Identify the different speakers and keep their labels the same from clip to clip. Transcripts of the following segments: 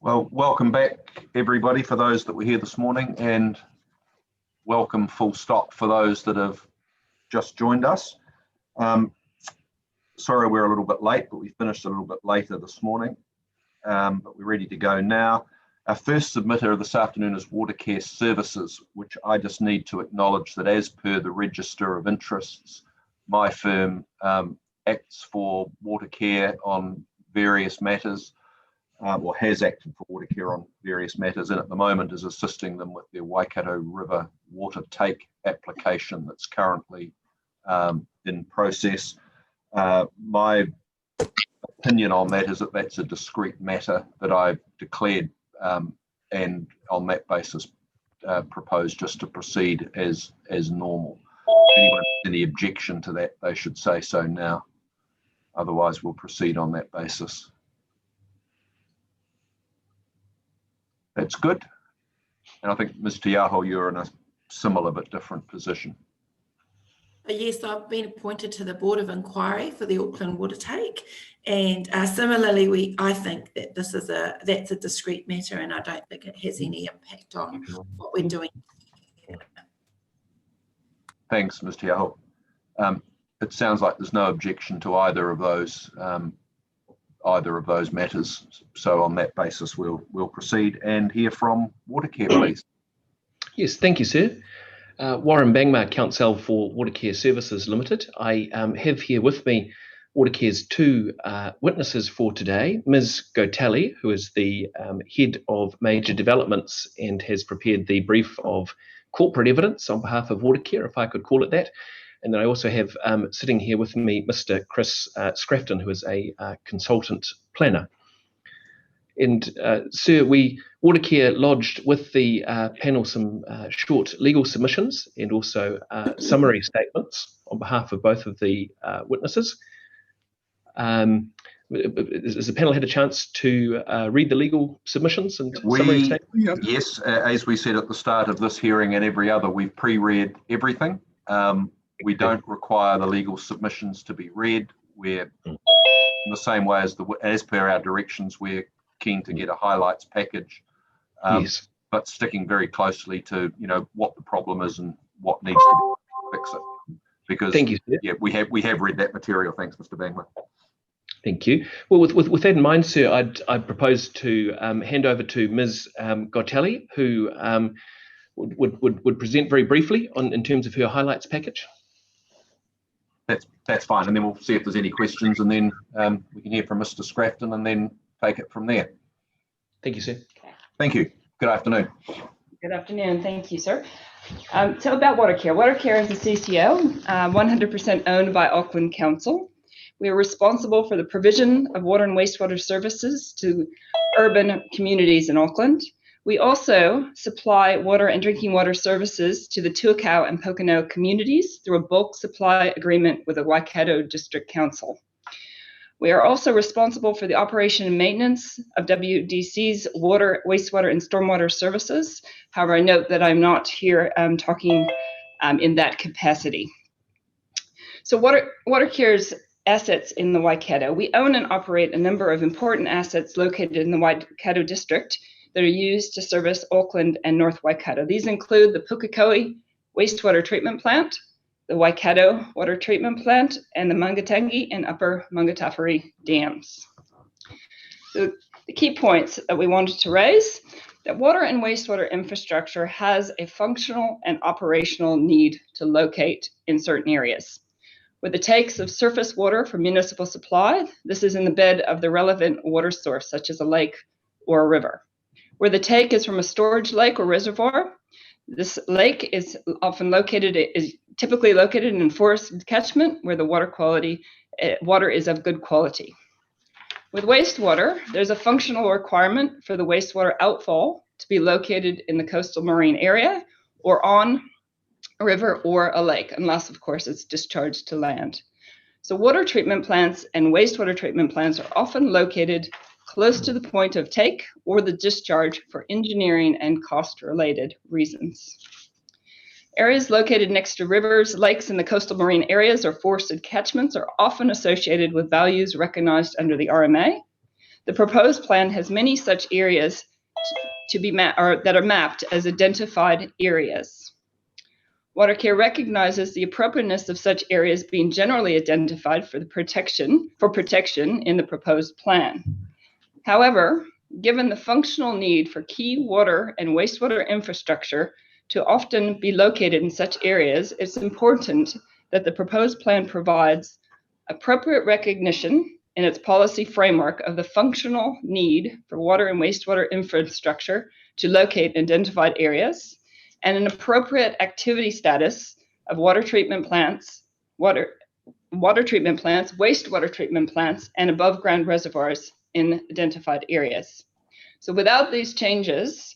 Speaker 1: Well, welcome back, everybody, for those that were here this morning, and welcome full stop for those that have just joined us. Sorry we're a little bit late, but we finished a little bit later this morning, but we're ready to go now. Our first submitter this afternoon is Watercare Services, which I just need to acknowledge that as per the Register of Interests, my firm acts for Watercare on various matters, or has acted for Watercare on various matters, and at the moment is assisting them with their Waikato River water take application that's currently in process. My opinion on that is that that's a discrete matter that I've declared, and on that basis propose just to proceed as normal. If anyone has any objection to that, they should say so now. Otherwise, we'll proceed on that basis. That's good. And I think, Ms. Tiaho, you're in a similar but different position.
Speaker 2: Yes, I've been appointed to the Board of Inquiry for the Auckland Water Take, and similarly, I think that that's a discrete matter, and I don't think it has any impact on what we're doing.
Speaker 1: Thanks, Ms. Tiaho. It sounds like there's no objection to either of those matters. So on that basis, we'll proceed and hear from Watercare, please.
Speaker 3: Yes, thank you, sir. Warren Bangma, Counsel for Watercare Services Limited. I have here with me Watercare's two witnesses for today, Ms. Gotali, who is the Head of Major Developments and has prepared the brief of corporate evidence on behalf of Watercare, if I could call it that. And then I also have sitting here with me Mr. Chris Scrafton, who is a consultant planner. And sir, Watercare lodged with the panel some short legal submissions and also summary statements on behalf of both of the witnesses. Has the panel had a chance to read the legal submissions and summary statements?
Speaker 1: Yes, as we said at the start of this hearing and every other, we've pre-read everything. We don't require the legal submissions to be read. We're in the same way as per our directions, we're keen to get a highlights package,
Speaker 3: Yes.
Speaker 1: but sticking very closely to what the problem is and what needs to be fix it. Because
Speaker 3: thank you, sir.
Speaker 1: Yeah, we have read that material. Thanks, Mr. Bangma.
Speaker 3: Thank you. Well, with that in mind, sir, I'd propose to hand over to Ms. Gotali, who would present very briefly in terms of her highlights package.
Speaker 1: That's fine, and then we'll see if there's any questions, and then we can hear from Mr. Scrafton and then take it from there.
Speaker 3: Thank you, sir.
Speaker 4: Okay.
Speaker 1: Thank you. Good afternoon.
Speaker 4: Good afternoon. Thank you, sir. So about Watercare. Watercare is a CCO, 100% owned by Auckland Council. We are responsible for the provision of water and wastewater services to urban communities in Auckland. We also supply water and drinking water services to the Tuakau and Pocono communities through a bulk supply agreement with the Waikato District Council. We are also responsible for the operation and maintenance of WDC's water, wastewater, and stormwater services. However, I note that I'm not here talking in that capacity. So Watercare's assets in the Waikato. We own and operate a number of important assets located in the Waikato District that are used to service Auckland and North Waikato. These include the Pukekohe Wastewater Treatment Plant, the Waikato Water Treatment Plant, and the Mangatangi and Upper Mangatawhiri dams. So the key points that we wanted to raise, that water and wastewater infrastructure has a functional and operational need to locate in certain areas. With the takes of surface water for municipal supply, this is in the bed of the relevant water source, such as a lake or a river. Where the take is from a storage lake or reservoir, this lake is typically located in forested catchment where the water is of good quality. With wastewater, there's a functional requirement for the wastewater outfall to be located in the coastal marine area or on a river or a lake, unless, of course, it's discharged to land. So water treatment plants and wastewater treatment plants are often located close to the point of take or the discharge for engineering and cost-related reasons. Areas located next to rivers, lakes, and the coastal marine areas or forested catchments are often associated with values recognized under the RMA. The proposed plan has many such areas that are mapped as identified areas. Watercare recognizes the appropriateness of such areas being generally identified for protection in the proposed plan. However, given the functional need for key water and wastewater infrastructure to often be located in such areas, it's important that the proposed plan provides appropriate recognition in its policy framework of the functional need for water and wastewater infrastructure to locate identified areas, and an appropriate activity status of water treatment plants, wastewater treatment plants, and above ground reservoirs in identified areas. So without these changes,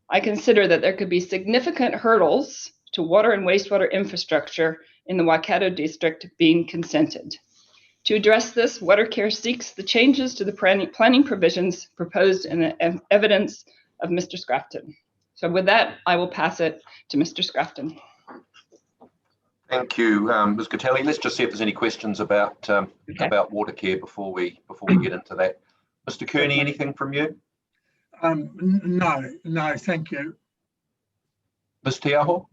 Speaker 4: I consider that there could be significant hurdles to water and wastewater infrastructure in the Waikato district being consented. To address this, Watercare seeks the changes to the planning provisions proposed in the evidence of Mr. Scrafton. So with that, I will pass it to Mr. Scrafton.
Speaker 1: Thank you, Ms. Gatelli. Let's just see if there's any questions about Watercare before we get into that. Mr. Kearney, anything from you?
Speaker 5: No, thank you.
Speaker 1: Ms. Tiaho?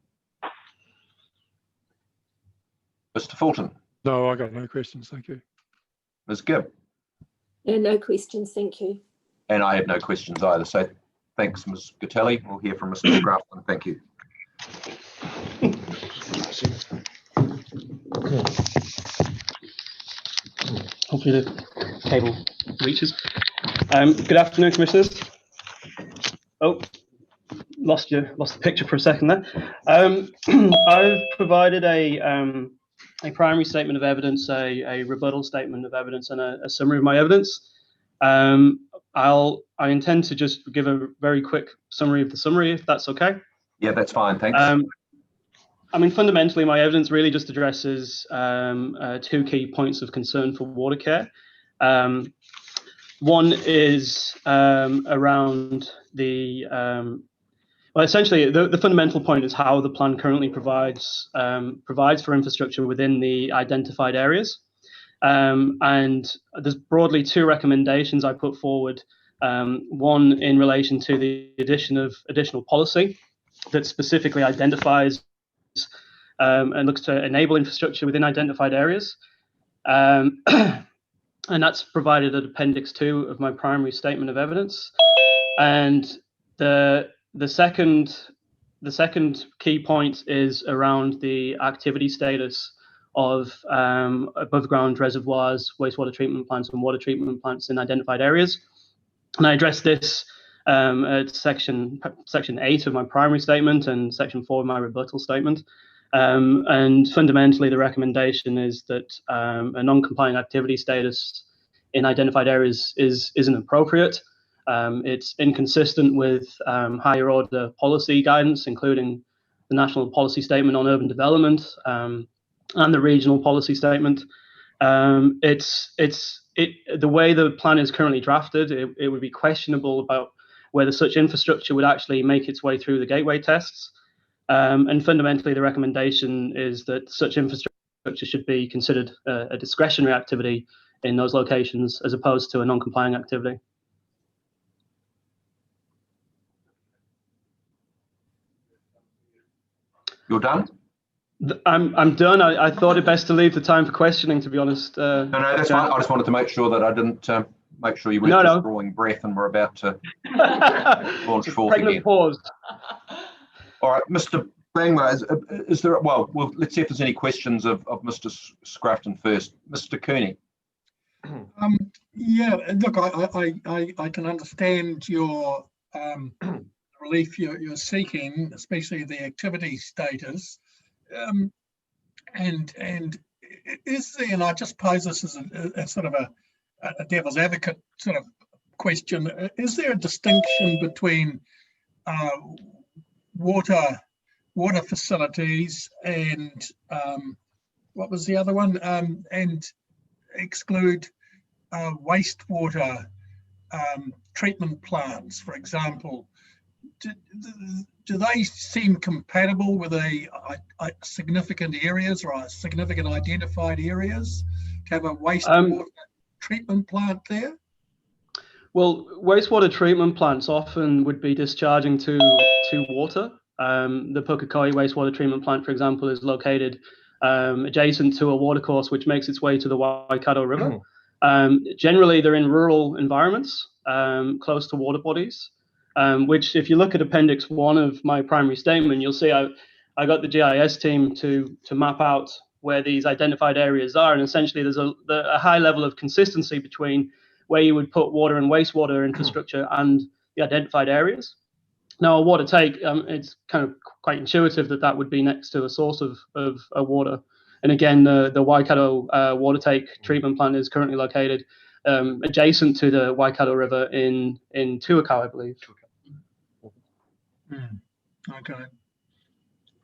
Speaker 1: Mr. Fulton?
Speaker 6: No, I got no questions, thank you.
Speaker 1: Ms. Gibb?
Speaker 7: No questions, thank you.
Speaker 1: And I have no questions either. So thanks, Ms. Gatelli. We'll hear from Mr. Grafton. Thank you.
Speaker 8: Hopefully the cable reaches. Good afternoon, Commissioners. Oh, lost the picture for a second there. I've provided a primary statement of evidence, a rebuttal statement of evidence, and a summary of my evidence. I intend to just give a very quick summary of the summary, if that's okay.
Speaker 1: Yeah, that's fine. Thanks.
Speaker 8: I mean, fundamentally, my evidence really just addresses two key points of concern for Watercare. One is around well, essentially, the fundamental point is how the plan currently provides for infrastructure within the identified areas. And there's broadly two recommendations I put forward. One in relation to the addition of additional policy that specifically identifies and looks to enable infrastructure within identified areas. And that's provided at Appendix 2 of my primary statement of evidence. And the second key point is around the activity status of above ground reservoirs, wastewater treatment plants, and water treatment plants in identified areas. And I address this at section 8 of my primary statement and section 4 of my rebuttal statement. And fundamentally, the recommendation is that a non-compliant activity status in identified areas isn't appropriate. It's inconsistent with higher order policy guidance, including the National Policy Statement on Urban Development and the Regional Policy Statement. The way the plan is currently drafted, it would be questionable about whether such infrastructure would actually make its way through the gateway tests. And fundamentally, the recommendation is that such infrastructure should be considered a discretionary activity in those locations as opposed to a non-compliant activity.
Speaker 1: You're done?
Speaker 8: I'm done. I thought it best to leave the time for questioning, to be honest.
Speaker 1: No, that's fine. I just wanted to make sure that I didn't make sure you weren't just drawing breath and we're about to launch forth again.
Speaker 8: Pause.
Speaker 1: All right, Mr. Bangma, is there? Well, let's see if there's any questions of Mr. Scrafton first. Mr. Kearney.
Speaker 5: Yeah, look, I can understand your relief you're seeking, especially the activity status. And is there, and I just pose this as a sort of a devil's advocate sort of question, is there a distinction between water facilities and what was the other one, and exclude wastewater treatment plants, for example? Do they seem compatible with a significant areas or a significant identified areas to have a wastewater treatment plant there?
Speaker 8: Well, wastewater treatment plants often would be discharging to water. The Wakakotahi wastewater treatment plant, for example, is located adjacent to a watercourse which makes its way to the Waikato River. Generally, they're in rural environments, close to water bodies, which if you look at Appendix 1 of my primary statement, you'll see I got the GIS team to map out where these identified areas are. And essentially, there's a high level of consistency between where you would put water and wastewater infrastructure and the identified areas. Now, a water take, it's kind of quite intuitive that would be next to a source of water. And again, the Waikato water take treatment plant is currently located adjacent to the Waikato River in Tuakau, I believe.
Speaker 5: Okay.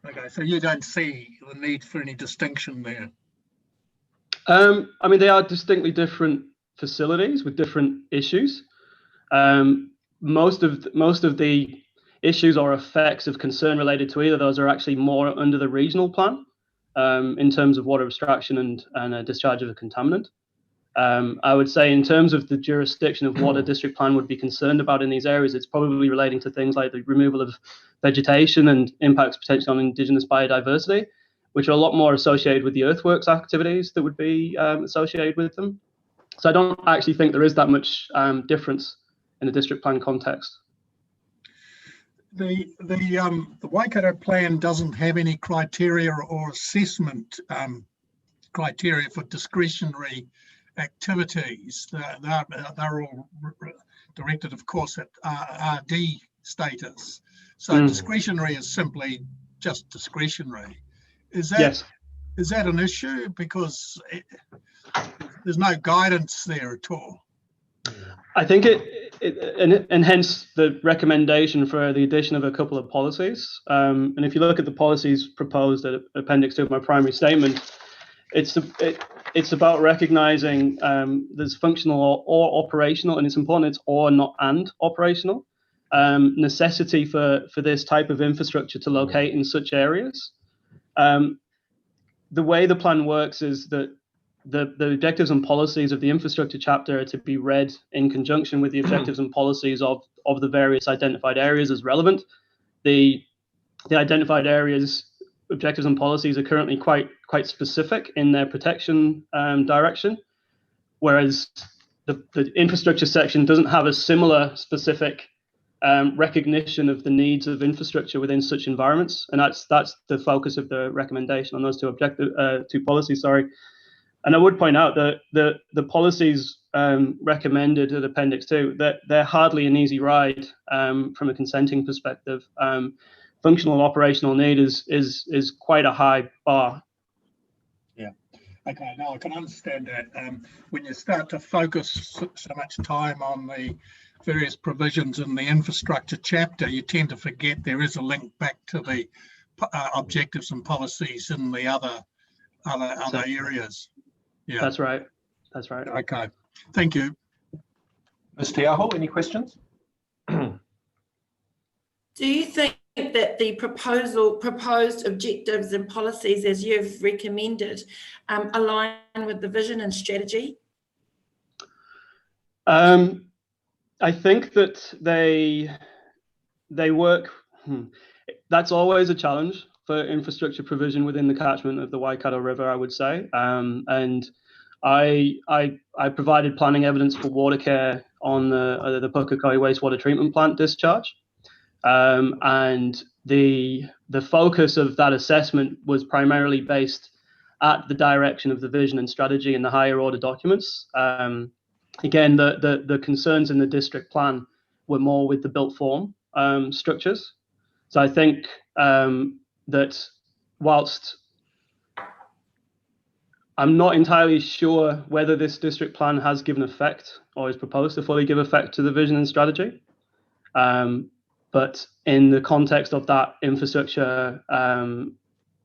Speaker 5: Okay, so you don't see the need for any distinction there?
Speaker 8: I mean, they are distinctly different facilities with different issues. Most of the issues or effects of concern related to either of those are actually more under the regional plan in terms of water abstraction and a discharge of a contaminant. I would say in terms of the jurisdiction of what a district plan would be concerned about in these areas, it's probably relating to things like the removal of vegetation and impacts potentially on Indigenous biodiversity, which are a lot more associated with the earthworks activities that would be associated with them. So I don't actually think there is that much difference in the district plan context.
Speaker 5: The Waikato plan doesn't have any criteria or assessment criteria for discretionary activities. They're all directed, of course, at RD status. So discretionary is simply just discretionary. Is that
Speaker 8: Yes.
Speaker 5: Is that an issue? Because there's no guidance there at all.
Speaker 8: I think and hence the recommendation for the addition of a couple of policies. And if you look at the policies proposed at Appendix 2 of my primary statement, it's about recognizing there's functional or operational, and it's important it's or not and operational necessity for this type of infrastructure to locate in such areas. The way the plan works is that the objectives and policies of the infrastructure chapter are to be read in conjunction with the objectives and policies of the various identified areas as relevant. The identified areas objectives and policies are currently quite specific in their protection direction, whereas the infrastructure section doesn't have a similar specific recognition of the needs of infrastructure within such environments, and that's the focus of the recommendation on those two policies. Sorry. And I would point out that the policies recommended at Appendix 2, that they're hardly an easy ride from a consenting perspective. Functional and operational need is quite a high bar.
Speaker 5: Yeah. Okay, now I can understand that. When you start to focus so much time on the various provisions in the infrastructure chapter, you tend to forget there is a link back to the objectives and policies in the other areas. Yeah,
Speaker 8: That's right. That's right.
Speaker 5: Okay, thank you.
Speaker 1: Ms. Te Aho, any questions?
Speaker 2: Do you think that the proposed objectives and policies as you've recommended align with the vision and strategy?
Speaker 8: I think that they work. That's always a challenge for infrastructure provision within the catchment of the Waikato River, I would say. And I provided planning evidence for Watercare on the Wakakotahi wastewater treatment plant discharge. And the focus of that assessment was primarily based at the direction of the vision and strategy in the higher order documents. Again, the concerns in the district plan were more with the built form structures. So I think that whilst I'm not entirely sure whether this district plan has given effect or is proposed to fully give effect to the vision and strategy, but in the context of that infrastructure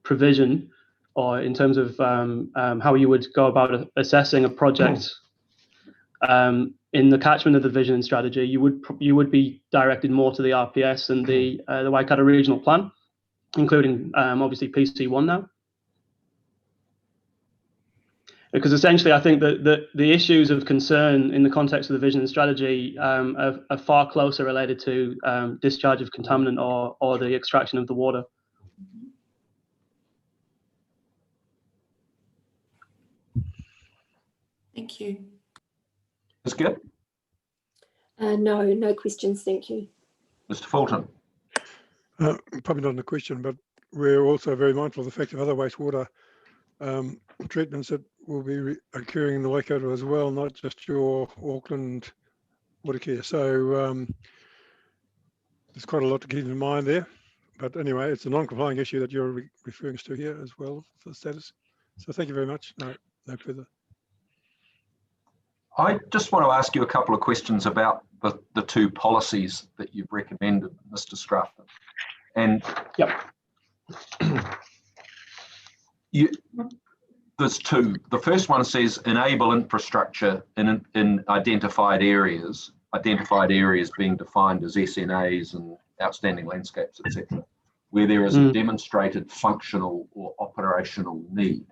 Speaker 8: provision, or in terms of how you would go about assessing a project in the catchment of the vision and strategy, you would be directed more to the RPS and the Waikato Regional Plan, including obviously PC1 now. Because essentially, I think that the issues of concern in the context of the vision and strategy are far closer related to discharge of contaminant or the extraction of the water.
Speaker 2: Thank you.
Speaker 1: Ms. Gibb?
Speaker 7: No questions, thank you.
Speaker 1: Mr. Fulton?
Speaker 6: Probably not a question, but we're also very mindful of the fact of other wastewater treatments that will be occurring in the Waikato as well, not just your Auckland Watercare. So there's quite a lot to keep in mind there. But anyway, it's a non-complying issue that you're referring to here as well for the status. So thank you very much. No further.
Speaker 1: I just want to ask you a couple of questions about the two policies that you've recommended, Mr. Scruffton. And
Speaker 8: Yep.
Speaker 1: There's two. The first one says enable infrastructure in identified areas being defined as SNAs and outstanding landscapes, etc., where there is a demonstrated functional or operational need.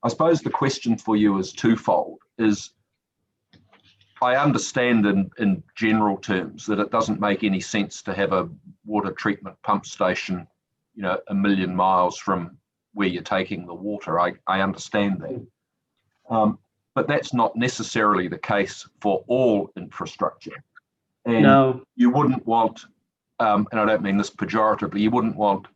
Speaker 1: I suppose the question for you is twofold. I understand in general terms that it doesn't make any sense to have a water treatment pump station, a million miles from where you're taking the water. I understand that. But that's not necessarily the case for all infrastructure. And
Speaker 8: No.
Speaker 1: you wouldn't want, and I don't mean this pejoratively, you wouldn't want,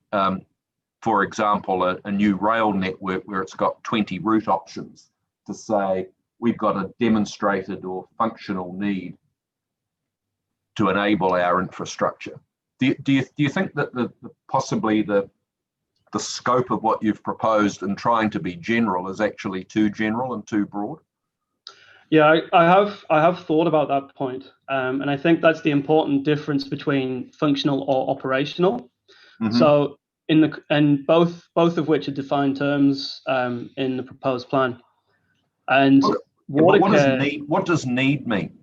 Speaker 1: for example, a new rail network where it's got 20 route options to say, we've got a demonstrated or functional need to enable our infrastructure. Do you think that possibly the scope of what you've proposed and trying to be general is actually too general and too broad?
Speaker 8: Yeah, I have thought about that point, and I think that's the important difference between functional or operational. Mm-hmm. So both of which are defined terms in the proposed plan. And
Speaker 1: what does need mean?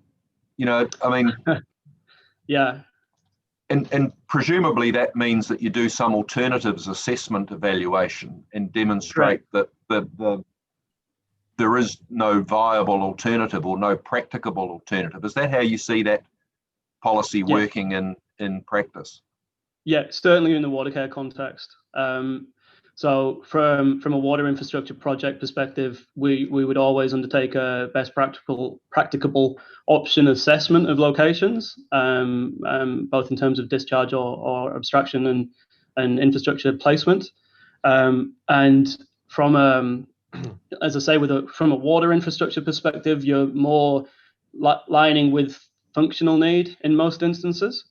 Speaker 8: Yeah.
Speaker 1: And presumably that means that you do some alternatives assessment evaluation and demonstrate that there is no viable alternative or no practicable alternative. Is that how you see that policy working in practice?
Speaker 8: Yeah, certainly in the Watercare context. So from a water infrastructure project perspective, we would always undertake a best practicable option assessment of locations, both in terms of discharge or abstraction and infrastructure placement. And from as I say, from a water infrastructure perspective, you're more lining with functional need in most instances,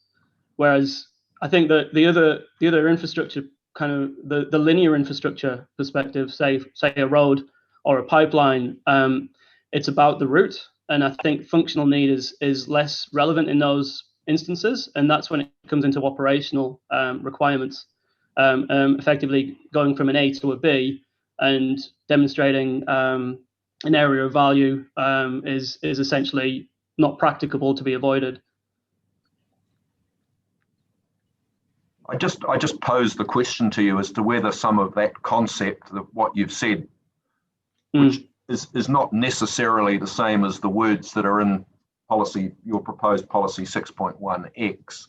Speaker 8: whereas I think that the other infrastructure, kind of the linear infrastructure perspective, say a road or a pipeline, it's about the route, and I think functional need is less relevant in those instances, and that's when it comes into operational requirements, effectively going from an A to a B and demonstrating an area of value is essentially not practicable to be avoided.
Speaker 1: I just posed the question to you as to whether some of that concept of what you've said, which is not necessarily the same as the words that are in your proposed policy 6.1X.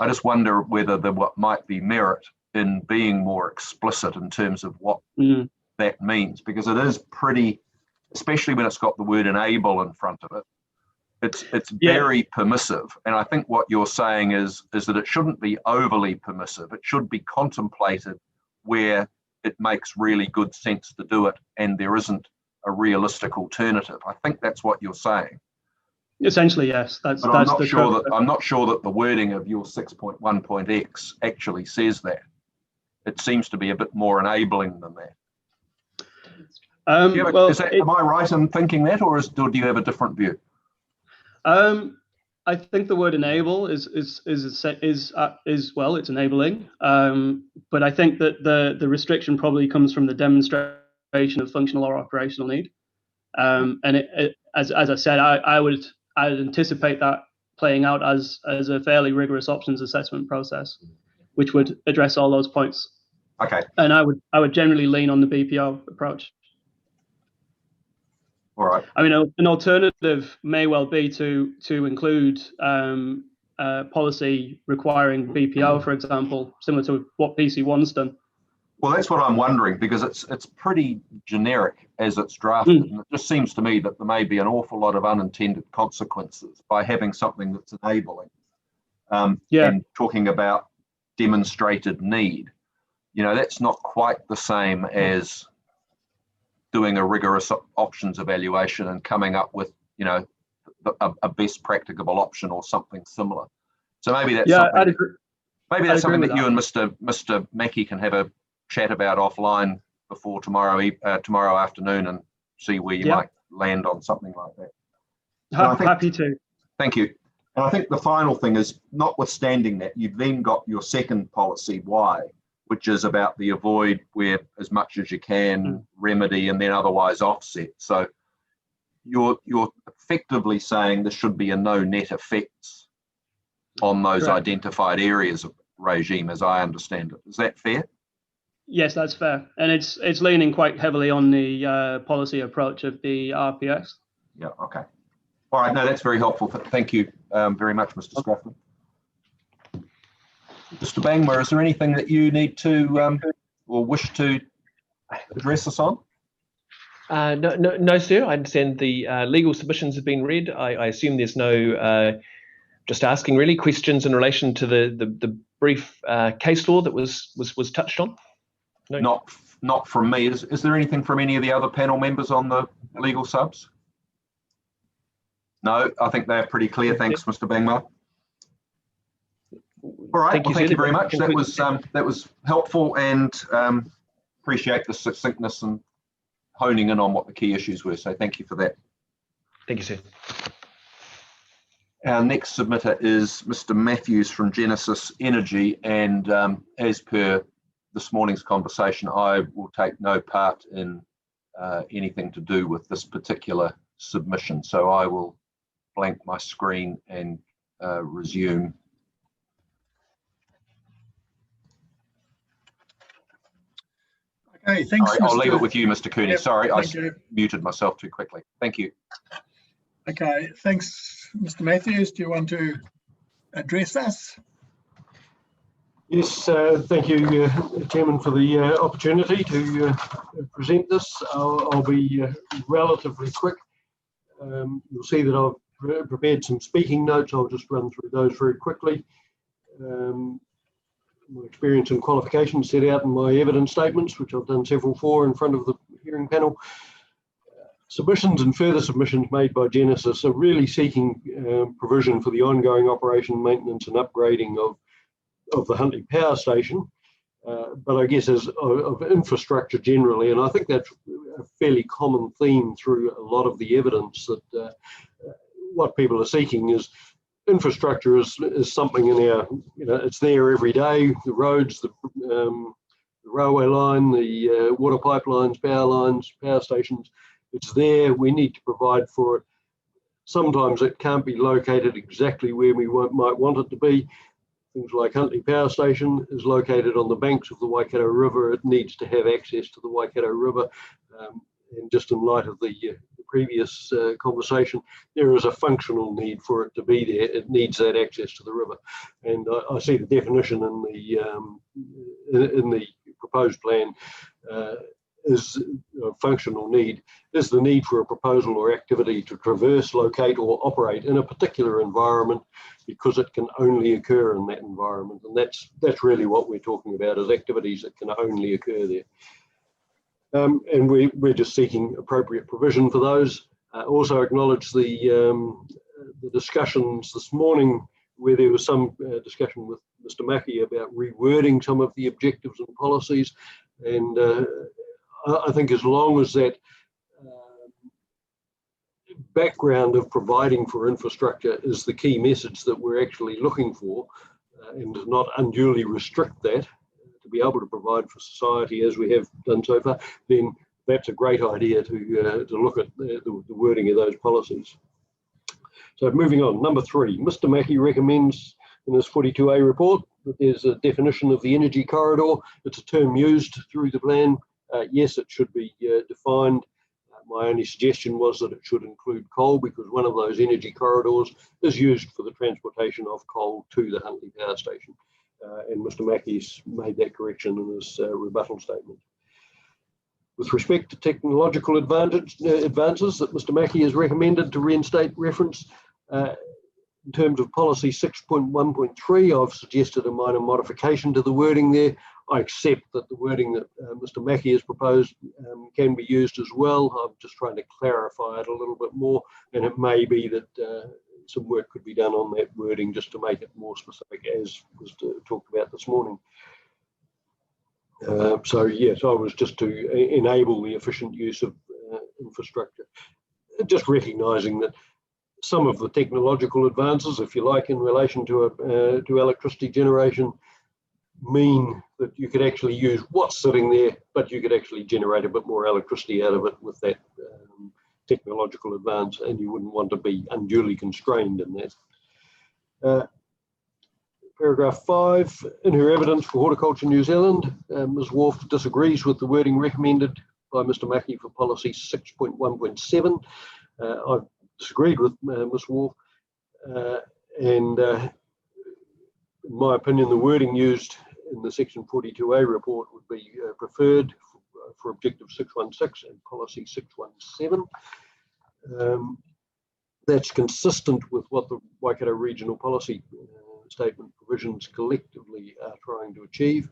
Speaker 1: I just wonder whether there might be merit in being more explicit in terms of what that means, because it is pretty, especially when it's got the word enable in front of it. It's very permissive, and I think what you're saying is that it shouldn't be overly permissive. It should be contemplated where it makes really good sense to do it, and there isn't a realistic alternative. I think that's what you're saying.
Speaker 8: Essentially, yes. I'm
Speaker 1: not sure that the wording of your 6.1.x actually says that. It seems to be a bit more enabling than that. Am I right in thinking that, or do you have a different view?
Speaker 8: I think the word enable is well, it's enabling. But I think that the restriction probably comes from the demonstration of functional or operational need. And as I said, I would anticipate that playing out as a fairly rigorous options assessment process, which would address all those points.
Speaker 1: Okay.
Speaker 8: And I would generally lean on the BPO approach.
Speaker 1: All right.
Speaker 8: I mean, an alternative may well be to include policy requiring BPO, for example, similar to what PC1's done.
Speaker 1: Well, that's what I'm wondering, because it's pretty generic as it's drafted, and it just seems to me that there may be an awful lot of unintended consequences by having something that's enabling. And talking about demonstrated need, that's not quite the same as doing a rigorous options evaluation and coming up with, a best practicable option or something similar. So maybe that's something. Maybe that's something that you and Mr. Mackey can have a chat about offline before tomorrow afternoon and see where you might land on something like that.
Speaker 8: Happy to.
Speaker 1: Thank you. And I think the final thing is, notwithstanding that, you've then got your second policy, Y, which is about the avoid where as much as you can, remedy, and then otherwise offset. So you're effectively saying there should be a no net effects on those identified areas of regime, as I understand it. Is that fair?
Speaker 8: Yes, that's fair. And it's leaning quite heavily on the policy approach of the RPS.
Speaker 1: Yeah, okay. All right, no, that's very helpful. Thank you very much, Mr. Scruffman. Mr. Bangma, is there anything that you need to or wish to address us on?
Speaker 3: No, sir. I understand the legal submissions have been read. I assume there's no, just asking really, questions in relation to the brief case law that was touched on? No. Not
Speaker 1: from me. Is there anything from any of the other panel members on the legal subs? No, I think they're pretty clear. Thanks, Mr. Bangma. All right, thank you very much. That was helpful, and appreciate the succinctness and honing in on what the key issues were. So thank you for that.
Speaker 3: Thank you, sir.
Speaker 1: Our next submitter is Mr. Matthews from Genesis Energy, and as per this morning's conversation, I will take no part in anything to do with this particular submission. So I will blank my screen and resume.
Speaker 5: Okay, thanks.
Speaker 1: Sorry, I'll leave it with you, Mr. Cooney.
Speaker 5: Yep,
Speaker 1: sorry, I
Speaker 5: you.
Speaker 1: muted myself too quickly. Thank you.
Speaker 5: Okay, thanks, Mr. Matthews. Do you want to address us?
Speaker 9: Yes, thank you, Chairman, for the opportunity to present this. I'll be relatively quick. You'll see that I've prepared some speaking notes. I'll just run through those very quickly. My experience and qualifications set out in my evidence statements, which I've done several for in front of the hearing panel. Submissions and further submissions made by Genesis are really seeking provision for the ongoing operation, maintenance and upgrading of the Huntly Power Station, but I guess as of infrastructure generally, and I think that's a fairly common theme through a lot of the evidence, that what people are seeking is infrastructure is something in our, it's there every day, the roads, the railway line, the water pipelines, power stations, it's there, we need to provide for it. Sometimes it can't be located exactly where we might want it to be. Things like Huntly Power Station is located on the banks of the Waikato River. It needs to have access to the Waikato River. And just in light of the previous conversation, there is a functional need for it to be there. It needs that access to the river. And I see the definition in the proposed plan is a functional need, is the need for a proposal or activity to traverse, locate or operate in a particular environment because it can only occur in that environment. And that's really what we're talking about, is activities that can only occur there. And we're just seeking appropriate provision for those. Also acknowledge the discussions this morning where there was some discussion with Mr. Mackey about rewording some of the objectives and policies. And I think as long as that background of providing for infrastructure is the key message that we're actually looking for, and not unduly restrict that to be able to provide for society as we have done so far, then that's a great idea to look at the wording of those policies. So moving on, number 3, Mr. Mackey recommends in his 42A report that there's a definition of the energy corridor. It's a term used through the plan. Yes, it should be defined. My only suggestion was that it should include coal, because one of those energy corridors is used for the transportation of coal to the Huntly Power Station. And Mr. Mackey's made that correction in his rebuttal statement. With respect to technological advances that Mr. Mackey has recommended to reinstate reference, in terms of policy 6.1.3, I've suggested a minor modification to the wording there. I accept that the wording that Mr. Mackey has proposed can be used as well. I'm just trying to clarify it a little bit more, and it may be that some work could be done on that wording just to make it more specific, as was talked about this morning. So yes, I was just to enable the efficient use of infrastructure, just recognising that some of the technological advances, if you like, in relation to electricity generation, mean that you could actually use what's sitting there, but you could actually generate a bit more electricity out of it with that technological advance, and you wouldn't want to be unduly constrained in that. Paragraph 5, in her evidence for Horticulture New Zealand, Ms. Wharf disagrees with the wording recommended by Mr. Mackey for policy 6.1.7. I've disagreed with Ms. Wharf, and in my opinion, the wording used in the section 42A report would be preferred for objective 616 and policy 617. That's consistent with what the Waikato Regional Policy Statement provisions collectively are trying to achieve,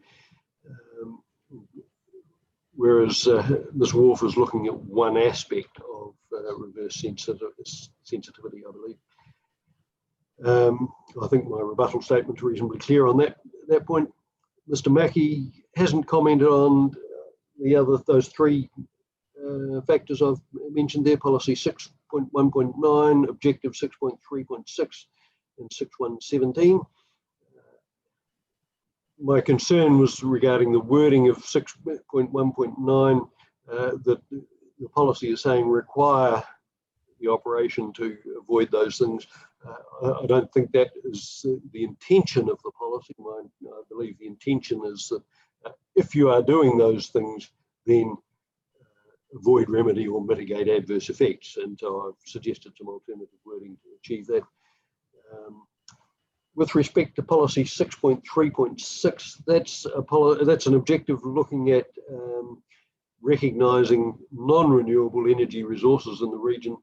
Speaker 9: whereas Ms. Wharf is looking at one aspect of reverse sensitivity, I believe. I think my rebuttal statement is reasonably clear on that point. Mr. Mackey hasn't commented on those three factors I've mentioned there: policy 6.1.9, objective 6.3.6, and 6.117. My concern was regarding the wording of 6.1.9, that the policy is saying require the operation to avoid those things. I don't think that is the intention of the policy. I believe the intention is that if you are doing those things, then avoid, remedy, or mitigate adverse effects. And so I've suggested some alternative wording to achieve that. With respect to policy 6.3.6, that's an objective looking at recognising non-renewable energy resources in the region.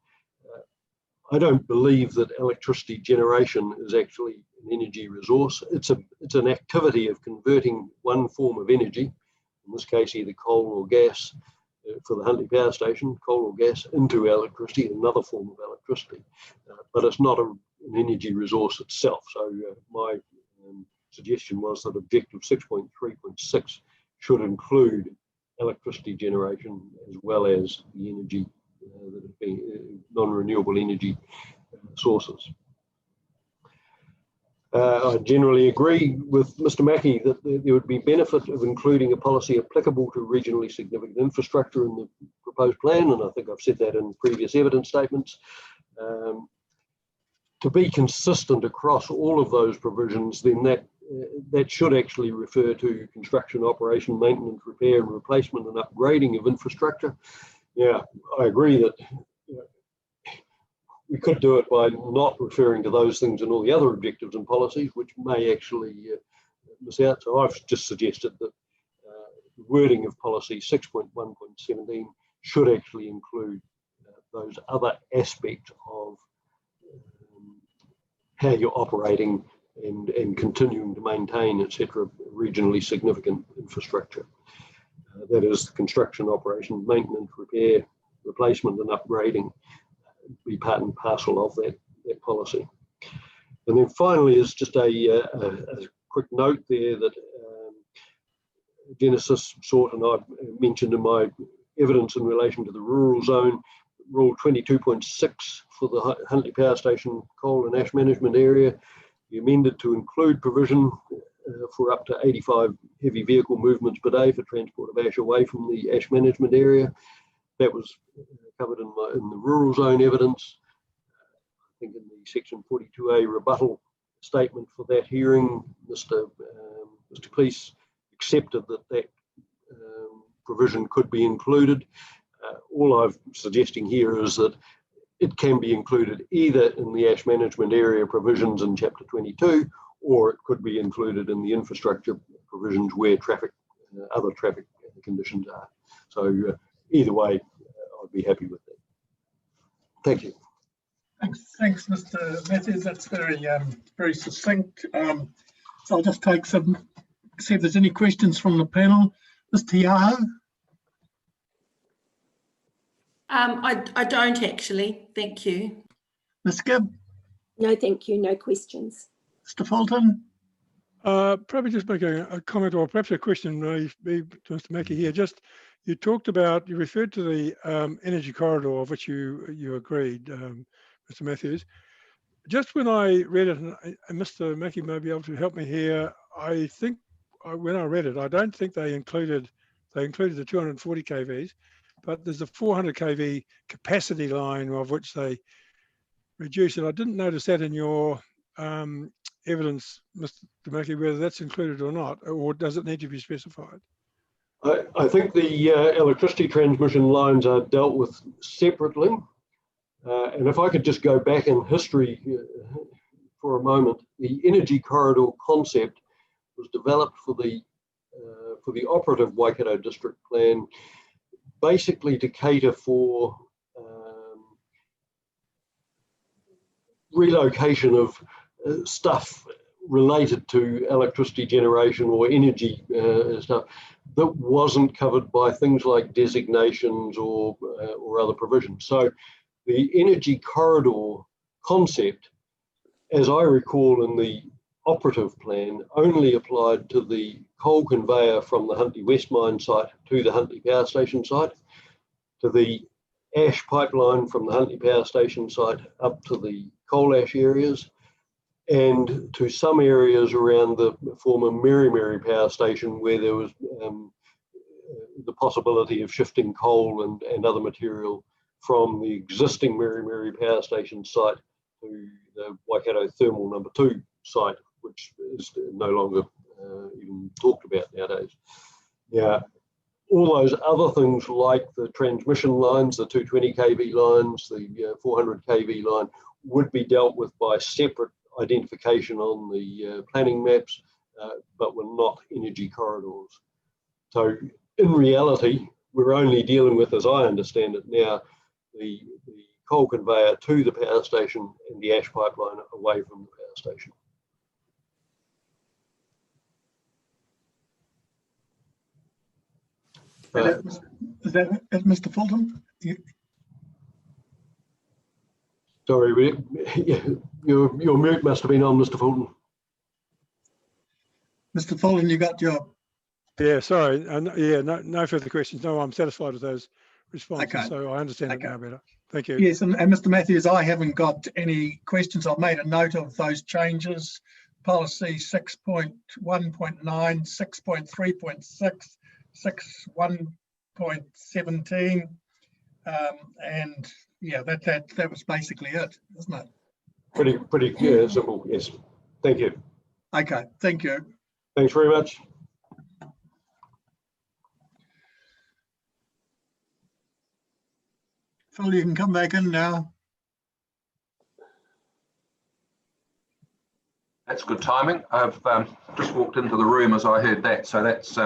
Speaker 9: I don't believe that electricity generation is actually an energy resource. It's an activity of converting one form of energy, in this case either coal or gas, for the Huntly Power Station, coal or gas, into electricity, another form of electricity. But it's not an energy resource itself. So my suggestion was that objective 6.3.6 should include electricity generation as well as the energy that is being non-renewable energy sources. I generally agree with Mr. Mackey that there would be benefit of including a policy applicable to regionally significant infrastructure in the proposed plan, and I think I've said that in previous evidence statements. To be consistent across all of those provisions, then that should actually refer to construction, operation, maintenance, repair, and replacement and upgrading of infrastructure. Yeah, I agree that we could do it by not referring to those things in all the other objectives and policies, which may actually miss out. So I've just suggested that the wording of policy 6.1.17 should actually include those other aspects of how you're operating and continuing to maintain, etc., regionally significant infrastructure. That is construction, operation, maintenance, repair, replacement, and upgrading be part and parcel of that policy. And then finally is just a quick note there that Genesis sought, and I mentioned in my evidence in relation to the rural zone, Rule 22.6 for the Huntly Power Station coal and ash management area, be amended to include provision for up to 85 heavy vehicle movements per day for transport of ash away from the ash management area. That was covered in the rural zone evidence. I think in the section 42A rebuttal statement for that hearing, Mr. Cleese accepted that provision could be included. All I'm suggesting here is that it can be included either in the ash management area provisions in Chapter 22, or it could be included in the infrastructure provisions where traffic, other traffic conditions are. So either way, I'd be happy with that. Thank you.
Speaker 5: Thanks, Mr. Matthews. That's very succinct. So I'll just take some, see if there's any questions from the panel. Mr. Yahoo?
Speaker 2: I don't actually, thank you.
Speaker 5: Ms. Gibb?
Speaker 7: No, thank you. No questions.
Speaker 5: Mr. Fulton?
Speaker 6: Probably just make a comment or perhaps a question maybe to Mr. Mackey here. Just you referred to the energy corridor of which you agreed, Mr. Matthews. Just when I read it, and Mr. Mackey may be able to help me here, I think when I read it, I don't think they included the 240 kVs, but there's a 400 kV capacity line of which they reduce it. I didn't notice that in your evidence, Mr. Mackey, whether that's included or not, or does it need to be specified?
Speaker 9: I think the electricity transmission lines are dealt with separately. And if I could just go back in history for a moment, the energy corridor concept was developed for the operative Waikato district plan, basically to cater for relocation of stuff related to electricity generation or energy stuff that wasn't covered by things like designations or other provisions. So the energy corridor concept, as I recall in the operative plan, only applied to the coal conveyor from the Huntly West mine site to the Huntly Power Station site, to the ash pipeline from the Huntly Power Station site up to the coal ash areas, and to some areas around the former Mary Power Station where there was the possibility of shifting coal and other material from the existing Mary Power Station site to the Waikato Thermal No. 2 site, which is no longer even talked about nowadays. Yeah, all those other things like the transmission lines, the 220 kV lines, the 400 kV line, would be dealt with by separate identification on the planning maps, but were not energy corridors. So in reality, we're only dealing with, as I understand it now, the coal conveyor to the power station and the ash pipeline away from the power station.
Speaker 5: Is that Mr. Fulton?
Speaker 9: Sorry, your mute must have been on, Mr. Fulton.
Speaker 5: Mr. Fulton, you got your...
Speaker 6: Yeah, sorry. Yeah, no further questions. No, I'm satisfied with those responses.
Speaker 5: Okay.
Speaker 6: So I understand it now better. Thank you.
Speaker 5: Yes, and Mr. Matthews, I haven't got any questions. I've made a note of those changes. Policy 6.1.9, 6.3.6, 6.1.17, and yeah, that was basically it, isn't it?
Speaker 9: Pretty simple. Yes. Thank you.
Speaker 5: Okay. Thank you.
Speaker 9: Thanks very much.
Speaker 5: Phil, you can come back in now.
Speaker 1: That's good timing. I've just walked into the room as I heard that, so that's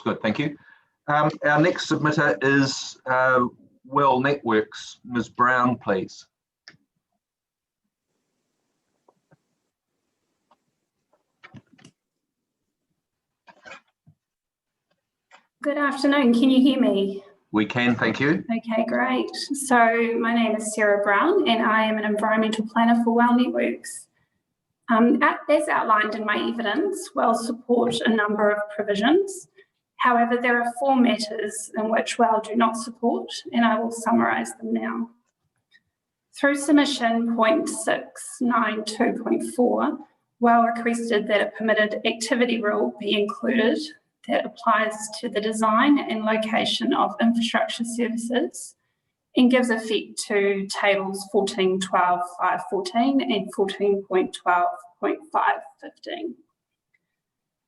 Speaker 1: good. Thank you. Our next submitter is Well Networks. Ms. Brown, please.
Speaker 10: Good afternoon. Can you hear me?
Speaker 1: We can, thank you.
Speaker 10: Okay, great. So my name is Sarah Brown and I am an environmental planner for Well Networks. As outlined in my evidence, Well support a number of provisions. However, there are 4 matters in which Well do not support, and I will summarise them now. Through submission 0.692.4, Well requested that a permitted activity rule be included that applies to the design and location of infrastructure services and gives effect to tables 14.12.514 and 14.12.515.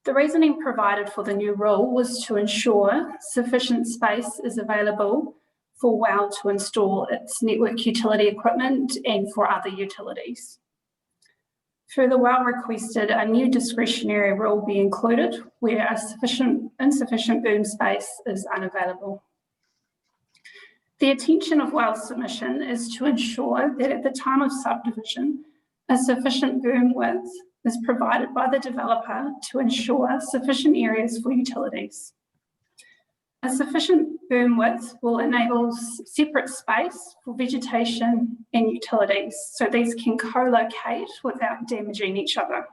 Speaker 10: The reasoning provided for the new rule was to ensure sufficient space is available for WELL to install its network utility equipment and for other utilities. Further, WELL requested a new discretionary rule be included where insufficient boom space is unavailable. The intention of WELL's submission is to ensure that at the time of subdivision, a sufficient boom width is provided by the developer to ensure sufficient areas for utilities. A sufficient boom width will enable separate space for vegetation and utilities, so these can co-locate without damaging each other.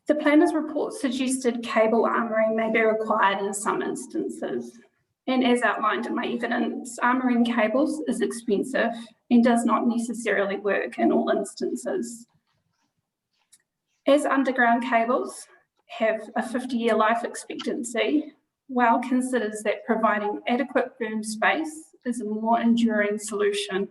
Speaker 10: The planner's report suggested cable armouring may be required in some instances. And as outlined in my evidence, armouring cables is expensive and does not necessarily work in all instances. As underground cables have a 50-year life expectancy, WELL considers that providing adequate boom space is a more enduring solution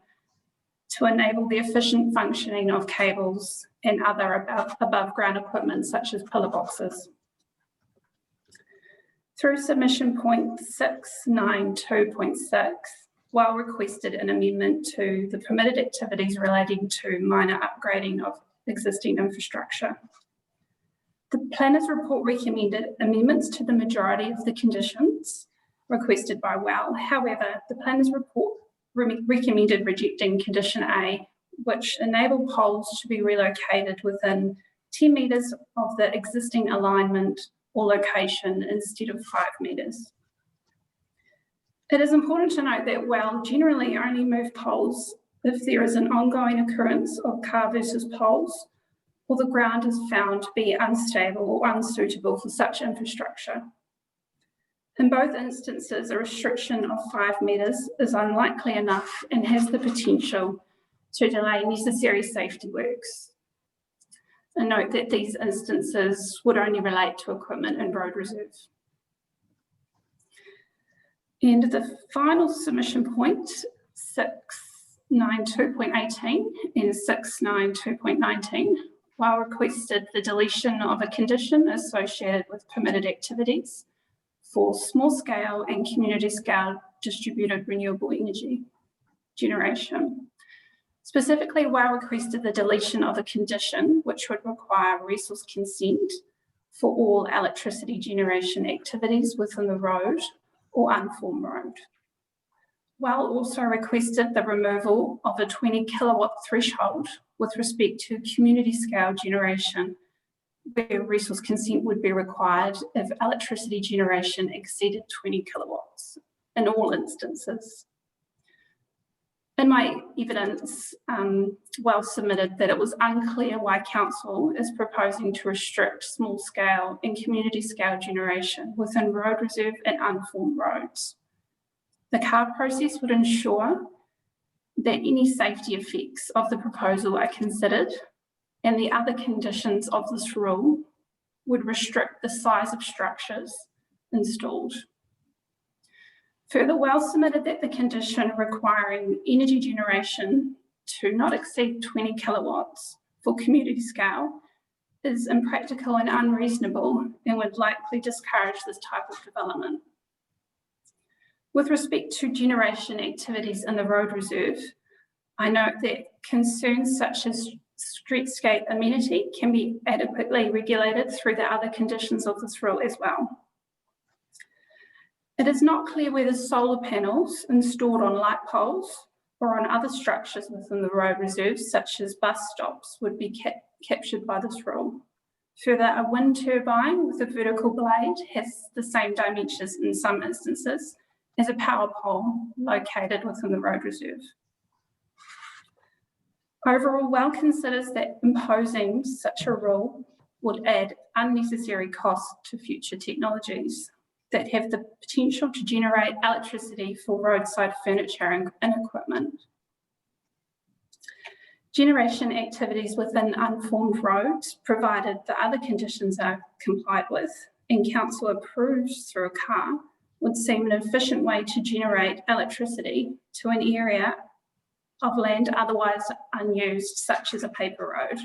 Speaker 10: to enable the efficient functioning of cables and other above ground equipment such as pillar boxes. Through submission point 692.6, WELL requested an amendment to the permitted activities relating to minor upgrading of existing infrastructure. The planner's report recommended amendments to the majority of the conditions requested by WELL. However, the planner's report recommended rejecting condition A, which enabled poles to be relocated within 10 metres of the existing alignment or location instead of 5 metres. It is important to note that WELL generally only move poles if there is an ongoing occurrence of car versus poles, or the ground is found to be unstable or unsuitable for such infrastructure. In both instances, a restriction of 5 metres is unlikely enough and has the potential to delay necessary safety works. And note that these instances would only relate to equipment in road reserve. And the final submission point, 692.18 and 692.19, WELL requested the deletion of a condition associated with permitted activities for small scale and community scale distributed renewable energy generation. Specifically, WELL requested the deletion of a condition which would require resource consent for all electricity generation activities within the road or unformed road. WELL also requested the removal of a 20 kilowatt threshold with respect to community scale generation, where resource consent would be required if electricity generation exceeded 20 kilowatts in all instances. In my evidence, WELL submitted that it was unclear why council is proposing to restrict small scale and community scale generation within road reserve and unformed roads. The CAR process would ensure that any safety effects of the proposal are considered, and the other conditions of this rule would restrict the size of structures installed. Further, WELL submitted that the condition requiring energy generation to not exceed 20 kilowatts for community scale is impractical and unreasonable and would likely discourage this type of development. With respect to generation activities in the road reserve, I note that concerns such as streetscape amenity can be adequately regulated through the other conditions of this rule as well. It is not clear whether solar panels installed on light poles or on other structures within the road reserves, such as bus stops, would be captured by this rule. Further, a wind turbine with a vertical blade has the same dimensions in some instances as a power pole located within the road reserve. Overall, WELL considers that imposing such a rule would add unnecessary costs to future technologies that have the potential to generate electricity for roadside furniture and equipment. Generation activities within unformed roads, provided the other conditions are complied with and council approves through a CAR, would seem an efficient way to generate electricity to an area of land otherwise unused, such as a paper road.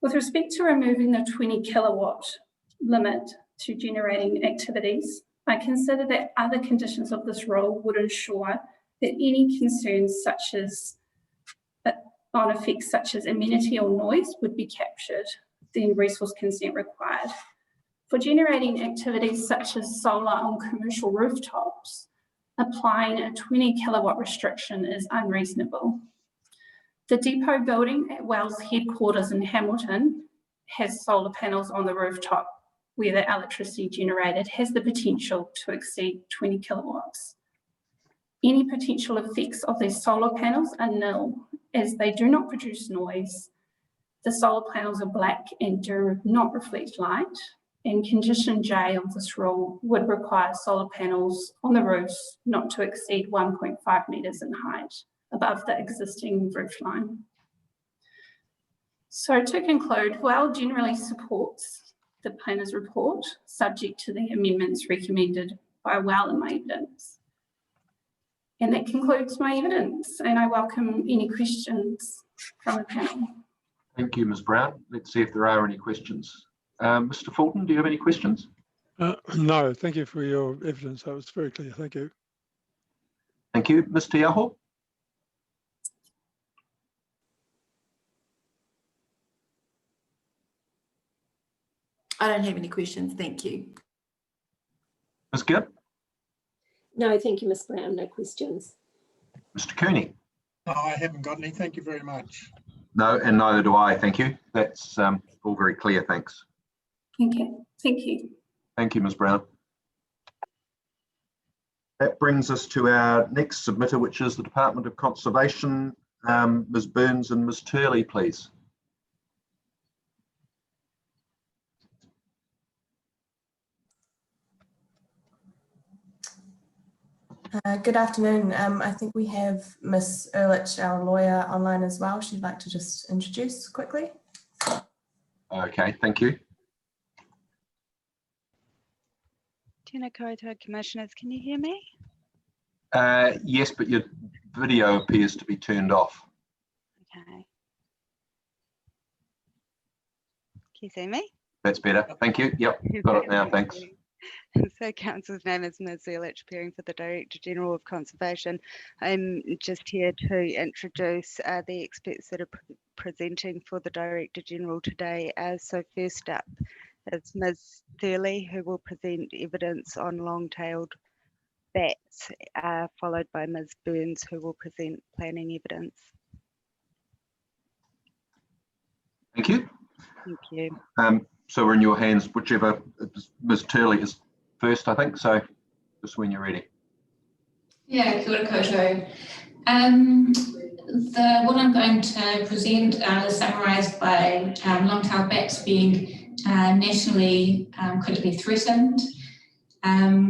Speaker 10: With respect to removing the 20 kilowatt limit to generating activities, I consider that other conditions of this rule would ensure that any concerns such as on effects such as amenity or noise would be captured, then resource consent required. For generating activities such as solar on commercial rooftops, applying a 20 kilowatt restriction is unreasonable. The depot building at Wells headquarters in Hamilton has solar panels on the rooftop where the electricity generated has the potential to exceed 20 kilowatts. Any potential effects of these solar panels are nil, as they do not produce noise. The solar panels are black and do not reflect light, and condition J of this rule would require solar panels on the roofs not to exceed 1.5 metres in height above the existing roof line. So to conclude, WELL generally supports the planner's report, subject to the amendments recommended by WELL in my evidence. And that concludes my evidence, and I welcome any questions from the panel.
Speaker 1: Thank you, Ms. Brown. Let's see if there are any questions. Mr. Fulton, do you have any questions?
Speaker 6: No, thank you for your evidence. That was very clear. Thank you.
Speaker 1: Thank you. Ms. Tiaho?
Speaker 2: I don't have any questions, thank you.
Speaker 1: Ms. Gibb?
Speaker 7: No, thank you, Ms. Brown. No questions.
Speaker 1: Mr. Cooney?
Speaker 5: No, I haven't got any. Thank you very much.
Speaker 1: No, and neither do I. Thank you. That's all very clear. Thanks.
Speaker 10: Okay, thank you.
Speaker 1: Thank you, Ms. Brown. That brings us to our next submitter, which is the Department of Conservation. Ms. Burns and Ms. Turley, please.
Speaker 11: Good afternoon. I think we have Ms. Ehrlich, our lawyer, online as well. She'd like to just introduce quickly.
Speaker 1: Okay, thank you.
Speaker 12: Tēnā koutou, Commissioners, can you hear me?
Speaker 1: Yes, but your video appears to be turned off.
Speaker 12: Okay. Can you see me?
Speaker 1: That's better. Thank you. Yep, got it now. Thanks.
Speaker 12: So Council's name is Ms. Ehrlich, appearing for the Director General of Conservation. I'm just here to introduce the experts that are presenting for the Director General today. So first up is Ms. Thurley, who will present evidence on long-tailed bats, followed by Ms. Burns, who will present planning evidence.
Speaker 1: Thank you.
Speaker 12: Thank you.
Speaker 1: So we're in your hands, whichever. Ms. Turley is first, I think, so just when you're ready.
Speaker 13: Yeah, kia ora koutou. What I'm going to present is summarised by long-tailed bats being nationally critically threatened.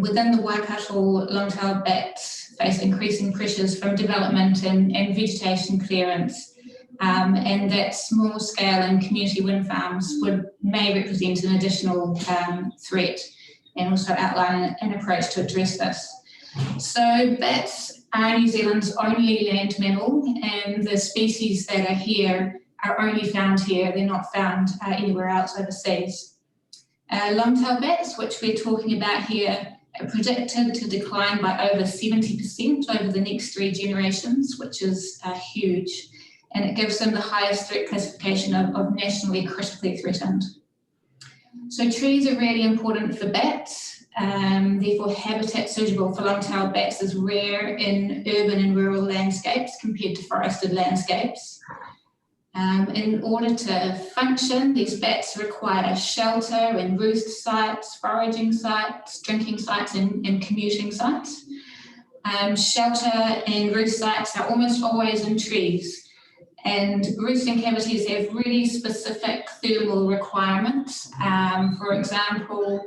Speaker 13: Within the Waikato, long-tailed bats face increasing pressures from development and vegetation clearance. And that small scale and community wind farms may represent an additional threat, and also outline an approach to address this. So bats are New Zealand's only land mammal, and the species that are here are only found here. They're not found anywhere else overseas. Long-tailed bats, which we're talking about here, are predicted to decline by over 70% over the next 3 generations, which is huge. And it gives them the highest threat classification of nationally critically threatened. So trees are really important for bats, therefore habitat suitable for long-tailed bats is rare in urban and rural landscapes compared to forested landscapes. In order to function, these bats require shelter and roost sites, foraging sites, drinking sites and commuting sites. Shelter and roost sites are almost always in trees. And roosting cavities have really specific thermal requirements. For example,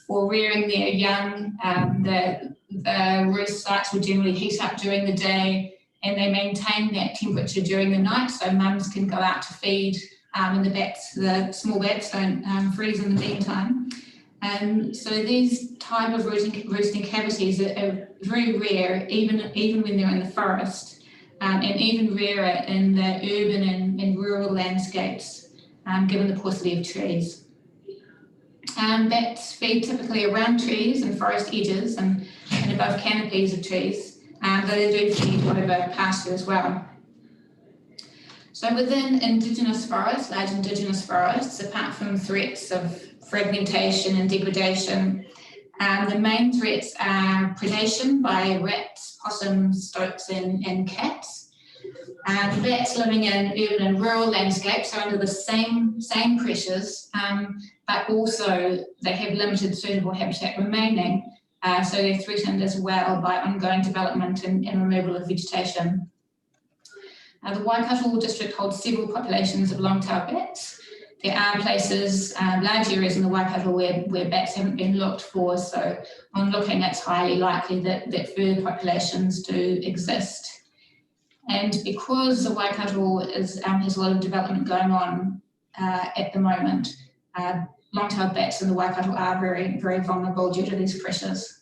Speaker 13: for rearing their young, the roost sites will generally heat up during the day, and they maintain that temperature during the night, so mums can go out to feed, and the small bats don't freeze in the meantime. So these type of roosting cavities are very rare, even when they're in the forest. And even rarer in the urban and rural landscapes, given the paucity of trees. Bats feed typically around trees and forest edges and above canopies of trees, but they do feed over pasture as well. So within indigenous forests, large indigenous forests, apart from threats of fragmentation and degradation, the main threats are predation by rats, possums, stoats and cats. Bats living in urban and rural landscapes are under the same pressures, but also they have limited suitable habitat remaining, so they're threatened as well by ongoing development and removal of vegetation. The Waikato district holds several populations of long-tailed bats. There are places, large areas in the Waikato where bats haven't been looked for, so on looking it's highly likely that further populations do exist. And because the Waikato has a lot of development going on at the moment, long-tailed bats in the Waikato are very, very vulnerable due to these pressures.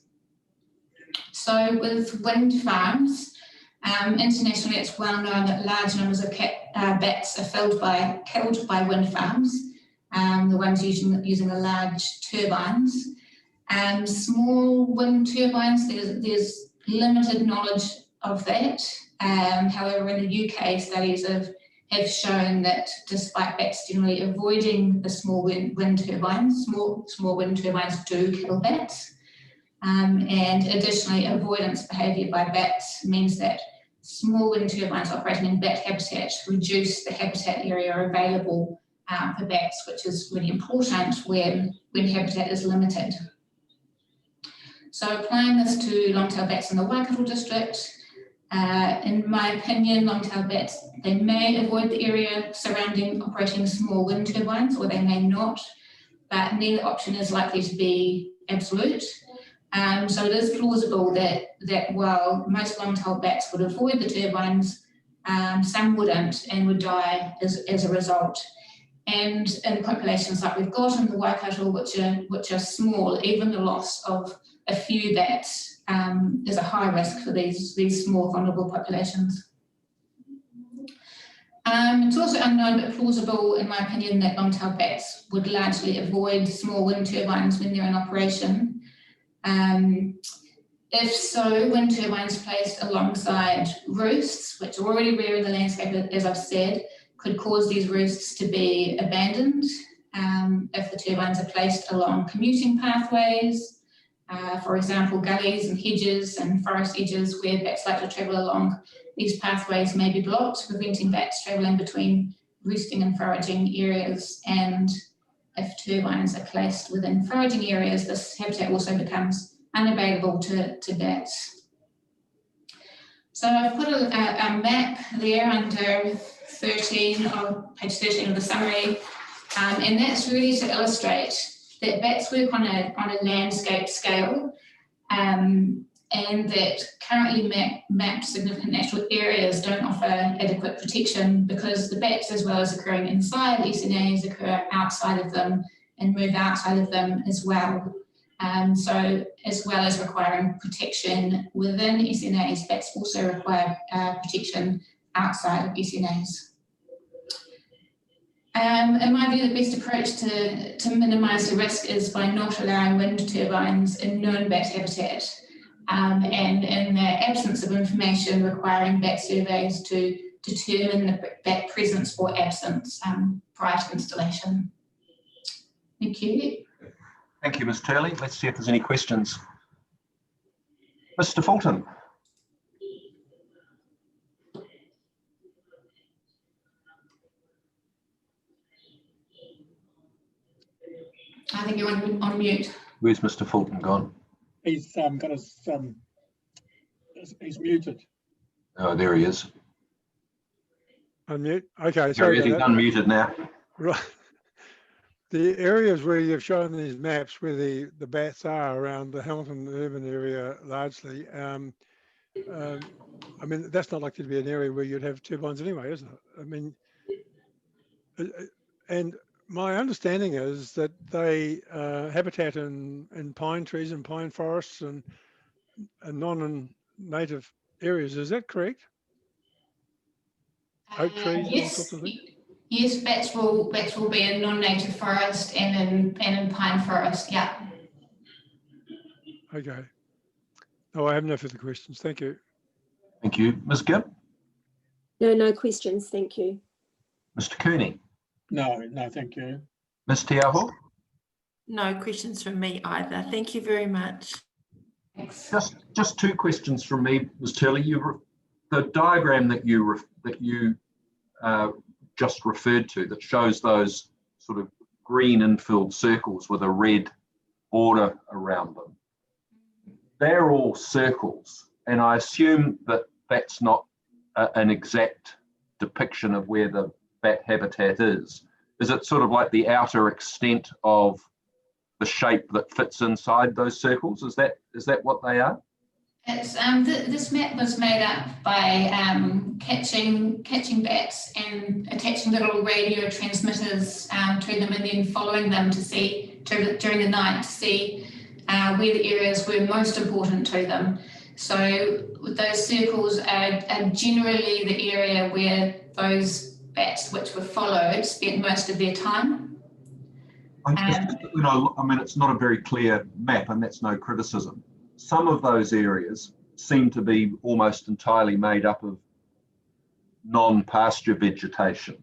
Speaker 13: So with wind farms, internationally it's well known that large numbers of bats are killed by wind farms, the ones using the large turbines. Small wind turbines, there's limited knowledge of that. However, in the UK, studies have shown that despite bats generally avoiding the small wind turbines, small wind turbines do kill bats. And additionally, avoidance behaviour by bats means that small wind turbines operating in bat habitat reduce the habitat area available for bats, which is really important when habitat is limited. So applying this to long-tailed bats in the Waikato district, in my opinion, long-tailed bats, they may avoid the area surrounding operating small wind turbines, or they may not, but neither option is likely to be absolute. So it is plausible that while most long-tailed bats would avoid the turbines, some wouldn't and would die as a result. And in populations like we've got in the Waikato, which are small, even the loss of a few bats is a high risk for these small vulnerable populations. It's also unknown but plausible, in my opinion, that long-tailed bats would largely avoid small wind turbines when they're in operation. If so, wind turbines placed alongside roosts, which are already rare in the landscape, as I've said, could cause these roosts to be abandoned. If the turbines are placed along commuting pathways, for example, gullies and hedges and forest edges where bats like to travel along, these pathways may be blocked, preventing bats travelling between roosting and foraging areas. And if turbines are placed within foraging areas, this habitat also becomes unavailable to bats. So I've put a map there under 13 on page 13 of the summary, and that's really to illustrate that bats work on a landscape scale, and that currently mapped significant natural areas don't offer adequate protection because the bats, as well as occurring inside SNAs, occur outside of them and move outside of them as well. So as well as requiring protection within SNAs, bats also require protection outside of SNAs. In my view, the best approach to minimise the risk is by not allowing wind turbines in known bat habitat, and in the absence of information, requiring bat surveys to determine the bat presence or absence prior to installation. Thank you.
Speaker 1: Thank you, Ms. Turley. Let's see if there's any questions. Mr. Fulton.
Speaker 13: I think you're on mute.
Speaker 1: Where's Mr. Fulton gone?
Speaker 5: He's got his, he's muted.
Speaker 1: Oh, there he is.
Speaker 6: Unmute. Okay, sorry.
Speaker 1: He's unmuted now.
Speaker 6: Right. The areas where you've shown these maps where the bats are around the Hamilton urban area largely, I mean, that's not likely to be an area where you'd have turbines anyway, isn't it? I mean, and my understanding is that they habitat in pine trees and pine forests and non-native areas. Is that correct? Oak trees and all sorts of things?
Speaker 13: Yes, bats will be in non-native forest and in pine forest. Yeah.
Speaker 6: Okay. No, I have no further questions. Thank you.
Speaker 1: Thank you. Ms. Gibb?
Speaker 7: No questions. Thank you.
Speaker 1: Mr. Cooney?
Speaker 5: No, thank you.
Speaker 1: Ms. Tiaho?
Speaker 2: No questions from me either. Thank you very much.
Speaker 13: Thanks.
Speaker 1: Just two questions from me, Ms. Turley. The diagram that you just referred to that shows those sort of green infilled circles with a red border around them. They're all circles, and I assume that that's not an exact depiction of where the bat habitat is. Is it sort of like the outer extent of the shape that fits inside those circles? Is that what they are?
Speaker 13: It's this map was made up by catching bats and attaching little radio transmitters to them, and then following them to see during the night to see where the areas were most important to them. So those circles are generally the area where those bats which were followed spent most of their time.
Speaker 1: It's not a very clear map, and that's no criticism. Some of those areas seem to be almost entirely made up of non-pasture vegetation,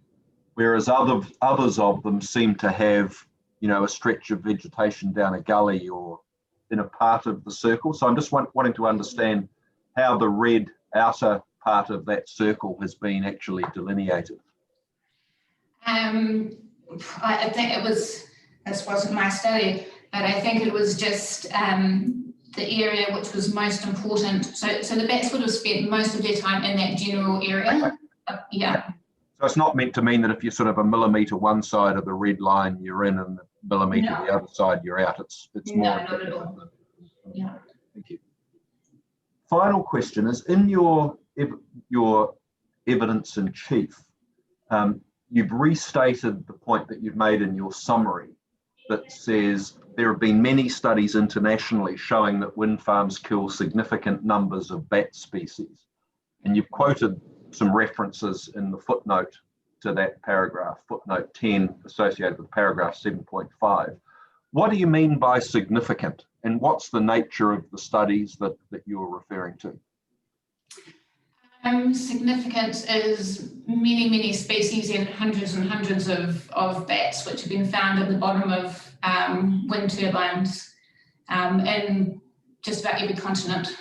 Speaker 1: whereas others of them seem to have, a stretch of vegetation down a gully or in a part of the circle. So I'm just wanting to understand how the red outer part of that circle has been actually delineated.
Speaker 13: I think this wasn't my study, but I think it was just the area which was most important. So the bats would have spent most of their time in that general area. Yeah.
Speaker 1: So it's not meant to mean that if you're sort of a millimetre one side of the red line, you're in, and the millimetre the other side, you're out. It's more.
Speaker 13: No, not at all. Yeah.
Speaker 1: Thank you. Final question is, in your evidence in chief, you've restated the point that you've made in your summary that says there have been many studies internationally showing that wind farms kill significant numbers of bat species. And you've quoted some references in the footnote to that paragraph, footnote 10, associated with paragraph 7.5. What do you mean by significant? And what's the nature of the studies that you're referring to?
Speaker 13: Significant is many species and hundreds of bats which have been found at the bottom of wind turbines in just about every continent.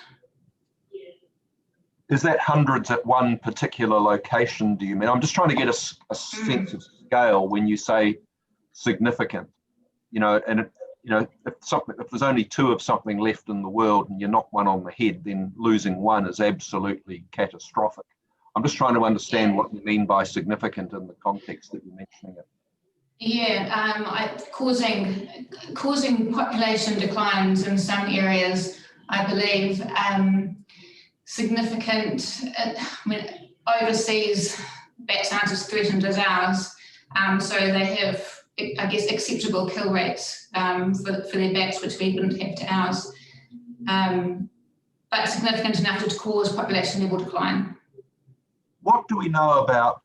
Speaker 1: Is that hundreds at one particular location, do you mean? I'm just trying to get a sense of scale when you say significant, if there's only two of something left in the world and you knock one on the head, then losing one is absolutely catastrophic. I'm just trying to understand what you mean by significant in the context that you're mentioning it.
Speaker 13: Yeah, causing population declines in some areas, I believe. Significant, overseas bats aren't as threatened as ours, so they have, I guess, acceptable kill rates for their bats, which we wouldn't have to ours, but significant enough to cause population level decline.
Speaker 1: What do we know about,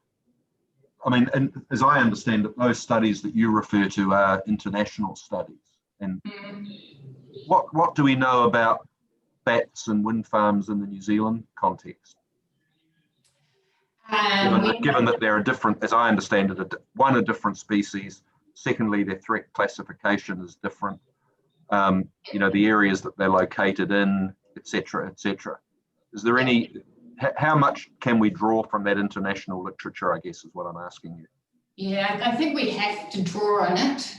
Speaker 1: and as I understand it, those studies that you refer to are international studies. And what do we know about bats and wind farms in the New Zealand context? Given that they're a different, as I understand it, a different species. Secondly, their threat classification is different. The areas that they're located in, etc., etc. Is there any? How much can we draw from that international literature, I guess, is what I'm asking you.
Speaker 13: Yeah, I think we have to draw on it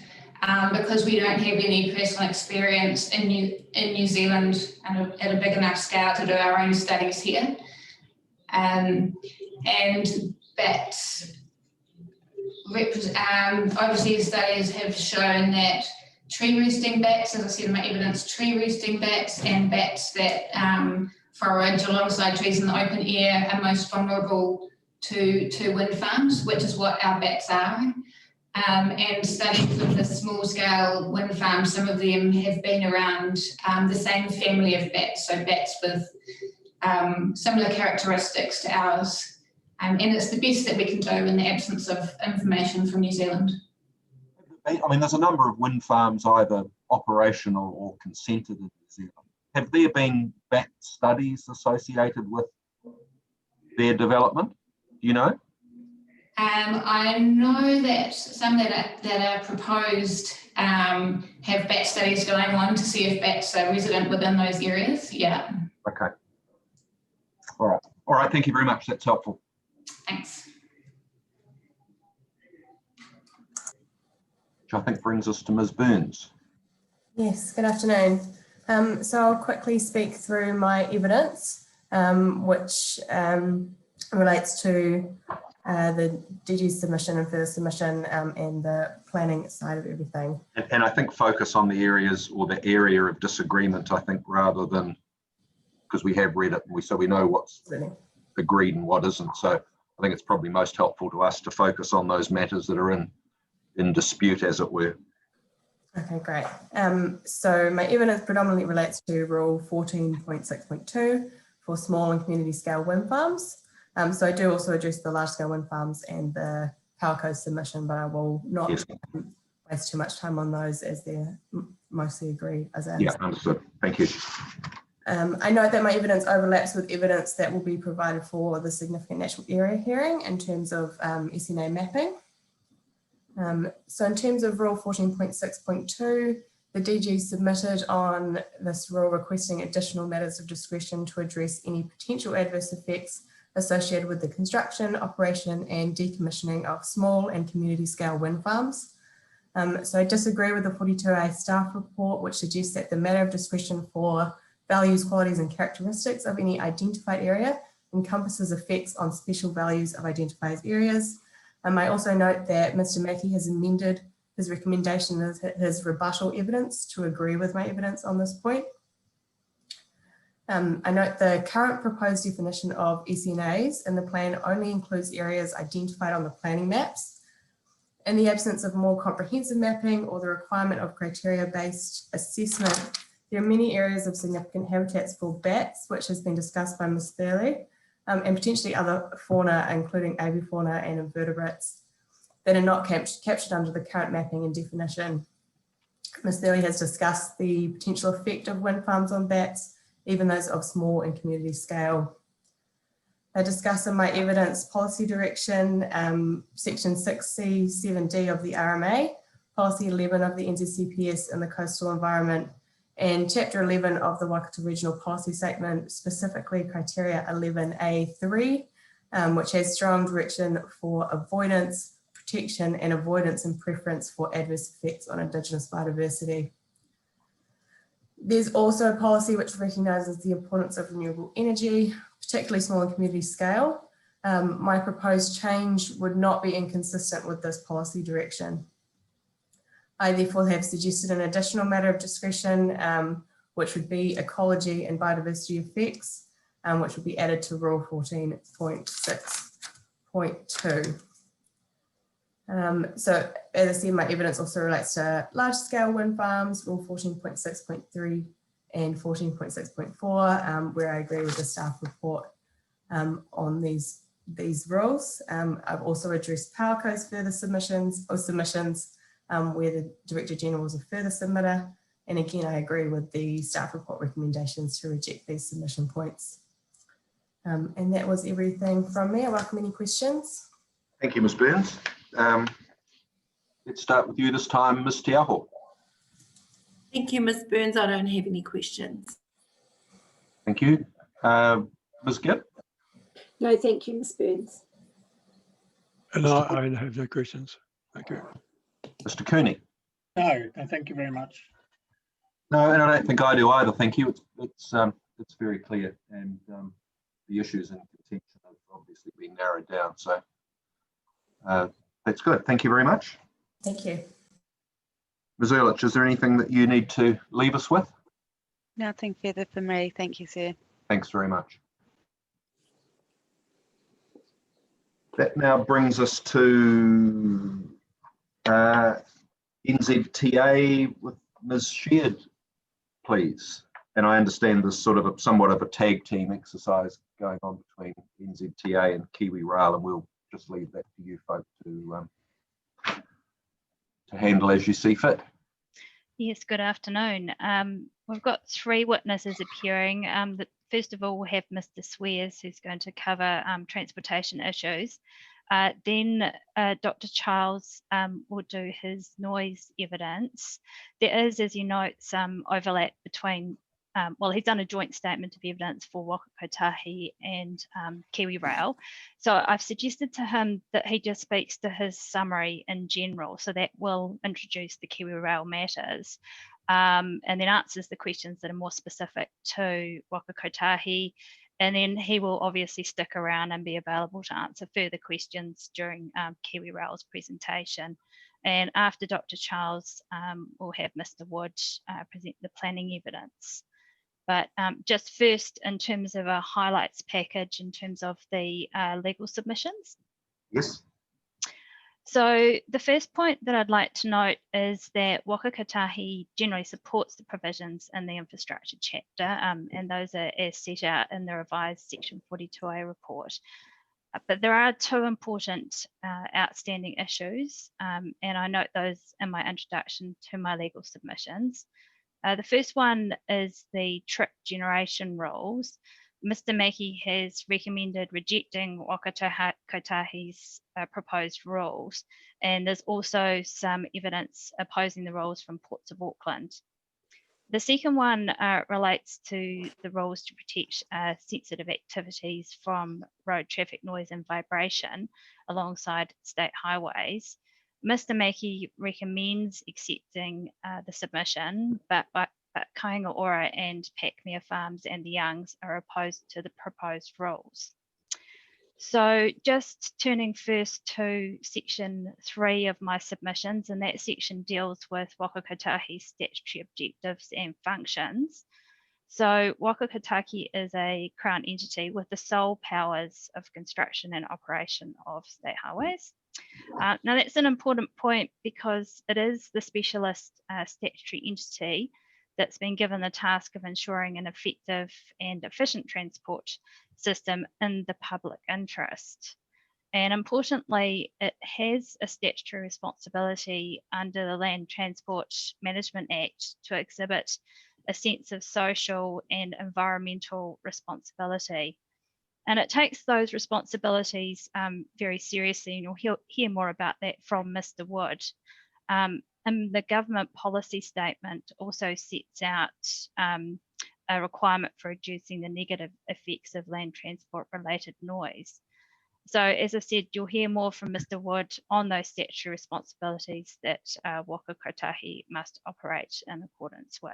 Speaker 13: because we don't have any personal experience in New Zealand at a big enough scale to do our own studies here. And bats, overseas studies have shown that tree roosting bats, as I said in my evidence, tree roosting bats and bats that forage alongside trees in the open air are most vulnerable to wind farms, which is what our bats are. And studies of the small scale wind farms, some of them have been around the same family of bats, so bats with similar characteristics to ours. And it's the best that we can do in the absence of information from New Zealand.
Speaker 1: I mean, there's a number of wind farms either operational or consented in New Zealand. Have there been back studies associated with their development? Do you know?
Speaker 13: I know that some that are proposed have bat studies going on to see if bats are resident within those areas. Yeah.
Speaker 1: Okay. All right. All right. Thank you very much. That's helpful.
Speaker 13: Thanks.
Speaker 1: Which I think brings us to Ms. Burns.
Speaker 11: Yes, good afternoon. So I'll quickly speak through my evidence, which relates to the DG submission and further submission and the planning side of everything.
Speaker 1: And I think focus on the areas or the area of disagreement, I think, rather than, because we have read it and so we know what's agreed and what isn't. So I think it's probably most helpful to us to focus on those matters that are in dispute, as it were.
Speaker 11: Okay, great. So my evidence predominantly relates to Rule 14.6.2 for small and community scale wind farms. So I do also address the large scale wind farms and the Power Coast submission, but I will not waste too much time on those as they're mostly agreed as is.
Speaker 1: Yeah, understood. Thank you.
Speaker 11: I note that my evidence overlaps with evidence that will be provided for the significant natural area hearing in terms of SNA mapping. So in terms of Rule 14.6.2, the DG submitted on this rule requesting additional matters of discretion to address any potential adverse effects associated with the construction, operation and decommissioning of small and community scale wind farms. So I disagree with the 42A staff report, which suggests that the matter of discretion for values, qualities and characteristics of any identified area encompasses effects on special values of identified areas. I also note that Mr. Mackey has amended his recommendation of his rebuttal evidence to agree with my evidence on this point. I note the current proposed definition of SNAs in the plan only includes areas identified on the planning maps. In the absence of more comprehensive mapping or the requirement of criteria-based assessment, there are many areas of significant habitats for bats, which has been discussed by Ms. Thurley, and potentially other fauna, including avifauna and invertebrates, that are not captured under the current mapping and definition. Ms. Thurley has discussed the potential effect of wind farms on bats, even those of small and community scale. I discuss in my evidence policy direction, section 6C, 7D of the RMA, policy 11 of the NZCPS and the coastal environment, and chapter 11 of the Waikato Regional Policy Statement, specifically criteria 11A3, which has strong direction for avoidance, protection and avoidance and preference for adverse effects on Indigenous biodiversity. There's also a policy which recognises the importance of renewable energy, particularly small and community scale. My proposed change would not be inconsistent with this policy direction. I therefore have suggested an additional matter of discretion, which would be ecology and biodiversity effects, which would be added to Rule 14.6.2. So as I said, my evidence also relates to large scale wind farms, Rule 14.6.3 and 14.6.4, where I agree with the staff report on these rules. I've also addressed Power Coast further submissions, where the Director General was a further submitter. And again, I agree with the staff report recommendations to reject these submission points. And that was everything from me. I welcome any questions.
Speaker 1: Thank you, Ms. Burns. Let's start with you this time, Ms. Te Aho.
Speaker 2: Thank you, Ms. Burns. I don't have any questions.
Speaker 1: Thank you. Ms. Gibb?
Speaker 7: No, thank you, Ms. Burns.
Speaker 6: And I have no questions. Thank you.
Speaker 1: Mr. Cooney?
Speaker 5: No, thank you very much.
Speaker 1: No, and I don't think I do either. Thank you. It's very clear, and the issues in contention have obviously been narrowed down. So that's good. Thank you very much.
Speaker 11: Thank you.
Speaker 1: Ms. Ehrlich, is there anything that you need to leave us with?
Speaker 12: Nothing further for me. Thank you, sir.
Speaker 1: Thanks very much. That now brings us to NZTA with Ms. Sheard, please. And I understand this sort of somewhat of a tag team exercise. going on between NZTA and Kiwi Rail, and we'll just leave that to you folk to handle as you see fit.
Speaker 14: Yes, good afternoon. We've got 3 witnesses appearing. First of all, we'll have Mr. Swears, who's going to cover transportation issues. Then Dr. Charles will do his noise evidence. There is, as you note, some overlap between, well, he's done a joint statement of evidence for Wakakotahi and Kiwi Rail. So I've suggested to him that he just speaks to his summary in general, so that will introduce the Kiwi Rail matters, and then answers the questions that are more specific to Wakakotahi. And then he will obviously stick around and be available to answer further questions during Kiwi Rail's presentation. And after Dr. Charles, we'll have Mr. Wood present the planning evidence. But just first, in terms of a highlights package, in terms of the legal submissions.
Speaker 1: Yes.
Speaker 14: So the first point that I'd like to note is that Wakakotahi generally supports the provisions in the infrastructure chapter, and those are as set out in the revised section 42A report. But there are 2 important outstanding issues, and I note those in my introduction to my legal submissions. The first one is the trip generation rules. Mr. Mackey has recommended rejecting Wakakotahi's proposed rules, and there's also some evidence opposing the rules from Ports of Auckland. The second one relates to the rules to protect sensitive activities from road traffic noise and vibration alongside state highways. Mr. Mackey recommends accepting the submission, but Kainga Ora and Pakmea Farms and the Youngs are opposed to the proposed rules. So just turning first to section 3 of my submissions, and that section deals with Wakakotahi's statutory objectives and functions. So Wakakotahi is a Crown entity with the sole powers of construction and operation of state highways. Now that's an important point because it is the specialist statutory entity that's been given the task of ensuring an effective and efficient transport system in the public interest. And importantly, it has a statutory responsibility under the Land Transport Management Act to exhibit a sense of social and environmental responsibility. And it takes those responsibilities very seriously, and you'll hear more about that from Mr. Wood. And the government policy statement also sets out a requirement for reducing the negative effects of land transport related noise. So as I said, you'll hear more from Mr. Wood on those statutory responsibilities that Wakakotahi must operate in accordance with.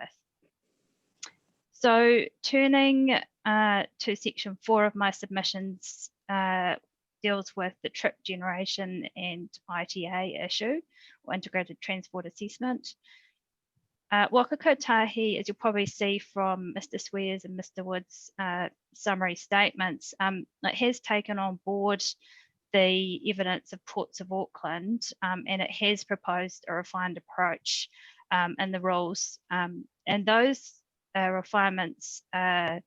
Speaker 14: So turning to section 4 of my submissions, deals with the trip generation and ITA issue, or integrated transport assessment. Wakakotahi, as you'll probably see from Mr. Swears and Mr. Wood's summary statements, it has taken on board the evidence of Ports of Auckland, and it has proposed a refined approach in the rules. And those refinements have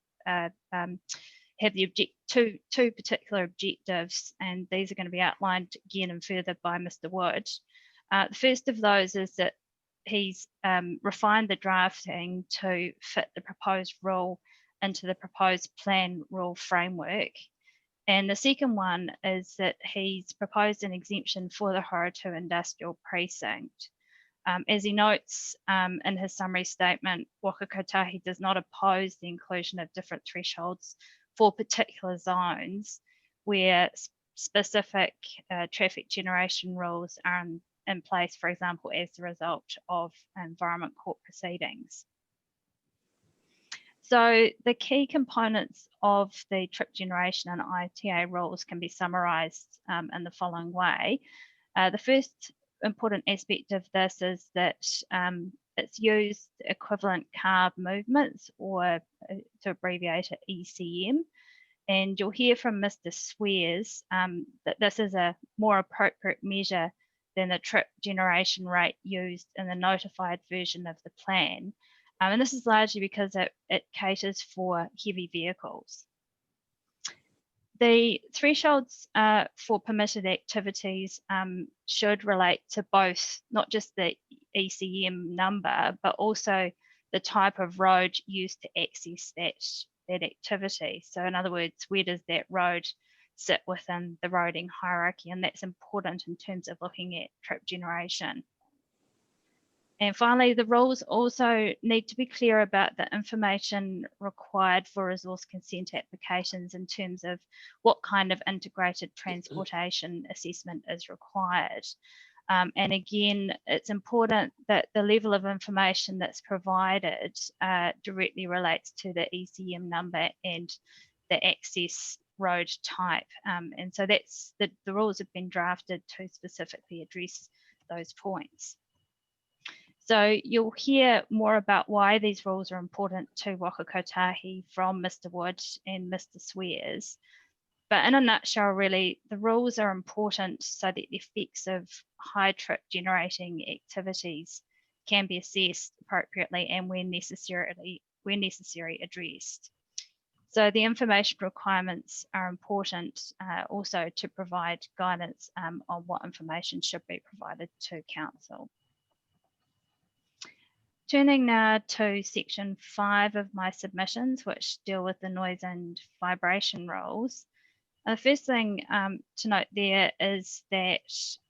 Speaker 14: the two particular objectives, and these are going to be outlined again and further by Mr. Wood. The first of those is that he's refined the drafting to fit the proposed rule into the proposed plan rule framework. And the second one is that he's proposed an exemption for the Horatu Industrial Precinct. As he notes in his summary statement, Wakakotahi does not oppose the inclusion of different thresholds for particular zones where specific traffic generation rules are in place, for example, as a result of environment court proceedings. So the key components of the trip generation and ITA rules can be summarised in the following way. The first important aspect of this is that it's used equivalent carb movements, or to abbreviate it, ECM. And you'll hear from Mr. Swears that this is a more appropriate measure than the trip generation rate used in the notified version of the plan. And this is largely because it caters for heavy vehicles. The thresholds for permitted activities should relate to both, not just the ECM number, but also the type of road used to access that activity. So in other words, where does that road sit within the roading hierarchy? And that's important in terms of looking at trip generation. And finally, the rules also need to be clear about the information required for resource consent applications in terms of what kind of integrated transportation assessment is required. And again, it's important that the level of information that's provided directly relates to the ECM number and the access road type. And so that's the rules have been drafted to specifically address those points. So you'll hear more about why these rules are important to Wakakotahi from Mr. Wood and Mr. Swears. But in a nutshell, really, the rules are important so that the effects of high trip generating activities can be assessed appropriately and when necessary addressed. So the information requirements are important also to provide guidance on what information should be provided to Council. Turning now to section 5 of my submissions, which deal with the noise and vibration rules. The first thing to note there is that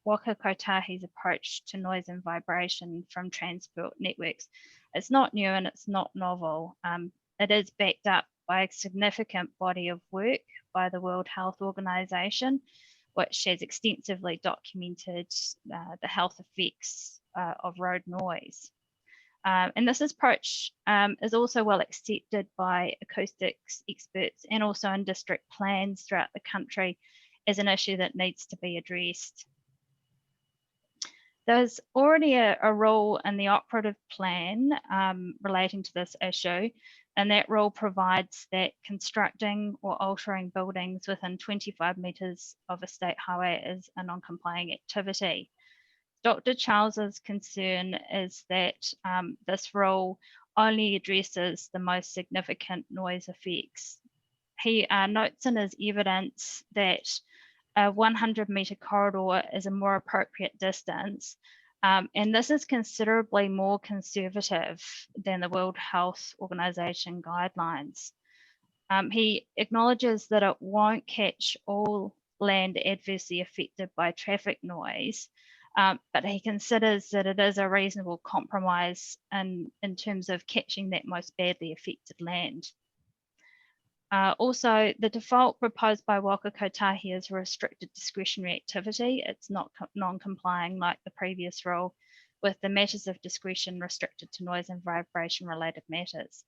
Speaker 14: Wakakotahi's approach to noise and vibration from transport networks is not new and it's not novel. It is backed up by a significant body of work by the World Health Organization, which has extensively documented the health effects of road noise. And this approach is also well accepted by acoustics experts and also in district plans throughout the country as an issue that needs to be addressed. There's already a rule in the operative plan relating to this issue, and that rule provides that constructing or altering buildings within 25 metres of a state highway is a non-complying activity. Dr. Charles's concern is that this rule only addresses the most significant noise effects. He notes in his evidence that a 100-metre corridor is a more appropriate distance, and this is considerably more conservative than the World Health Organization guidelines. He acknowledges that it won't catch all land adversely affected by traffic noise, but he considers that it is a reasonable compromise in terms of catching that most badly affected land. Also, the default proposed by Wakakotahi is a restricted discretionary activity. It's not non-complying like the previous rule, with the matters of discretion restricted to noise and vibration related matters.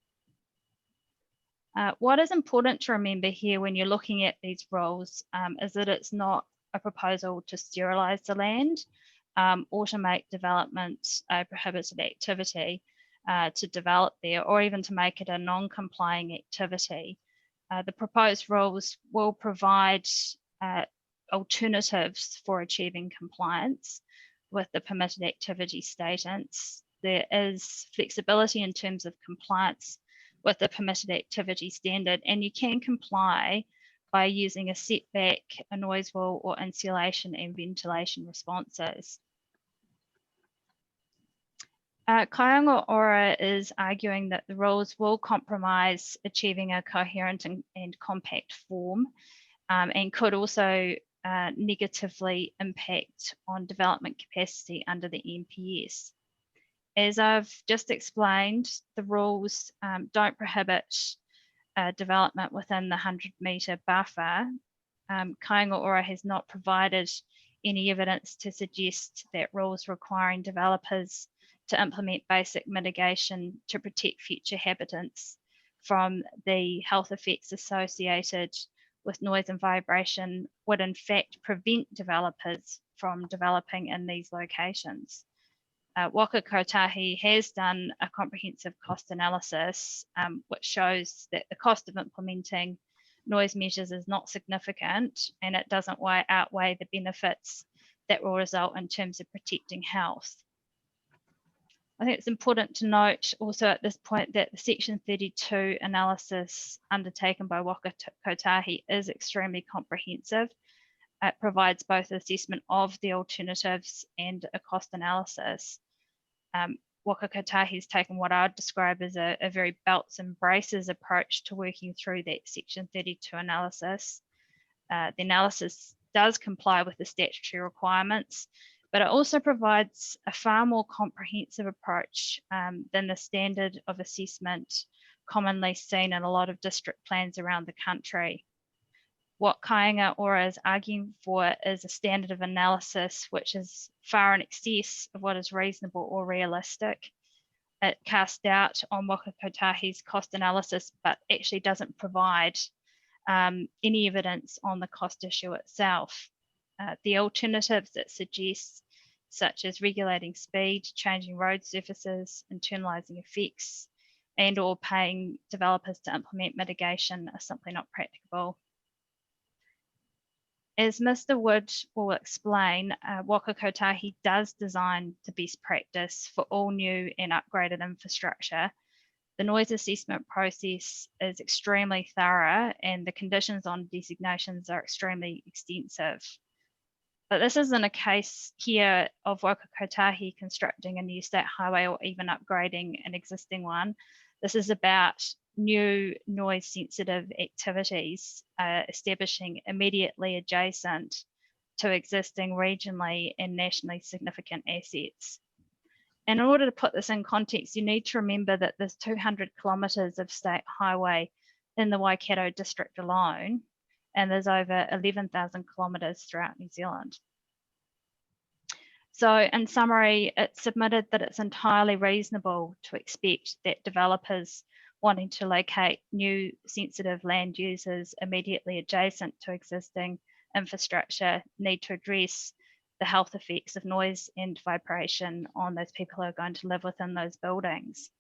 Speaker 14: What is important to remember here when you're looking at these rules is that it's not a proposal to sterilise the land or to make development a prohibited activity to develop there, or even to make it a non-complying activity. The proposed rules will provide alternatives for achieving compliance with the permitted activity statements. There is flexibility in terms of compliance with the permitted activity standard, and you can comply by using a setback, a noise wall, or insulation and ventilation responses. Kaionga Ora is arguing that the rules will compromise achieving a coherent and compact form and could also negatively impact on development capacity under the MPS. As I've just explained, the rules don't prohibit development within the 100-metre buffer. Kaionga Ora has not provided any evidence to suggest that rules requiring developers to implement basic mitigation to protect future habitants from the health effects associated with noise and vibration would in fact prevent developers from developing in these locations. Wakakotahi has done a comprehensive cost analysis which shows that the cost of implementing noise measures is not significant, and it doesn't outweigh the benefits that will result in terms of protecting health. I think it's important to note also at this point that the Section 32 analysis undertaken by Wakakotahi is extremely comprehensive. It provides both assessment of the alternatives and a cost analysis. Wakakotahi has taken what I'd describe as a very belts and braces approach to working through that Section 32 analysis. The analysis does comply with the statutory requirements, but it also provides a far more comprehensive approach than the standard of assessment commonly seen in a lot of district plans around the country. What Kāinga Ora is arguing for is a standard of analysis which is far in excess of what is reasonable or realistic. It casts doubt on Wakakotahi's cost analysis, but actually doesn't provide any evidence on the cost issue itself. The alternatives it suggests, such as regulating speed, changing road surfaces, internalising effects, and or paying developers to implement mitigation, are simply not practicable. As Mr. Wood will explain, Wakakotahi does design to best practice for all new and upgraded infrastructure. The noise assessment process is extremely thorough and the conditions on designations are extremely extensive. But this isn't a case here of Wakakotahi constructing a new state highway or even upgrading an existing one. This is about new noise sensitive activities establishing immediately adjacent to existing regionally and nationally significant assets. And in order to put this in context, you need to remember that there's 200 kilometres of state highway in the Waikato district alone, and there's over 11,000 kilometres throughout New Zealand. So in summary, it's submitted that it's entirely reasonable to expect that developers wanting to locate new sensitive land uses immediately adjacent to existing infrastructure need to address the health effects of noise and vibration on those people who are going to live within those buildings.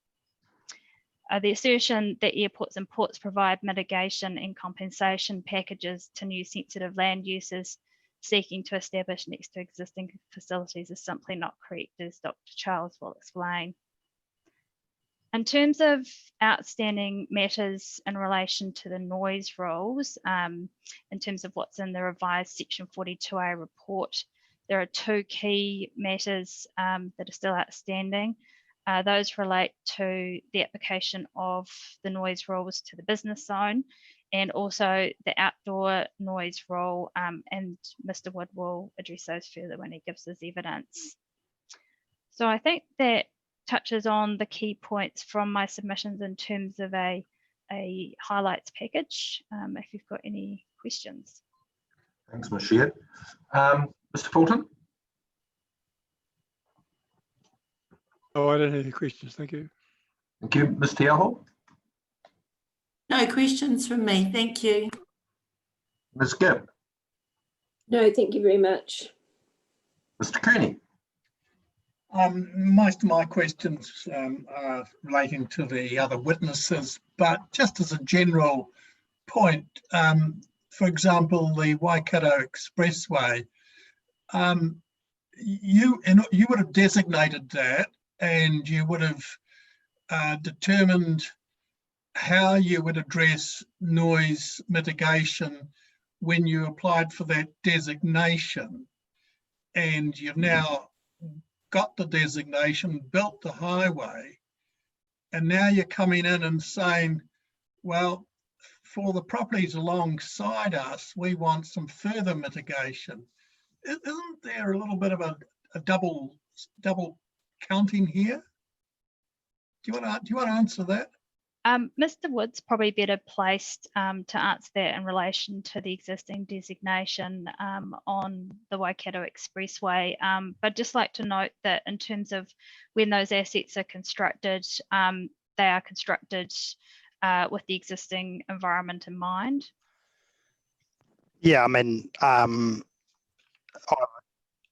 Speaker 14: The assertion that airports and ports provide mitigation and compensation packages to new sensitive land uses seeking to establish next to existing facilities is simply not correct, as Dr. Charles will explain. In terms of outstanding matters in relation to the noise rules, in terms of what's in the revised Section 42A report, there are two key matters that are still outstanding. Those relate to the application of the noise rules to the business zone and also the outdoor noise rule, and Mr. Wood will address those further when he gives his evidence. So I think that touches on the key points from my submissions in terms of a highlights package, if you've got any questions.
Speaker 1: Thanks, Ms. Sheard. Mr. Fulton?
Speaker 6: Oh, I don't have any questions, thank you.
Speaker 1: Thank you. Ms. Te Aho?
Speaker 2: No questions from me, thank you.
Speaker 1: Ms. Gibb?
Speaker 7: No, thank you very much.
Speaker 1: Mr. Cooney?
Speaker 5: Most of my questions are relating to the other witnesses, but just as a general point, for example, the Waikato Expressway, you would have designated that and you would have determined how you would address noise mitigation when you applied for that designation, and you've now got the designation, built the highway, and now you're coming in and saying, well, for the properties alongside us, we want some further mitigation. Isn't there a little bit of a double counting here? Do you want to answer that?
Speaker 14: Mr. Wood's probably better placed to answer that in relation to the existing designation on the Waikato Expressway. But just like to note that in terms of when those assets are constructed, they are constructed with the existing environment in mind.
Speaker 15: Yeah, I mean,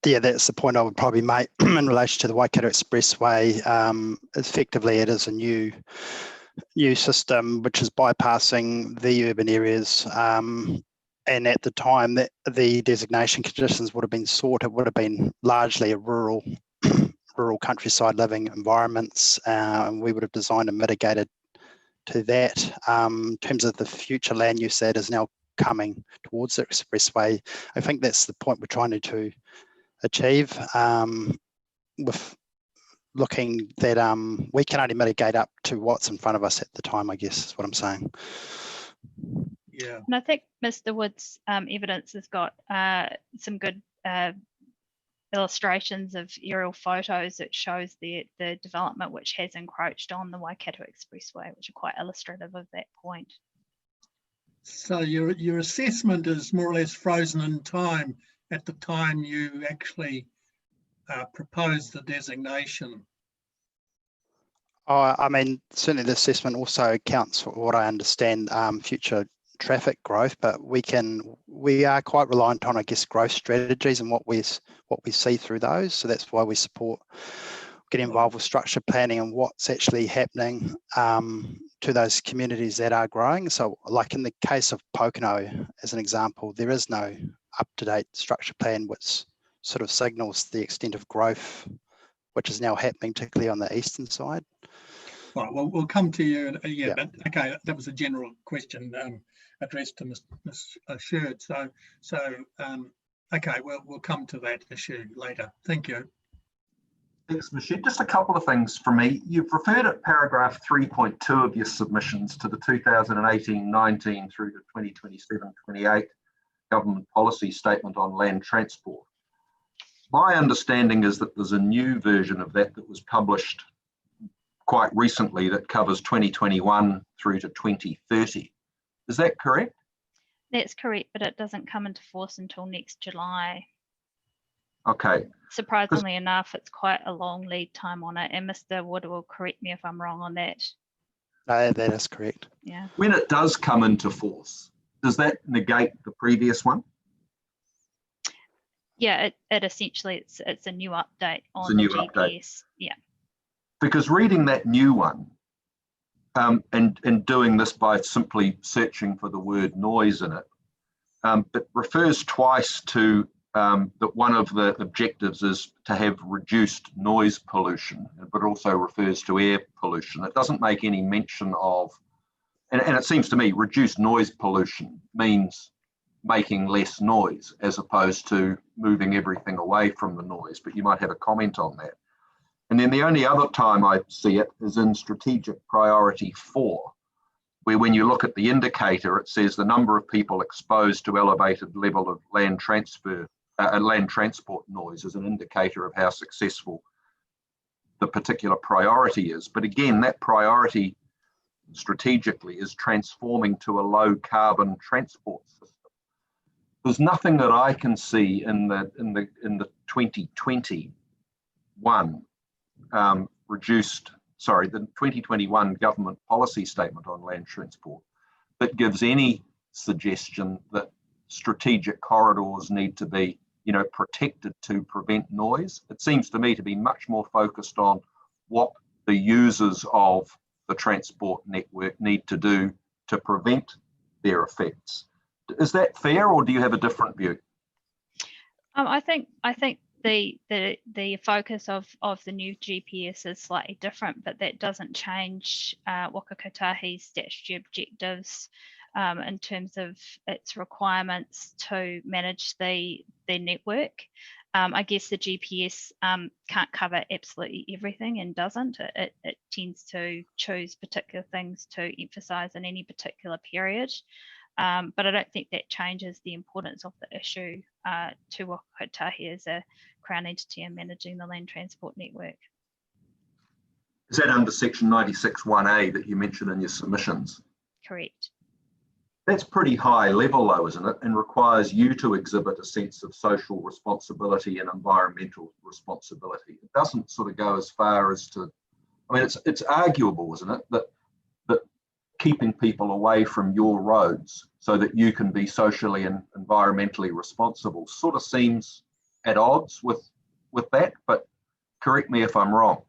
Speaker 15: yeah, that's the point I would probably make in relation to the Waikato Expressway. Effectively, it is a new system which is bypassing the urban areas, and at the time that the designation conditions would have been sought, it would have been largely a rural rural countryside living environments, and we would have designed and mitigated to that. In terms of the future land use that is now coming towards the expressway, I think that's the point we're trying to achieve, with looking that we can only mitigate up to what's in front of us at the time, I guess is what I'm saying.
Speaker 5: Yeah.
Speaker 14: And I think Mr. Wood's evidence has got some good illustrations of aerial photos that shows the development which has encroached on the Waikato Expressway, which are quite illustrative of that point.
Speaker 5: So your assessment is more or less frozen in time at the time you actually proposed the designation.
Speaker 15: Oh, I mean, certainly the assessment also accounts for what I understand future traffic growth, but we are quite reliant on, I guess, growth strategies and what we see through those. So that's why we support getting involved with structure planning and what's actually happening to those communities that are growing. So like in the case of Pocono, as an example, there is no up-to-date structure plan which sort of signals the extent of growth which is now happening, particularly on the eastern side.
Speaker 5: Right, well, we'll come to you. Yeah,
Speaker 15: Yeah.
Speaker 5: but okay, that was a general question addressed to Ms. Sherd. Okay, we'll come to that issue later. Thank you.
Speaker 1: Thanks, Michelle. Just a couple of things from me. You've referred at paragraph 3.2 of your submissions to the 2018-19 through to 2027-28 government policy statement on land transport. My understanding is that there's a new version of that was published quite recently that covers 2021 through to 2030. Is that correct?
Speaker 14: That's correct, but it doesn't come into force until next July.
Speaker 1: Okay.
Speaker 14: Surprisingly enough, it's quite a long lead time on it, and Mr. Wood will correct me if I'm wrong on that.
Speaker 15: No, that is correct.
Speaker 14: Yeah.
Speaker 1: When it does come into force, does that negate the previous one?
Speaker 14: Yeah, it essentially it's a new update on the
Speaker 1: new
Speaker 14: GPS.
Speaker 1: update.
Speaker 14: Yeah.
Speaker 1: Because reading that new one and doing this by simply searching for the word noise in it, it refers twice to that one of the objectives is to have reduced noise pollution, but also refers to air pollution. It doesn't make any mention of, and it seems to me reduced noise pollution means making less noise as opposed to moving everything away from the noise, but you might have a comment on that. And then the only other time I see it is in strategic priority 4, where when you look at the indicator, it says the number of people exposed to elevated level of land transport noise is an indicator of how successful the particular priority is. But again, that priority strategically is transforming to a low carbon transport system. There's nothing that I can see in the 2021 the 2021 government policy statement on land transport that gives any suggestion that strategic corridors need to be, protected to prevent noise. It seems to me to be much more focused on what the users of the transport network need to do to prevent their effects. Is that fair, or do you have a different view?
Speaker 14: I think the focus of the new GPS is slightly different, but that doesn't change Wakakotahi's statutory objectives in terms of its requirements to manage the network. I guess the GPS can't cover absolutely everything and doesn't. It tends to choose particular things to emphasise in any particular period. But I don't think that changes the importance of the issue to Wakakotahi as a Crown entity in managing the land transport network.
Speaker 1: Is that under section 96(1)(a) that you mentioned in your submissions?
Speaker 14: Correct.
Speaker 1: That's pretty high level though, isn't it? And requires you to exhibit a sense of social responsibility and environmental responsibility. It doesn't sort of go as far as to, it's arguable, isn't it, that keeping people away from your roads so that you can be socially and environmentally responsible sort of seems at odds with that, but correct me if I'm wrong.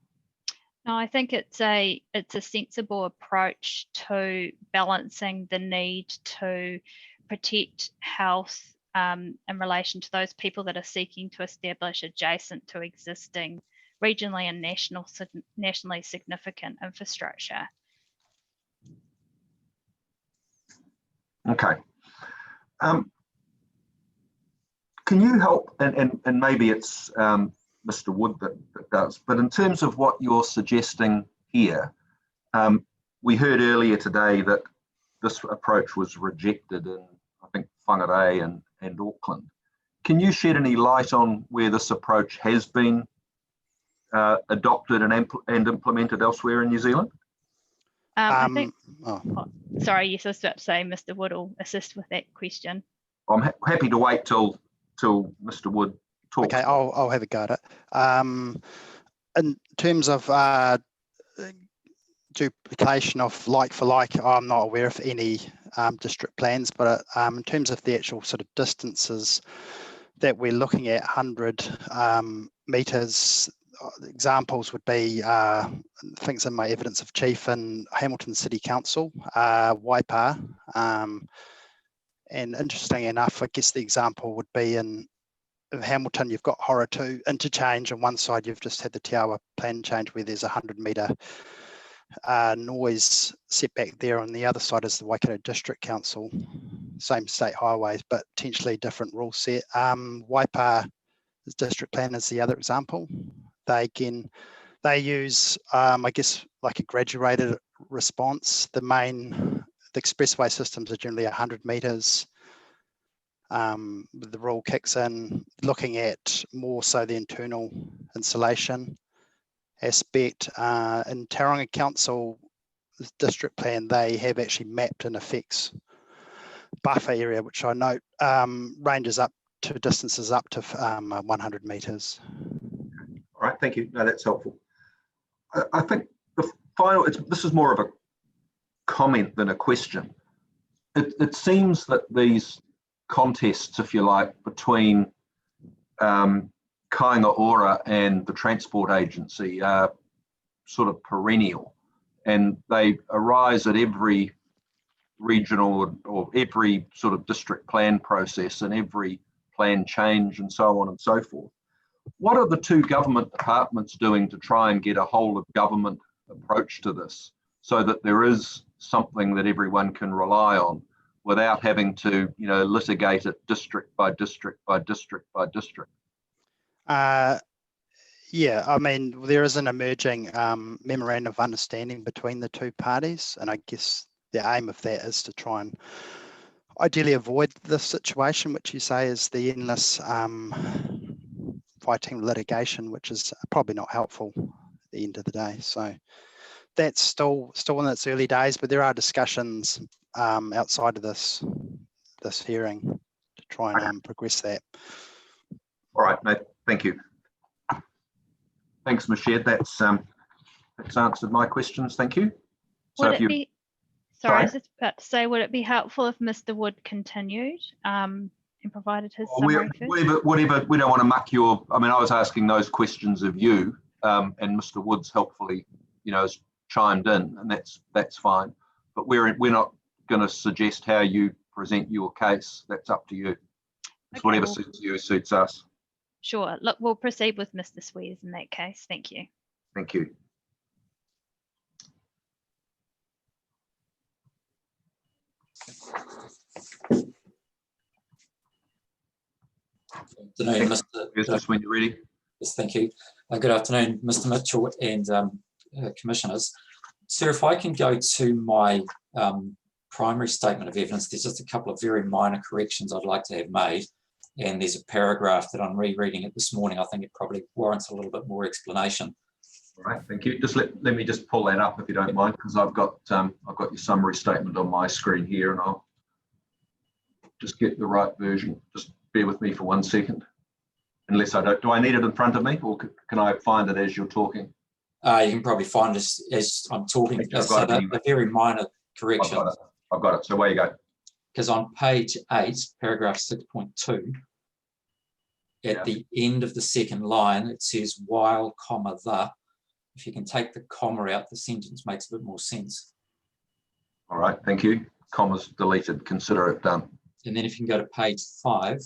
Speaker 14: No, I think it's a sensible approach to balancing the need to protect health in relation to those people that are seeking to establish adjacent to existing regionally and nationally significant infrastructure.
Speaker 1: Okay. Can you help, and maybe it's Mr. Wood that does, but in terms of what you're suggesting here, we heard earlier today that this approach was rejected in, I think, Whangarei and Auckland. Can you shed any light on where this approach has been adopted and implemented elsewhere in New Zealand?
Speaker 14: I think, sorry, yes, I was about to say Mr. Wood will assist with that question.
Speaker 1: I'm happy to wait till Mr. Wood talks.
Speaker 15: Okay, I'll have a go at it. In terms of duplication of like for like, I'm not aware of any district plans, but in terms of the actual sort of distances that we're looking at, 100 metres, examples would be things in my evidence of chief in Hamilton City Council, Waipa, and interesting enough, I guess the example would be in Hamilton, you've got Horatu interchange. On one side, you've just had the Te Awa plan change where there's a 100-metre noise setback there. On the other side is the Waikato District Council, same state highways, but potentially different rule set. Waipa district plan is the other example. They use, I guess, like a graduated response. The expressway systems are generally 100 metres. The rule kicks in, looking at more so the internal insulation aspect. In Tauranga Council district plan, they have actually mapped an effects buffer area, which I note ranges up to distances up to 100 metres.
Speaker 1: All right, thank you. No, that's helpful. I think the final, this is more of a comment than a question. It seems that these contests, if you like, between Kāinga Ora and the Transport Agency are sort of perennial, and they arise at every regional or every sort of district plan process and every plan change and so on and so forth. What are the two government departments doing to try and get a whole of government approach to this so that there is something that everyone can rely on without having to, litigate it district by district by district by district?
Speaker 15: Yeah, I mean, there is an emerging memorandum of understanding between the two parties, and I guess the aim of that is to try and ideally avoid this situation, which you say is the endless fighting litigation, which is probably not helpful at the end of the day. So that's still in its early days, but there are discussions outside of this hearing to try and progress that.
Speaker 1: All right, no, thank you. Thanks, Michelle. That's answered my questions. Thank you.
Speaker 14: So would it be, sorry, I was just about to say, would it be helpful if Mr. Wood continued and provided his summary first?
Speaker 1: Whatever, we don't want to muck your, I was asking those questions of you, and Mr. Wood's helpfully, has chimed in, and that's fine. But we're not going to suggest how you present your case. That's up to you. It's okay, whatever suits you suits us.
Speaker 14: Sure. Look, we'll proceed with Mr. Swears in that case. Thank you.
Speaker 1: Thank you.
Speaker 16: Good afternoon, Mr.
Speaker 1: Just when you're ready.
Speaker 16: Yes, thank you. Good afternoon, Mr. Mitchell and Commissioners. Sir, if I can go to my primary statement of evidence, there's just a couple of very minor corrections I'd like to have made. And there's a paragraph that I'm rereading it this morning. I think it probably warrants a little bit more explanation.
Speaker 1: All right, thank you. Just let me just pull that up if you don't mind, because I've got your summary statement on my screen here, and I'll just get the right version. Just bear with me for 1 second. Unless I don't, do I need it in front of me, or can I find it as you're talking?
Speaker 16: You can probably find it as I'm talking. So a very minor correction.
Speaker 1: I've got it. So where you go?
Speaker 16: Because on page 8, paragraph 6.2, at the end of the second line, it says while, comma, the. If you can take the comma out, the sentence makes a bit more sense.
Speaker 1: All right, thank you. Comma's deleted, consider it done.
Speaker 16: And then if you can go to page 5,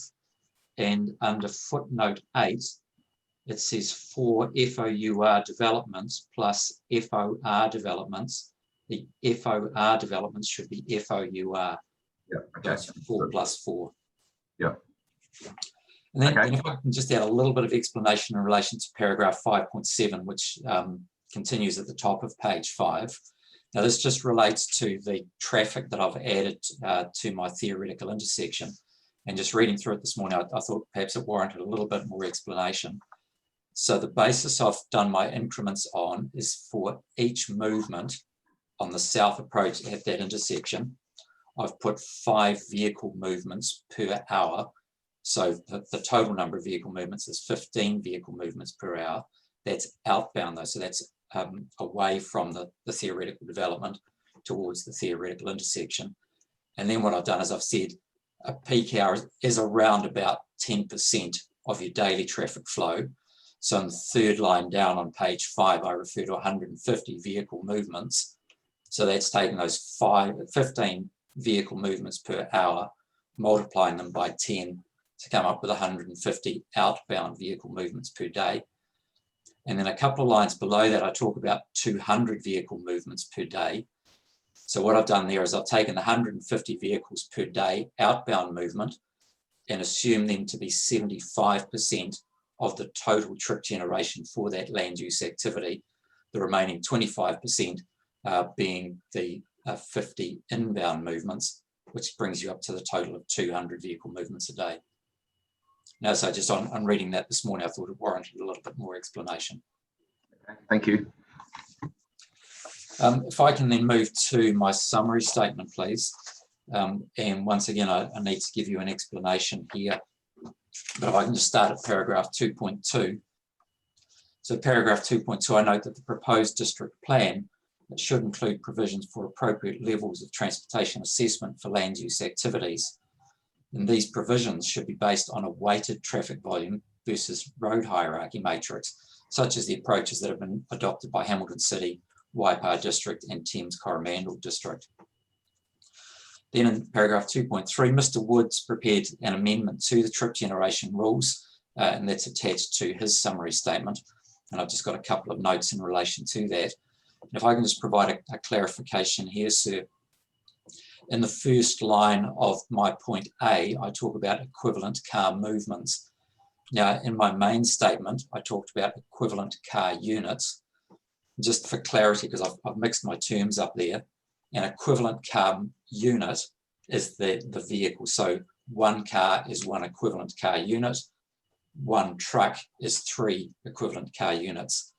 Speaker 16: and under footnote 8, it says for FOUR developments plus FOR developments. The FOR developments should be FOUR.
Speaker 1: Yeah. Okay.
Speaker 16: That's 4 plus 4.
Speaker 1: Yeah.
Speaker 16: And then, and if I can just add a little bit of explanation in relation to paragraph 5.7, which continues at the top of page 5. Now, this just relates to the traffic that I've added to my theoretical intersection. And just reading through it this morning, I thought perhaps it warranted a little bit more explanation. So the basis I've done my increments on is for each movement on the south approach at that intersection, I've put 5 vehicle movements per hour. So the total number of vehicle movements is 15 vehicle movements per hour. That's outbound though, so that's away from the theoretical development towards the theoretical intersection. And then what I've done is I've said a peak hour is around about 10% of your daily traffic flow. So in the third line down on page 5, I refer to 150 vehicle movements. So that's taking those 15 vehicle movements per hour, multiplying them by 10 to come up with 150 outbound vehicle movements per day. And then a couple of lines below that, I talk about 200 vehicle movements per day. So what I've done there is I've taken the 150 vehicles per day outbound movement and assumed them to be 75% of the total trip generation for that land use activity, the remaining 25% being the 50 inbound movements, which brings you up to the total of 200 vehicle movements a day. Now, so just on reading that this morning, I thought it warranted a little bit more explanation.
Speaker 1: Thank you.
Speaker 16: If I can then move to my summary statement, please. And once again, I need to give you an explanation here. But if I can just start at paragraph 2.2. So paragraph 2.2, I note that the proposed district plan that should include provisions for appropriate levels of transportation assessment for land use activities. And these provisions should be based on a weighted traffic volume versus road hierarchy matrix, such as the approaches that have been adopted by Hamilton City, Waipa District and Thames Coromandel District. Then in paragraph 2.3, Mr. Woods prepared an amendment to the trip generation rules, and that's attached to his summary statement. And I've just got a couple of notes in relation to that. And if I can just provide a clarification here, sir. In the first line of my point A, I talk about equivalent car movements. Now, in my main statement, I talked about equivalent car units. Just for clarity, because I've mixed my terms up there, an equivalent car unit is the vehicle. So one car is one equivalent car unit, one truck is 3 equivalent car units.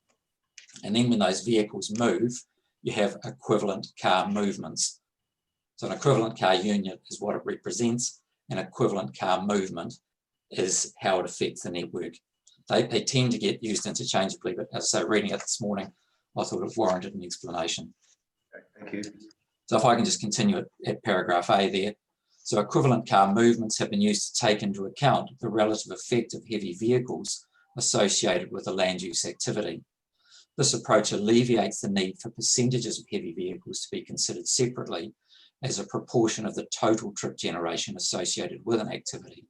Speaker 16: And then when those vehicles move, you have equivalent car movements. So an equivalent car unit is what it represents, an equivalent car movement is how it affects the network. They tend to get used interchangeably, but as I say, reading it this morning, I thought it warranted an explanation.
Speaker 1: Thank you.
Speaker 16: So if I can just continue at paragraph A there. So equivalent car movements have been used to take into account the relative effect of heavy vehicles associated with a land use activity. This approach alleviates the need for percentages of heavy vehicles to be considered separately as a proportion of the total trip generation associated with an activity.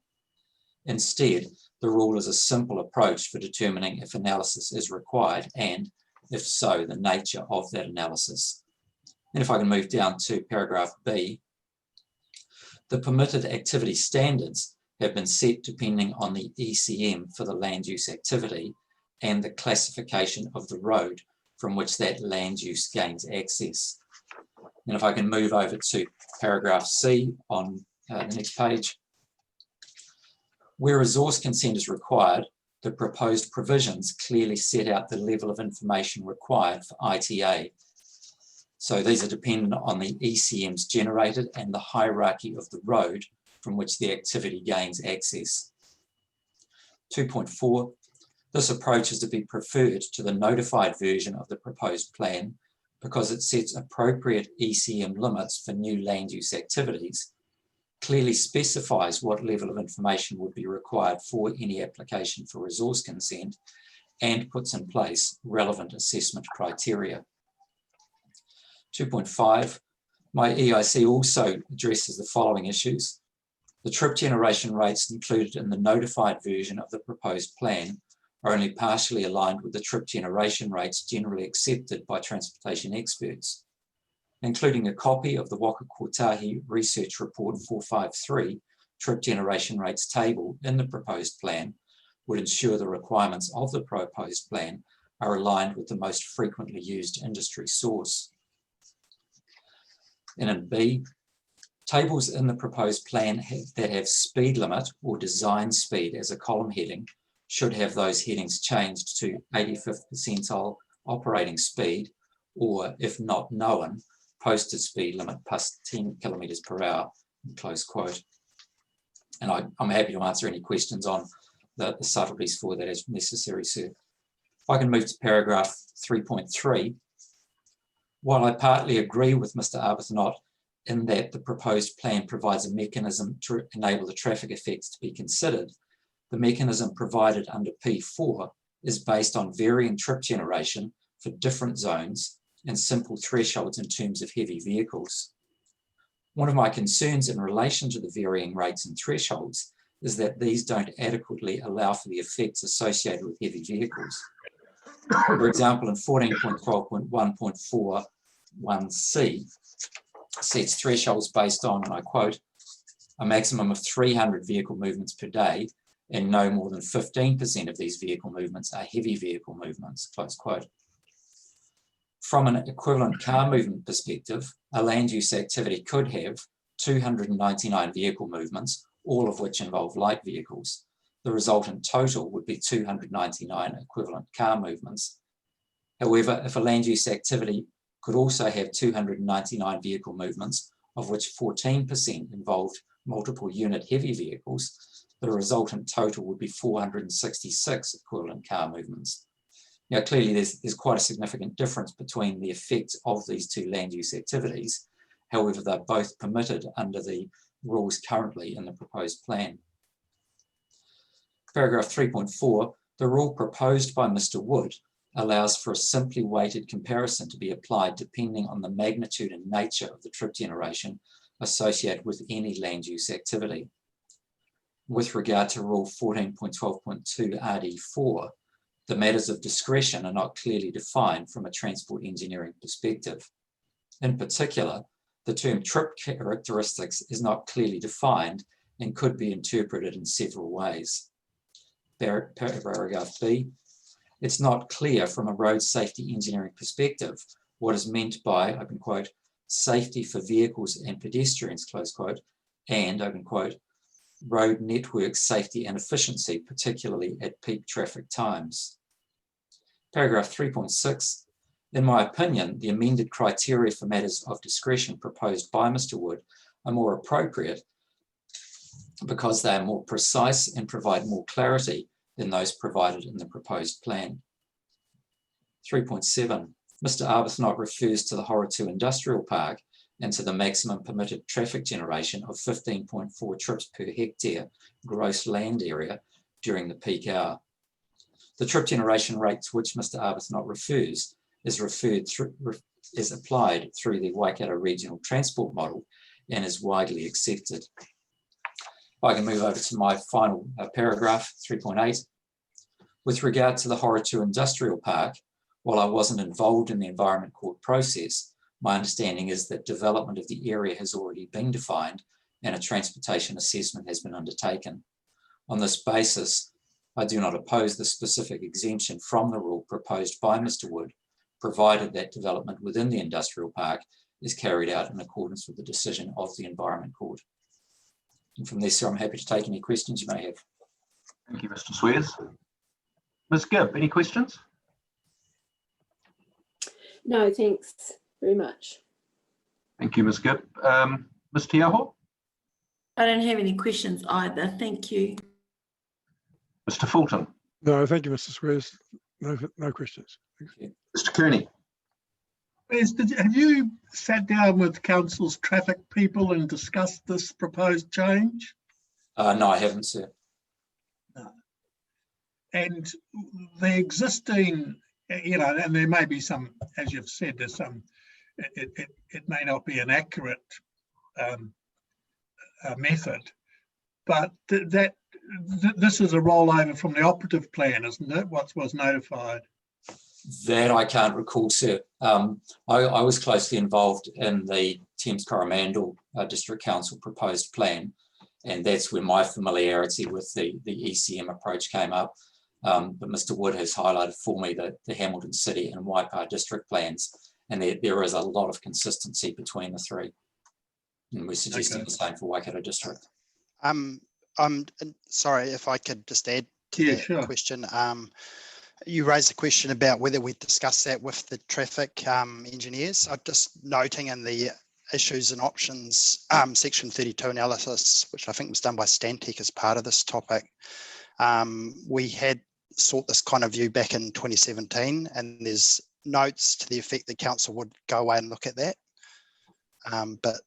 Speaker 16: Instead, the rule is a simple approach for determining if analysis is required and, if so, the nature of that analysis. And if I can move down to paragraph B, the permitted activity standards have been set depending on the ECM for the land use activity and the classification of the road from which that land use gains access. And if I can move over to paragraph C on the next page. Where resource consent is required, the proposed provisions clearly set out the level of information required for ITA. So these are dependent on the ECMs generated and the hierarchy of the road from which the activity gains access. 2.4, this approach is to be preferred to the notified version of the proposed plan because it sets appropriate ECM limits for new land use activities, clearly specifies what level of information would be required for any application for resource consent, and puts in place relevant assessment criteria. 2.5, my EIC also addresses the following issues. The trip generation rates included in the notified version of the proposed plan are only partially aligned with the trip generation rates generally accepted by transportation experts. Including a copy of the Wakakotahi Research Report 453 trip generation rates table in the proposed plan would ensure the requirements of the proposed plan are aligned with the most frequently used industry source. And in B, tables in the proposed plan that have speed limit or design speed as a column heading should have those headings changed to 85th percentile operating speed, or if not known, posted speed limit plus 10 kilometres per hour, close quote. And I'm happy to answer any questions on the subtleties for that as necessary, sir. If I can move to paragraph 3.3, while I partly agree with Mr. Arbuthnot in that the proposed plan provides a mechanism to enable the traffic effects to be considered, the mechanism provided under P4 is based on varying trip generation for different zones and simple thresholds in terms of heavy vehicles. One of my concerns in relation to the varying rates and thresholds is that these don't adequately allow for the effects associated with heavy vehicles. For example, in 14.12.1.41c sets thresholds based on, and I quote, a maximum of 300 vehicle movements per day, and no more than 15% of these vehicle movements are heavy vehicle movements, close quote. From an equivalent car movement perspective, a land use activity could have 299 vehicle movements, all of which involve light vehicles. The resultant total would be 299 equivalent car movements. However, if a land use activity could also have 299 vehicle movements, of which 14% involved multiple unit heavy vehicles, the resultant total would be 466 equivalent car movements. Now, clearly there's quite a significant difference between the effects of these two land use activities. However, they're both permitted under the rules currently in the proposed plan. Paragraph 3.4, the rule proposed by Mr. Wood allows for a simply weighted comparison to be applied depending on the magnitude and nature of the trip generation associated with any land use activity. With regard to Rule 14.12.2 RD4, the matters of discretion are not clearly defined from a transport engineering perspective. In particular, the term trip characteristics is not clearly defined and could be interpreted in several ways. Paragraph B, it's not clear from a road safety engineering perspective what is meant by, open quote, safety for vehicles and pedestrians, close quote, and, open quote, road network safety and efficiency, particularly at peak traffic times. Paragraph 3.6, in my opinion, the amended criteria for matters of discretion proposed by Mr. Wood are more appropriate because they are more precise and provide more clarity than those provided in the proposed plan. 3.7, Mr. Arbuthnot refers to the Horatu Industrial Park and to the maximum permitted traffic generation of 15.4 trips per hectare gross land area during the peak hour. The trip generation rate to which Mr. Arbuthnot refers is applied through the Waikato Regional Transport Model and is widely accepted. If I can move over to my final paragraph, 3.8. With regard to the Horatu Industrial Park, while I wasn't involved in the Environment Court process, my understanding is that development of the area has already been defined and a transportation assessment has been undertaken. On this basis, I do not oppose the specific exemption from the rule proposed by Mr. Wood, provided that development within the industrial park is carried out in accordance with the decision of the Environment Court. And from this, sir, I'm happy to take any questions you may have.
Speaker 1: Thank you, Mr. Swears. Ms. Gibb, any questions?
Speaker 7: No, thanks very much.
Speaker 1: Thank you, Ms. Gibb. Ms. Tiaho?
Speaker 2: I don't have any questions either. Thank you.
Speaker 1: Mr. Fulton?
Speaker 6: No, thank you, Mr. Swears. No questions.
Speaker 1: Mr. Kearney?
Speaker 5: Have you sat down with council's traffic people and discussed this proposed change?
Speaker 16: No, I haven't, sir.
Speaker 5: No. And the existing, and there may be some, as you've said, there's some, it may not be an accurate method, but that this is a rollover from the operative plan, isn't it? What was notified?
Speaker 16: That I can't recall, sir. I was closely involved in the Thames Coromandel District Council proposed plan, and that's where my familiarity with the ECM approach came up. But Mr. Wood has highlighted for me the Hamilton City and Waipā district plans, and there is a lot of consistency between the three. And we're suggesting the same for Waikato District.
Speaker 15: I'm sorry if I could just add to that question. You raised a question about whether we discussed that with the traffic engineers. I'm just noting in the issues and options section 32 analysis, which I think was done by Stantec as part of this topic. We had sought this kind of view back in 2017, and there's notes to the effect that council would go away and look at that. But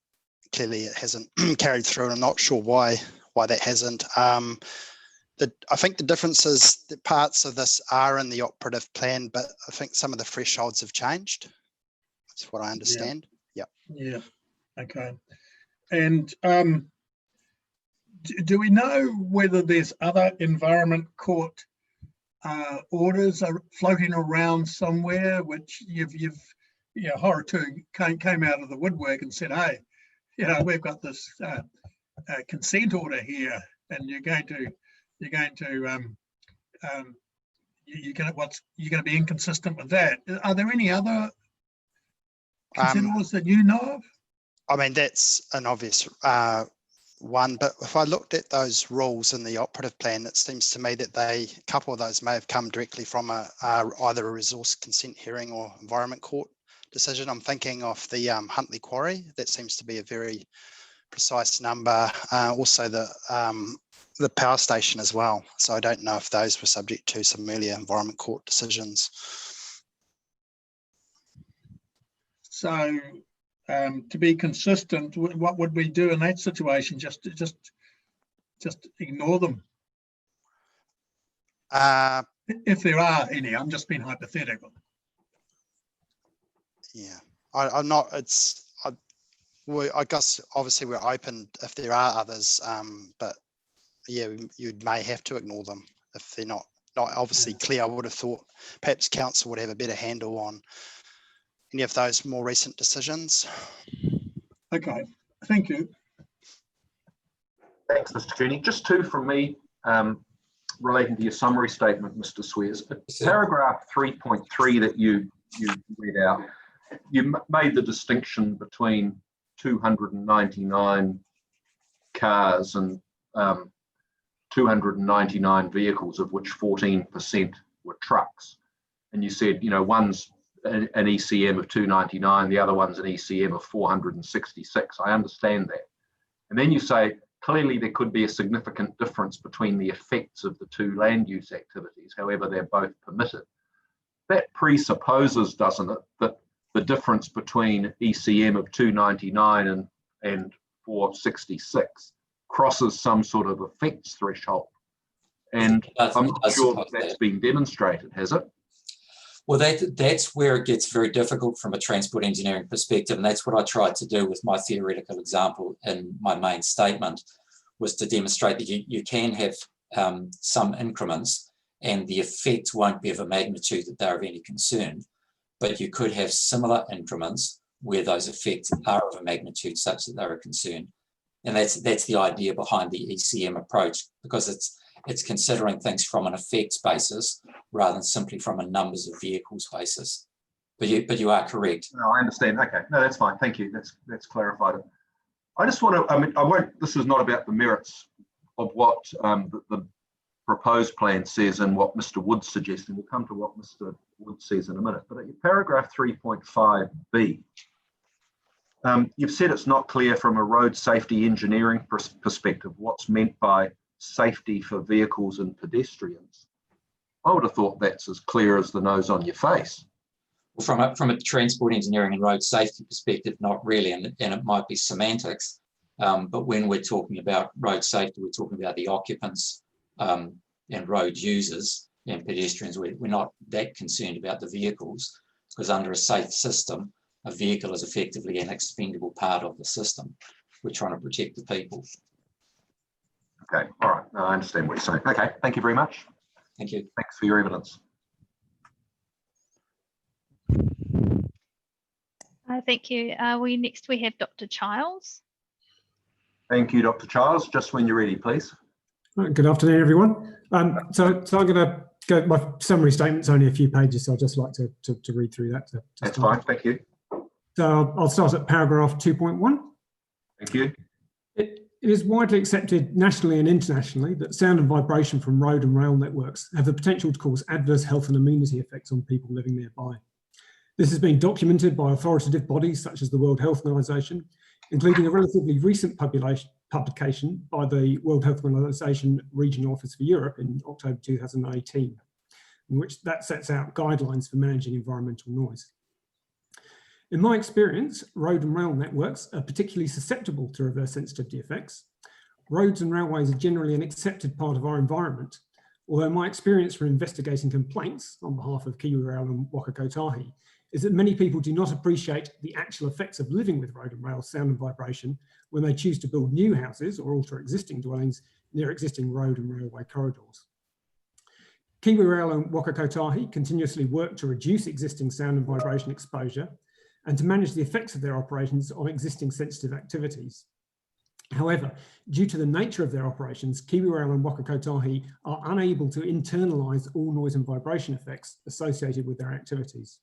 Speaker 15: clearly it hasn't carried through, and I'm not sure why that hasn't. I think the difference is that parts of this are in the operative plan, but I think some of the thresholds have changed. That's what I understand.
Speaker 5: Yeah. Okay. And do we know whether there's other Environment Court orders are floating around somewhere, which Horatu came out of the woodwork and said, hey, we've got this consent order here, and you're going to be inconsistent with that. Are there any other consent orders that you know of?
Speaker 15: I mean, that's an obvious one, but if I looked at those rules in the operative plan, it seems to me that a couple of those may have come directly from either a resource consent hearing or Environment Court decision. I'm thinking of the Huntly Quarry. That seems to be a very precise number. Also the power station as well. So I don't know if those were subject to some earlier Environment Court decisions.
Speaker 5: So to be consistent, what would we do in that situation? Just ignore them? If there are any, I'm just being hypothetical.
Speaker 15: Yeah, I'm not, I guess obviously we're open if there are others, but yeah, you may have to ignore them if they're not obviously clear. I would have thought perhaps council would have a better handle on any of those more recent decisions.
Speaker 5: Okay, thank you.
Speaker 1: Thanks, Mr. Cooney. Just two from me relating to your summary statement, Mr. Swears. Paragraph 3.3 that you read out, you made the distinction between 299 cars and 299 vehicles, of which 14% were trucks. And you said, one's an ECM of 299, the other one's an ECM of 466. I understand that. And then you say, clearly there could be a significant difference between the effects of the two land use activities, however they're both permitted. That presupposes, doesn't it, that the difference between ECM of 299 and 466 crosses some sort of effects threshold. And I'm not sure that's been demonstrated, has it?
Speaker 16: Well, that's where it gets very difficult from a transport engineering perspective, and that's what I tried to do with my theoretical example in my main statement, was to demonstrate that you can have some increments and the effect won't be of a magnitude that they're of any concern, but you could have similar increments where those effects are of a magnitude such that they're a concern. And that's the idea behind the ECM approach, because it's considering things from an effects basis rather than simply from a numbers of vehicles basis. But you are correct.
Speaker 1: No, I understand. Okay, no, that's fine. Thank you. That's clarified it. I just want to. This is not about the merits of what the proposed plan says and what Mr. Wood's suggesting. We'll come to what Mr. Wood says in a minute. But at paragraph 3.5b, you've said it's not clear from a road safety engineering perspective what's meant by safety for vehicles and pedestrians. I would have thought that's as clear as the nose on your face.
Speaker 16: Well, from a transport engineering and road safety perspective, not really, and it might be semantics. But when we're talking about road safety, we're talking about the occupants and road users and pedestrians. We're not that concerned about the vehicles, because under a safe system, a vehicle is effectively an expendable part of the system. We're trying to protect the people.
Speaker 1: Okay, all right. No, I understand what you're saying. Okay, thank you very much.
Speaker 16: Thank you.
Speaker 1: Thanks for your evidence.
Speaker 14: Thank you. Next we have Dr. Childs.
Speaker 1: Thank you, Dr. Childs. Just when you're ready, please.
Speaker 17: Right, good afternoon, everyone. So I'm going to go, my summary statement's only a few pages, so I'd just like to read through that.
Speaker 1: That's fine, thank you.
Speaker 17: So I'll start at paragraph 2.1.
Speaker 1: Thank you.
Speaker 17: It is widely accepted nationally and internationally that sound and vibration from road and rail networks have the potential to cause adverse health and amenity effects on people living nearby. This has been documented by authoritative bodies such as the World Health Organization, including a relatively recent publication by the World Health Organization Regional Office for Europe in October 2018, in which that sets out guidelines for managing environmental noise. In my experience, road and rail networks are particularly susceptible to reverse sensitivity effects. Roads and railways are generally an accepted part of our environment, although my experience from investigating complaints on behalf of Kiwi Rail and Wakakotahi is that many people do not appreciate the actual effects of living with road and rail sound and vibration when they choose to build new houses or alter existing dwellings near existing road and railway corridors. Kiwi Rail and Wakakotahi continuously work to reduce existing sound and vibration exposure and to manage the effects of their operations on existing sensitive activities. However, due to the nature of their operations, Kiwi Rail and Wakakotahi are unable to internalise all noise and vibration effects associated with their activities.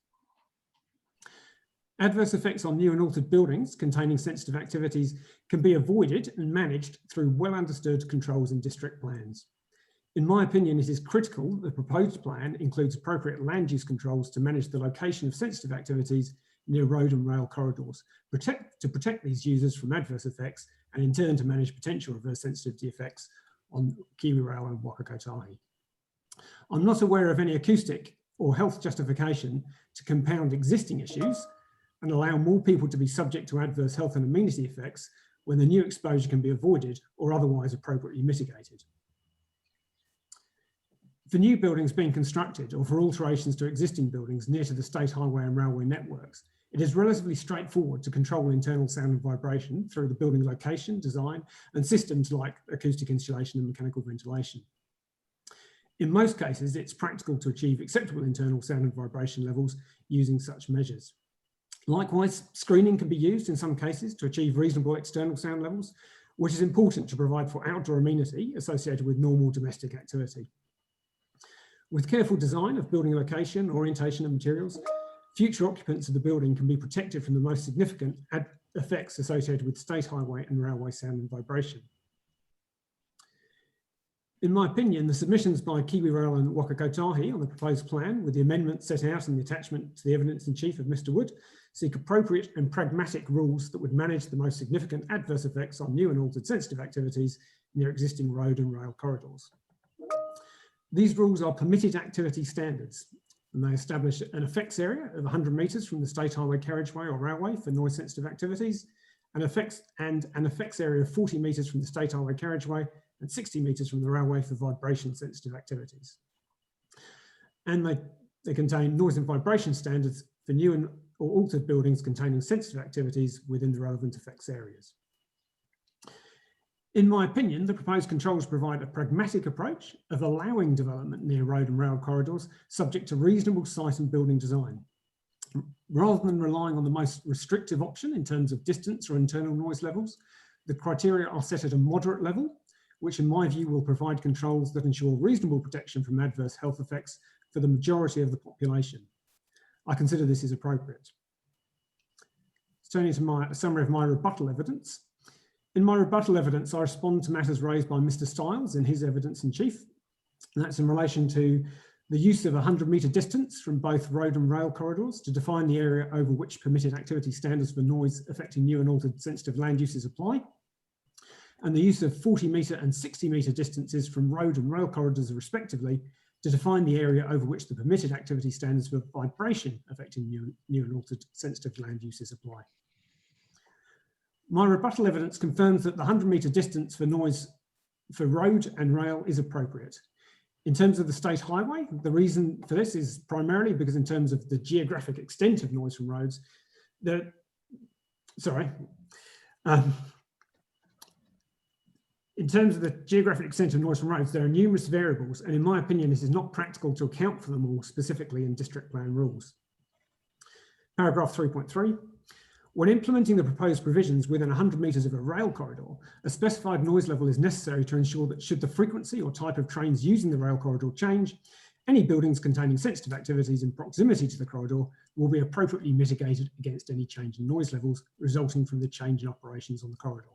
Speaker 17: Adverse effects on new and altered buildings containing sensitive activities can be avoided and managed through well understood controls in district plans. In my opinion, it is critical that the proposed plan includes appropriate land use controls to manage the location of sensitive activities near road and rail corridors, to protect these users from adverse effects and in turn to manage potential reverse sensitivity effects on Kiwi Rail and Wakakotahi. I'm not aware of any acoustic or health justification to compound existing issues and allow more people to be subject to adverse health and amenity effects when the new exposure can be avoided or otherwise appropriately mitigated. For new buildings being constructed or for alterations to existing buildings near to the state highway and railway networks, it is relatively straightforward to control internal sound and vibration through the building location, design, and systems like acoustic insulation and mechanical ventilation. In most cases, it's practical to achieve acceptable internal sound and vibration levels using such measures. Likewise, screening can be used in some cases to achieve reasonable external sound levels, which is important to provide for outdoor amenity associated with normal domestic activity. With careful design of building location, orientation and materials, future occupants of the building can be protected from the most significant effects associated with state highway and railway sound and vibration. In my opinion, the submissions by Kiwi Rail and Wakakotahi on the proposed plan, with the amendments set out in the attachment to the evidence in chief of Mr. Wood, seek appropriate and pragmatic rules that would manage the most significant adverse effects on new and altered sensitive activities near existing road and rail corridors. These rules are permitted activity standards, and they establish an effects area of 100 metres from the state highway carriageway or railway for noise sensitive activities, and an effects area of 40 metres from the state highway carriageway and 60 metres from the railway for vibration sensitive activities. And they contain noise and vibration standards for new and or altered buildings containing sensitive activities within the relevant effects areas. In my opinion, the proposed controls provide a pragmatic approach of allowing development near road and rail corridors subject to reasonable site and building design. Rather than relying on the most restrictive option in terms of distance or internal noise levels, the criteria are set at a moderate level, which in my view will provide controls that ensure reasonable protection from adverse health effects for the majority of the population. I consider this is appropriate. Turning to a summary of my rebuttal evidence. In my rebuttal evidence, I respond to matters raised by Mr. Stiles in his evidence in chief. And that's in relation to the use of a 100-metre distance from both road and rail corridors to define the area over which permitted activity standards for noise affecting new and altered sensitive land uses apply, and the use of 40-metre and 60-metre distances from road and rail corridors respectively to define the area over which the permitted activity standards for vibration affecting new and altered sensitive land uses apply. My rebuttal evidence confirms that the 100-metre distance for noise for road and rail is appropriate. In terms of the state highway, the reason for this is primarily because in terms of the geographic extent of noise from roads, In terms of the geographic extent of noise from roads, there are numerous variables, and in my opinion, this is not practical to account for them all specifically in district plan rules. Paragraph 3.3. When implementing the proposed provisions within 100 metres of a rail corridor, a specified noise level is necessary to ensure that should the frequency or type of trains using the rail corridor change, any buildings containing sensitive activities in proximity to the corridor will be appropriately mitigated against any change in noise levels resulting from the change in operations on the corridor.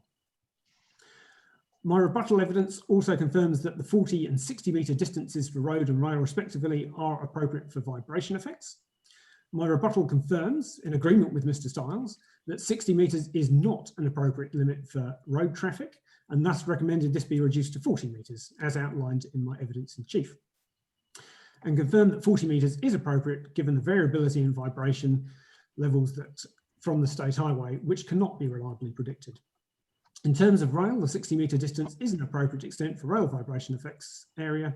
Speaker 17: My rebuttal evidence also confirms that the 40 and 60 metre distances for road and rail respectively are appropriate for vibration effects. My rebuttal confirms, in agreement with Mr. Stiles, that 60 metres is not an appropriate limit for road traffic, and thus recommended this be reduced to 40 metres, as outlined in my evidence in chief. And confirm that 40 metres is appropriate given the variability in vibration levels that from the state highway, which cannot be reliably predicted. In terms of rail, the 60 metre distance is an appropriate extent for rail vibration effects area,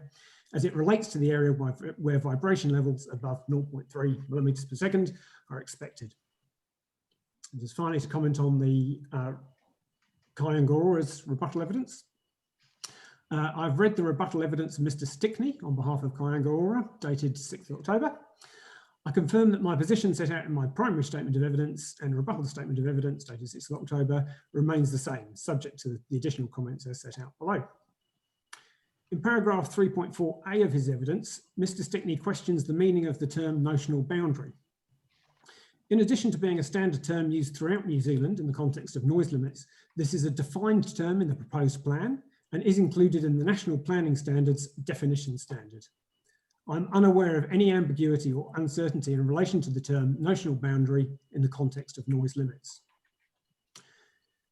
Speaker 17: as it relates to the area where vibration levels above 0.3 millimetres per second are expected. And just finally, to comment on the Kaiangorora's rebuttal evidence. I've read the rebuttal evidence of Mr. Stickney on behalf of Kaiangorora, dated 6th of October. I confirm that my position set out in my primary statement of evidence and rebuttal statement of evidence, dated 6th of October, remains the same, subject to the additional comments as set out below. In paragraph 3.4a of his evidence, Mr. Stickney questions the meaning of the term notional boundary. In addition to being a standard term used throughout New Zealand in the context of noise limits, this is a defined term in the proposed plan and is included in the National Planning Standards definition standard. I'm unaware of any ambiguity or uncertainty in relation to the term notional boundary in the context of noise limits.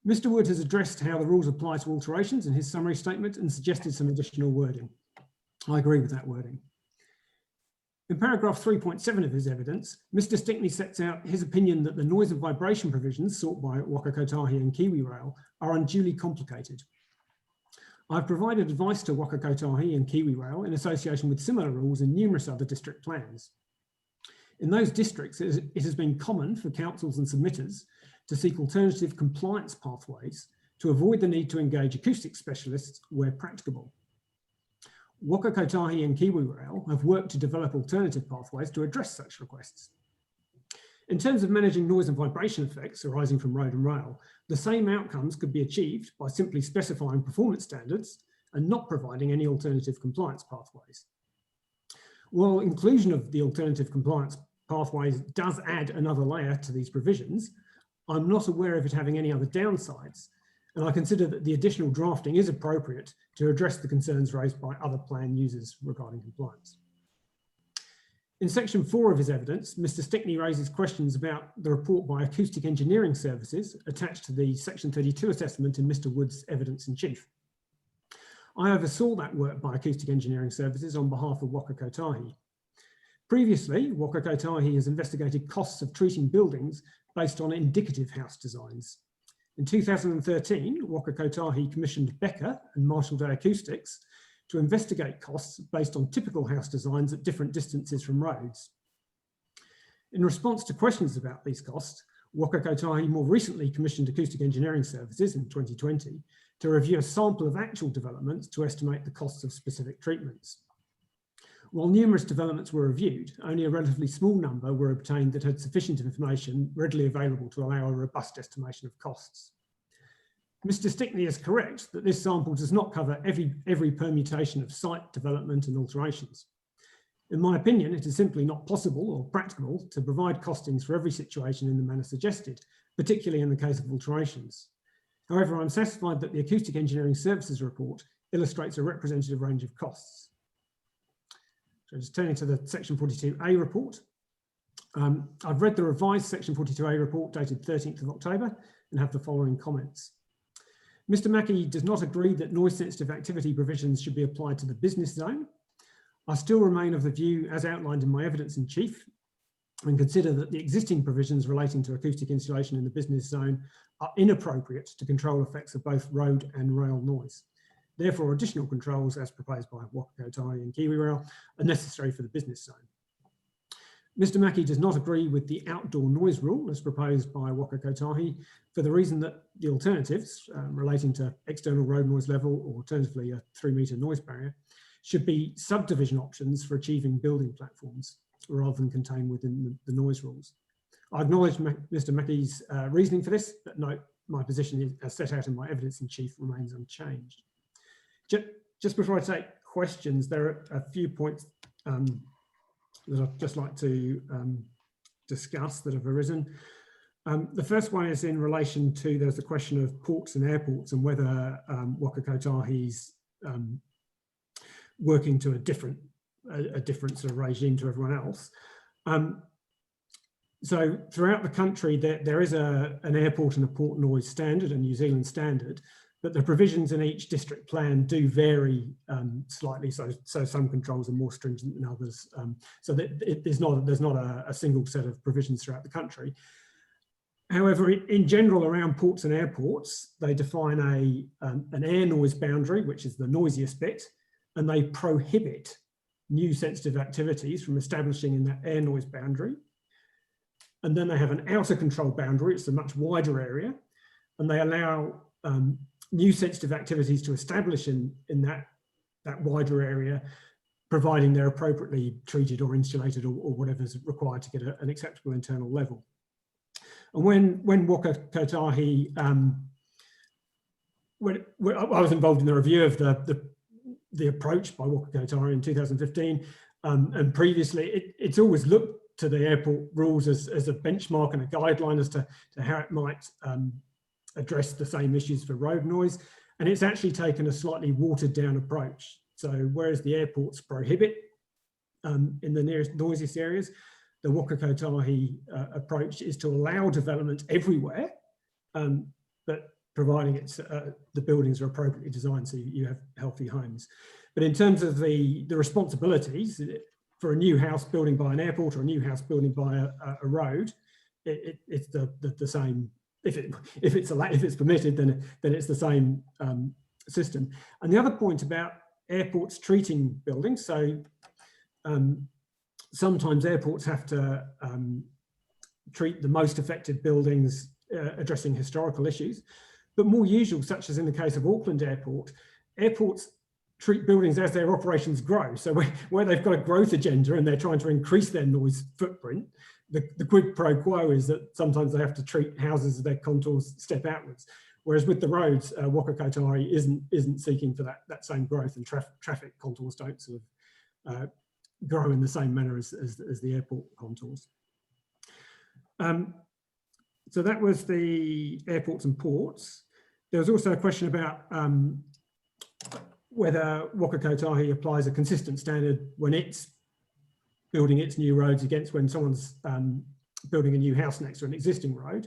Speaker 17: Mr. Wood has addressed how the rules apply to alterations in his summary statement and suggested some additional wording. I agree with that wording. In paragraph 3.7 of his evidence, Mr. Stickney sets out his opinion that the noise and vibration provisions sought by Wakakotahi and Kiwi Rail are unduly complicated. I've provided advice to Wakakotahi and Kiwi Rail in association with similar rules in numerous other district plans. In those districts, it has been common for councils and submitters to seek alternative compliance pathways to avoid the need to engage acoustic specialists where practicable. Wakakotahi and Kiwi Rail have worked to develop alternative pathways to address such requests. In terms of managing noise and vibration effects arising from road and rail, the same outcomes could be achieved by simply specifying performance standards and not providing any alternative compliance pathways. While inclusion of the alternative compliance pathways does add another layer to these provisions, I'm not aware of it having any other downsides, and I consider that the additional drafting is appropriate to address the concerns raised by other plan users regarding compliance. In section 4 of his evidence, Mr. Stickney raises questions about the report by Acoustic Engineering Services attached to the section 32 assessment in Mr. Wood's evidence in chief. I oversaw that work by Acoustic Engineering Services on behalf of Wakakotahi. Previously, Wakakotahi has investigated costs of treating buildings based on indicative house designs. In 2013, Wakakotahi commissioned Becker and Marshall Day Acoustics to investigate costs based on typical house designs at different distances from roads. In response to questions about these costs, Wakakotahi more recently commissioned Acoustic Engineering Services in 2020 to review a sample of actual developments to estimate the costs of specific treatments. While numerous developments were reviewed, only a relatively small number were obtained that had sufficient information readily available to allow a robust estimation of costs. Mr. Stickney is correct that this sample does not cover every permutation of site development and alterations. In my opinion, it is simply not possible or practicable to provide costings for every situation in the manner suggested, particularly in the case of alterations. However, I'm satisfied that the Acoustic Engineering Services report illustrates a representative range of costs. So just turning to the section 42A report. I've read the revised section 42A report dated 13th of October and have the following comments. Mr. Mackey does not agree that noise sensitive activity provisions should be applied to the business zone. I still remain of the view as outlined in my evidence in chief and consider that the existing provisions relating to acoustic insulation in the business zone are inappropriate to control effects of both road and rail noise. Therefore, additional controls as proposed by Wakakotahi and Kiwi Rail are necessary for the business zone. Mr. Mackey does not agree with the outdoor noise rule as proposed by Wakakotahi for the reason that the alternatives relating to external road noise level or alternatively a 3-metre noise barrier should be subdivision options for achieving building platforms rather than contained within the noise rules. I acknowledge Mr. Mackey's reasoning for this, but note my position as set out in my evidence in chief remains unchanged. Just before I take questions, there are a few points that I'd just like to discuss that have arisen. The first one is in relation to, there's the question of ports and airports and whether Wakakotahi's working to a different sort of regime to everyone else. So throughout the country, there is an airport and a port noise standard, a New Zealand standard, but the provisions in each district plan do vary slightly. So some controls are more stringent than others. So that there's not a single set of provisions throughout the country. However, in general, around ports and airports, they define an air noise boundary, which is the noisiest bit, and they prohibit new sensitive activities from establishing in that air noise boundary. And then they have an outer control boundary, it's a much wider area, and they allow new sensitive activities to establish in that wider area, providing they're appropriately treated or insulated or whatever's required to get an acceptable internal level. And when Wakakotahi, when I was involved in the review of the approach by Wakakotahi in 2015, and previously, it's always looked to the airport rules as a benchmark and a guideline as to how it might address the same issues for road noise. And it's actually taken a slightly watered down approach. So whereas the airports prohibit in the nearest noisiest areas, the Wakakotahi approach is to allow development everywhere, but providing the buildings are appropriately designed so you have healthy homes. But in terms of the responsibilities, for a new house building by an airport or a new house building by a road, it's the same. If it's permitted, then it's the same system. And the other point about airports treating buildings, so sometimes airports have to treat the most affected buildings addressing historical issues, but more usual, such as in the case of Auckland Airport, airports treat buildings as their operations grow. So where they've got a growth agenda and they're trying to increase their noise footprint, the quid pro quo is that sometimes they have to treat houses as their contours step outwards. Whereas with the roads, Wakakotahi isn't seeking for that same growth, and traffic contours don't sort of grow in the same manner as the airport contours. So that was the airports and ports. There was also a question about whether Wakakotahi applies a consistent standard when it's building its new roads against when someone's building a new house next to an existing road.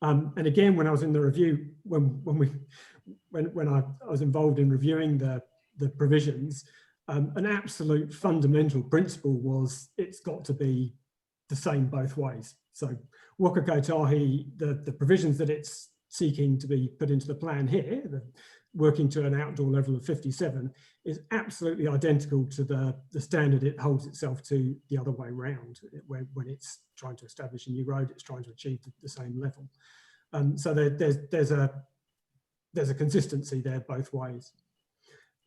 Speaker 17: And again, when I was in the review, when I was involved in reviewing the provisions, an absolute fundamental principle was it's got to be the same both ways. So Wakakotahi, the provisions that it's seeking to be put into the plan here, working to an outdoor level of 57, is absolutely identical to the standard it holds itself to the other way around. When it's trying to establish a new road, it's trying to achieve the same level. So there's a consistency there both ways.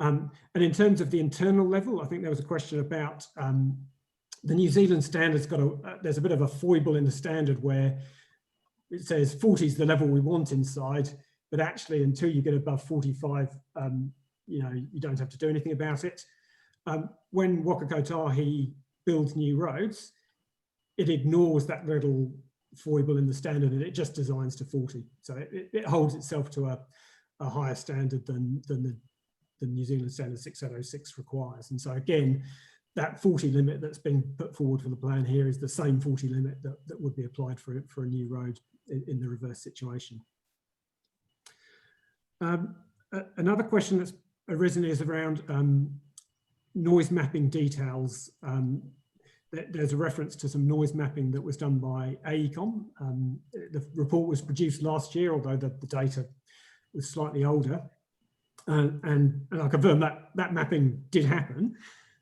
Speaker 17: And in terms of the internal level, I think there was a question about the New Zealand standard's got there's a bit of a foible in the standard where it says 40 is the level we want inside, but actually until you get above 45, you don't have to do anything about it. When Wakakotahi builds new roads, it ignores that little foible in the standard and it just designs to 40. So it holds itself to a higher standard than the New Zealand standard 6806 requires. And so again, that 40 limit that's been put forward for the plan here is the same 40 limit that would be applied for a new road in the reverse situation. Another question that's arisen is around noise mapping details. There's a reference to some noise mapping that was done by AECOM. The report was produced last year, although the data was slightly older. And I confirm that mapping did happen.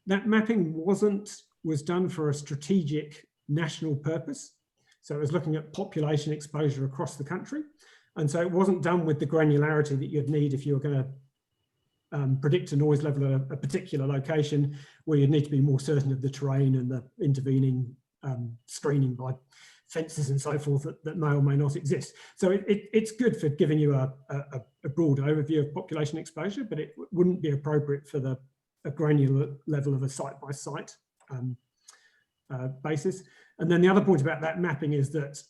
Speaker 17: That mapping was done for a strategic national purpose. So it was looking at population exposure across the country. And so it wasn't done with the granularity that you'd need if you were going to predict a noise level at a particular location, where you'd need to be more certain of the terrain and the intervening screening by fences and so forth that may or may not exist. So it's good for giving you a broad overview of population exposure, but it wouldn't be appropriate for a granular level of a site-by-site basis. And then the other point about that mapping is that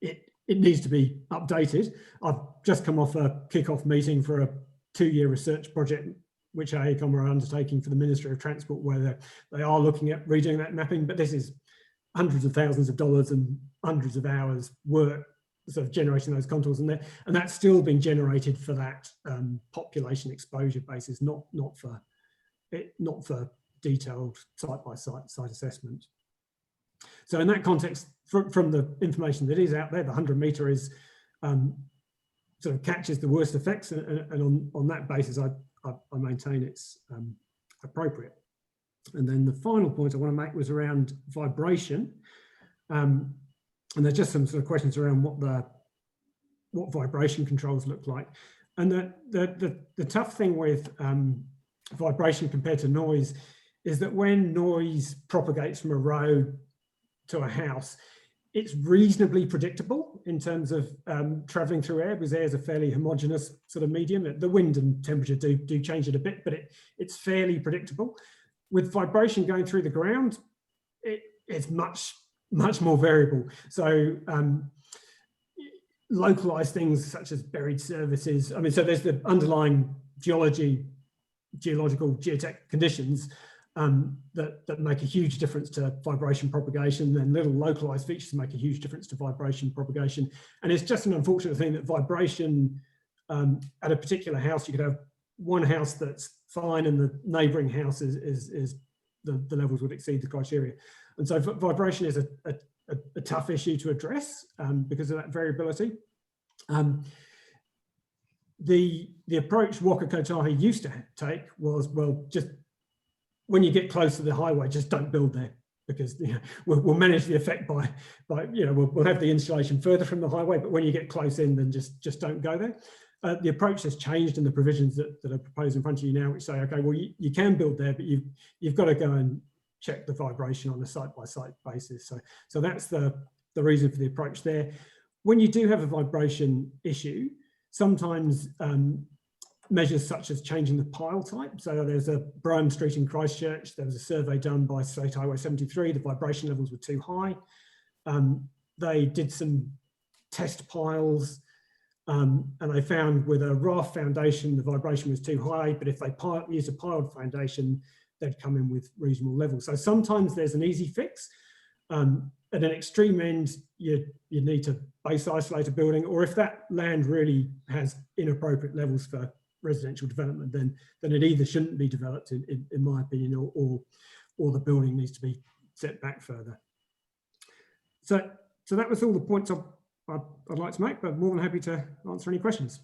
Speaker 17: it needs to be updated. I've just come off a kick-off meeting for a 2-year research project which AECOM are undertaking for the Ministry of Transport, where they are looking at redoing that mapping, but this is hundreds of thousands of dollars and hundreds of hours work sort of generating those contours, and that's still being generated for that population exposure basis, not for detailed site assessment. So in that context, from the information that is out there, the 100 metre is sort of catches the worst effects, and on that basis, I maintain it's appropriate. And then the final point I want to make was around vibration, and there's just some sort of questions around what vibration controls look like. And the tough thing with vibration compared to noise is that when noise propagates from a road to a house, it's reasonably predictable in terms of traveling through air, because air is a fairly homogeneous sort of medium. The wind and temperature do change it a bit, but it's fairly predictable. With vibration going through the ground, it's much more variable. So localized things such as buried services, I mean, so there's the underlying geological, geotech conditions that make a huge difference to vibration propagation, and little localized features make a huge difference to vibration propagation. And it's just an unfortunate thing that vibration at a particular house, you could have one house that's fine and the neighboring house is the levels would exceed the criteria. And so vibration is a tough issue to address because of that variability. The approach Wakakotahi used to take was, well, just when you get close to the highway, just don't build there, because we'll manage the effect by we'll have the installation further from the highway, but when you get close in, then just don't go there. The approach has changed in the provisions that are proposed in front of you now, which say, okay, well, you can build there, but you've got to go and check the vibration on a site-by-site basis. So that's the reason for the approach there. When you do have a vibration issue, sometimes measures such as changing the pile type. So there's a Brougham Street in Christchurch. There was a survey done by State Highway 73. The vibration levels were too high. They did some test piles, and they found with a raft foundation, the vibration was too high, but if they use a piled foundation, they'd come in with reasonable levels. So sometimes there's an easy fix. At an extreme end, you need to base isolate a building, or if that land really has inappropriate levels for residential development, then it either shouldn't be developed, in my opinion, or the building needs to be set back further. So that was all the points I'd like to make, but more than happy to answer any questions.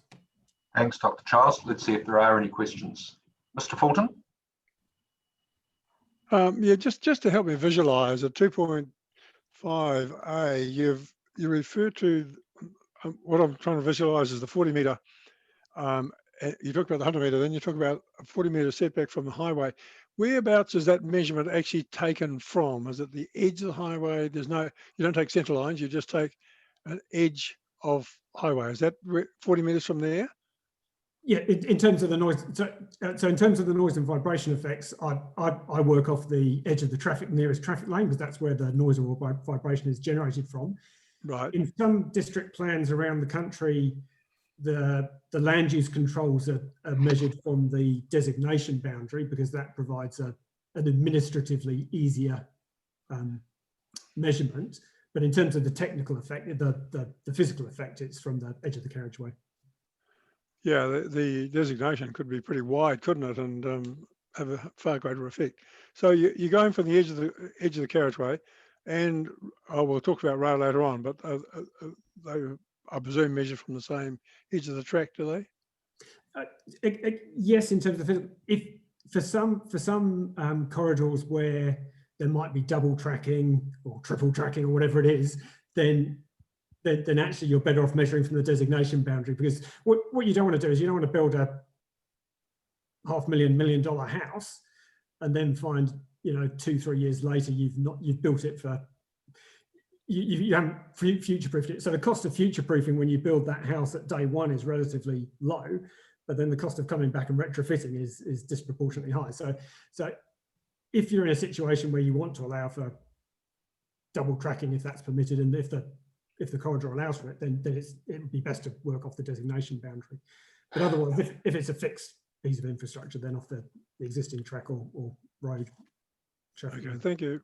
Speaker 1: Thanks, Dr. Charles. Let's see if there are any questions. Mr. Fulton?
Speaker 6: Yeah, just to help me visualise at 2.5a, you refer to what I'm trying to visualise is the 40 metre. You talk about the 100 metre, then you talk about a 40 metre setback from the highway. Whereabouts is that measurement actually taken from? Is it the edge of the highway? You don't take centre lines, you just take an edge of highway. Is that 40 metres from there?
Speaker 17: Yeah, in terms of the noise, so in terms of the noise and vibration effects, I work off the edge of the nearest traffic lane, because that's where the noise or vibration is generated from.
Speaker 6: Right.
Speaker 17: In some district plans around the country, the land use controls are measured from the designation boundary, because that provides an administratively easier measurement. But in terms of the technical effect, the physical effect, it's from the edge of the carriageway.
Speaker 6: Yeah, the designation could be pretty wide, couldn't it, and have a far greater effect. So you're going from the edge of the carriageway, and we'll talk about rail later on, but they, I presume, measure from the same edge of the track, do they?
Speaker 17: Yes, in terms of if for some corridors where there might be double tracking or triple tracking or whatever it is, then actually you're better off measuring from the designation boundary, because what you don't want to do is you don't want to build a $500,000 $1 million house and then find, you know, 2-3 years later you've built it for you haven't future-proofed it. So the cost of future-proofing when you build that house at day one is relatively low, but then the cost of coming back and retrofitting is disproportionately high. So if you're in a situation where you want to allow for double tracking, if that's permitted, and if the corridor allows for it, then it would be best to work off the designation boundary. But otherwise, if it's a fixed piece of infrastructure, then off the existing track or road traffic.
Speaker 6: Okay, thank you.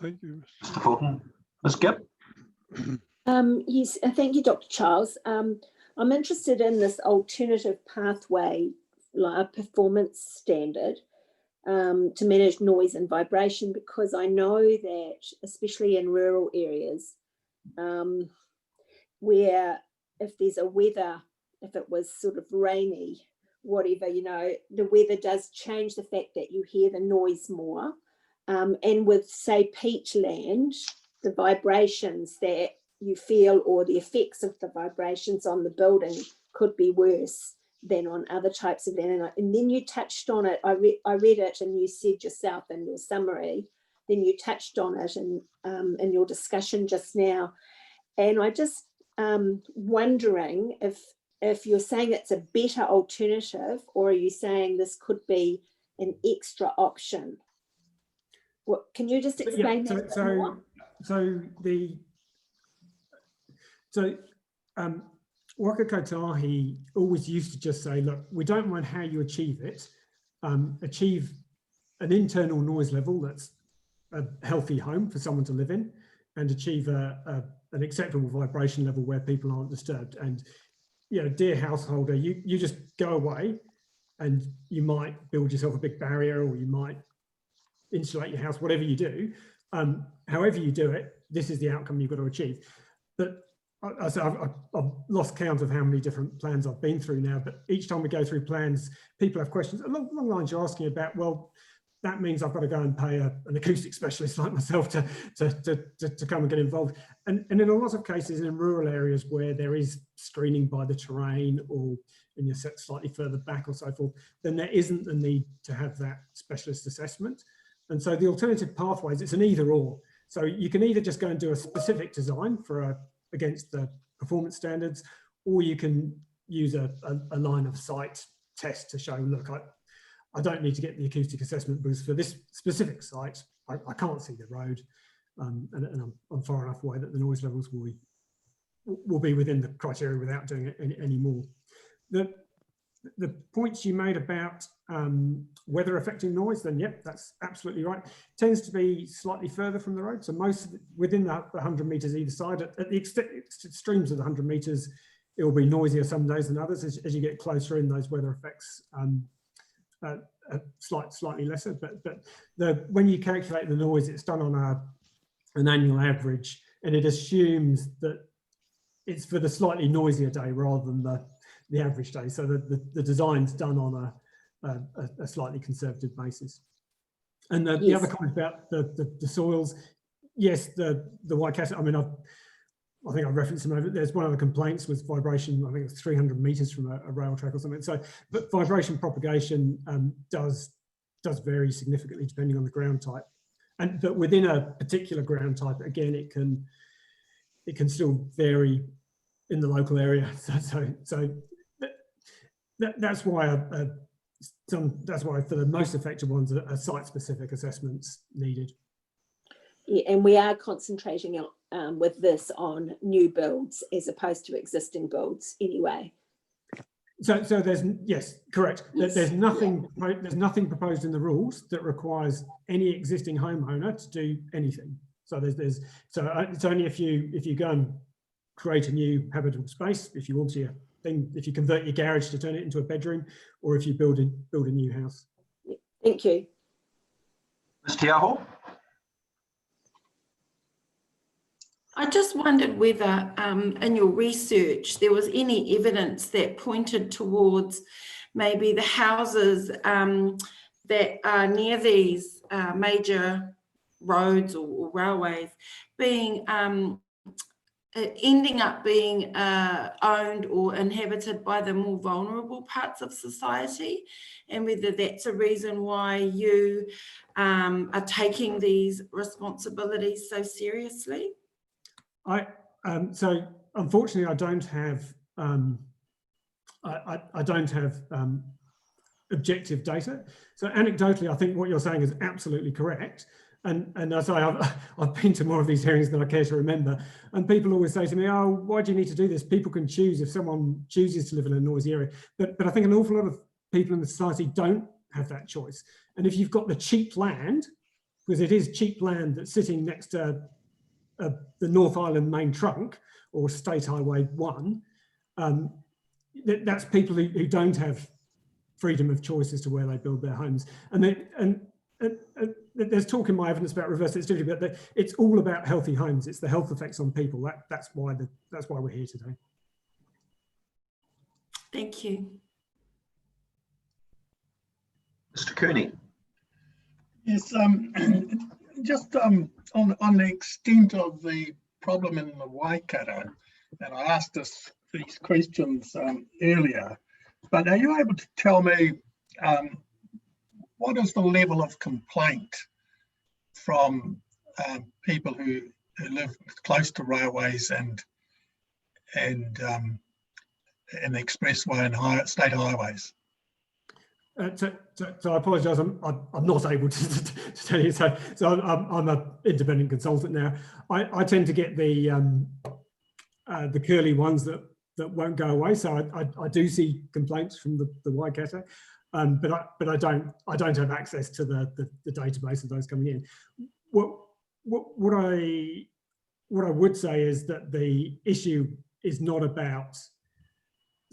Speaker 6: Thank you.
Speaker 1: Mr. Fulton. Ms. Gibb?
Speaker 7: Yes, thank you, Dr. Charles. I'm interested in this alternative pathway, like a performance standard to manage noise and vibration, because I know that, especially in rural areas, where if there's a weather, if it was sort of rainy, whatever, you know, the weather does change the fact that you hear the noise more. And with, say, peatland, the vibrations that you feel or the effects of the vibrations on the building could be worse than on other types of land. And then you touched on it, I read it, and you said yourself in your summary, then you touched on it in your discussion just now. And I just wondering if you're saying it's a better alternative, or are you saying this could be an extra option? What, can you just explain that a bit more?
Speaker 17: Wakakotahi always used to just say, look, we don't mind how you achieve it, achieve an internal noise level that's a healthy home for someone to live in, and achieve an acceptable vibration level where people aren't disturbed. And, you know, dear householder, you just go away and you might build yourself a big barrier, or you might insulate your house, whatever you do. However you do it, this is the outcome you've got to achieve. But I've lost count of how many different plans I've been through now, but each time we go through plans, people have questions along the lines you're asking about. Well, that means I've got to go and pay an acoustic specialist like myself to come and get involved. And in a lot of cases in rural areas where there is screening by the terrain, or and you're set slightly further back or so forth, then there isn't the need to have that specialist assessment. And so the alternative pathways, it's an either or. So you can either just go and do a specific design for against the performance standards, or you can use a line of sight test to show, look, I don't need to get the acoustic assessment because for this specific site, I can't see the road, and I'm far enough away that the noise levels will be within the criteria without doing it anymore. The points you made about weather affecting noise, then yep, that's absolutely right. Tends to be slightly further from the road. So most of it, within the 100 metres either side, at the extremes of the 100 metres, it will be noisier some days than others. As you get closer in, those weather effects slightly lesser. But when you calculate the noise, it's done on an annual average, and it assumes that it's for the slightly noisier day rather than the average day. So the design's done on a slightly conservative basis. And the other comment about the soils, yes, the Waikato, I mean, I think I referenced them over. There's one of the complaints was vibration. I think it's 300 meters from a rail track or something. So, but vibration propagation does vary significantly depending on the ground type. But within a particular ground type, again, it can still vary in the local area. So that's why that's why for the most effective ones, are site-specific assessments needed.
Speaker 7: Yeah, and we are concentrating with this on new builds as opposed to existing builds anyway.
Speaker 17: So there's, yes, correct.
Speaker 7: Yes.
Speaker 17: There's nothing proposed in the rules that requires any existing homeowner to do anything. So it's only if you go and create a new habitable space, if you alter your thing, if you convert your garage to turn it into a bedroom, or if you build a new house.
Speaker 7: Thank you.
Speaker 1: Ms. Tiaho?
Speaker 2: I just wondered whether in your research there was any evidence that pointed towards maybe the houses that are near these major roads or railways being ending up being owned or inhabited by the more vulnerable parts of society, and whether that's a reason why you are taking these responsibilities so seriously?
Speaker 17: So unfortunately, I don't have I don't have objective data. So anecdotally, I think what you're saying is absolutely correct. And as I've been to more of these hearings than I care to remember, and people always say to me, "Oh, why do you need to do this? People can choose if someone chooses to live in a noisy area." But I think an awful lot of people in the society don't have that choice. And if you've got the cheap land, because it is cheap land that's sitting next to the North Island main trunk or State Highway 1, that's people who don't have freedom of choice as to where they build their homes. And there's talk in my evidence about reverse sensitivity, but it's all about healthy homes. It's the health effects on people. That's why we're here today.
Speaker 2: Thank you.
Speaker 1: Mr. Cooney.
Speaker 5: Yes, just on the extent of the problem in the Waikato, and I asked these questions earlier, but are you able to tell me what is the level of complaint from people who live close to railways and the expressway and state highways?
Speaker 17: So I apologise. I'm not able to tell you. So I'm an independent consultant now. I tend to get the curly ones that won't go away. So I do see complaints from the Waikato, but I don't have access to the database of those coming in. What I would say is that the issue is not about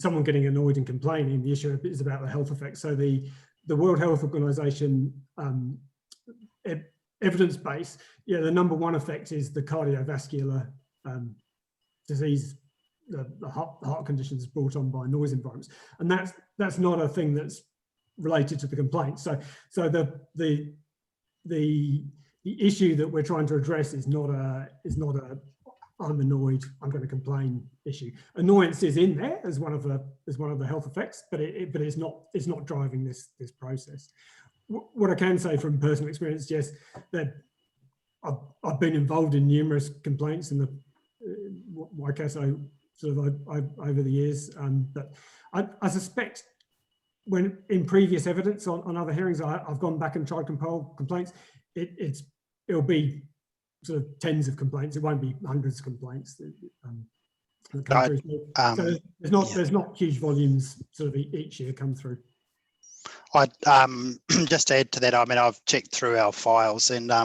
Speaker 17: someone getting annoyed and complaining. The issue is about the health effects. So the World Health Organization evidence base, the number one effect is the cardiovascular disease, the heart conditions brought on by noise environments, and that's not a thing that's related to the complaint. So the issue that we're trying to address is not a I'm annoyed, I'm going to complain issue. Annoyance is in there as one of the health effects, but it's not driving this process. What I can say from personal experience, Jess, that I've been involved in numerous complaints in the Waikato sort of over the years, but I suspect when in previous evidence on other hearings, I've gone back and tried to compile complaints. It'll be sort of tens of complaints. It won't be hundreds of complaints that come through. So there's not huge volumes sort of each year come through.
Speaker 15: I'd just to add to that, I mean, I've checked through our files, and I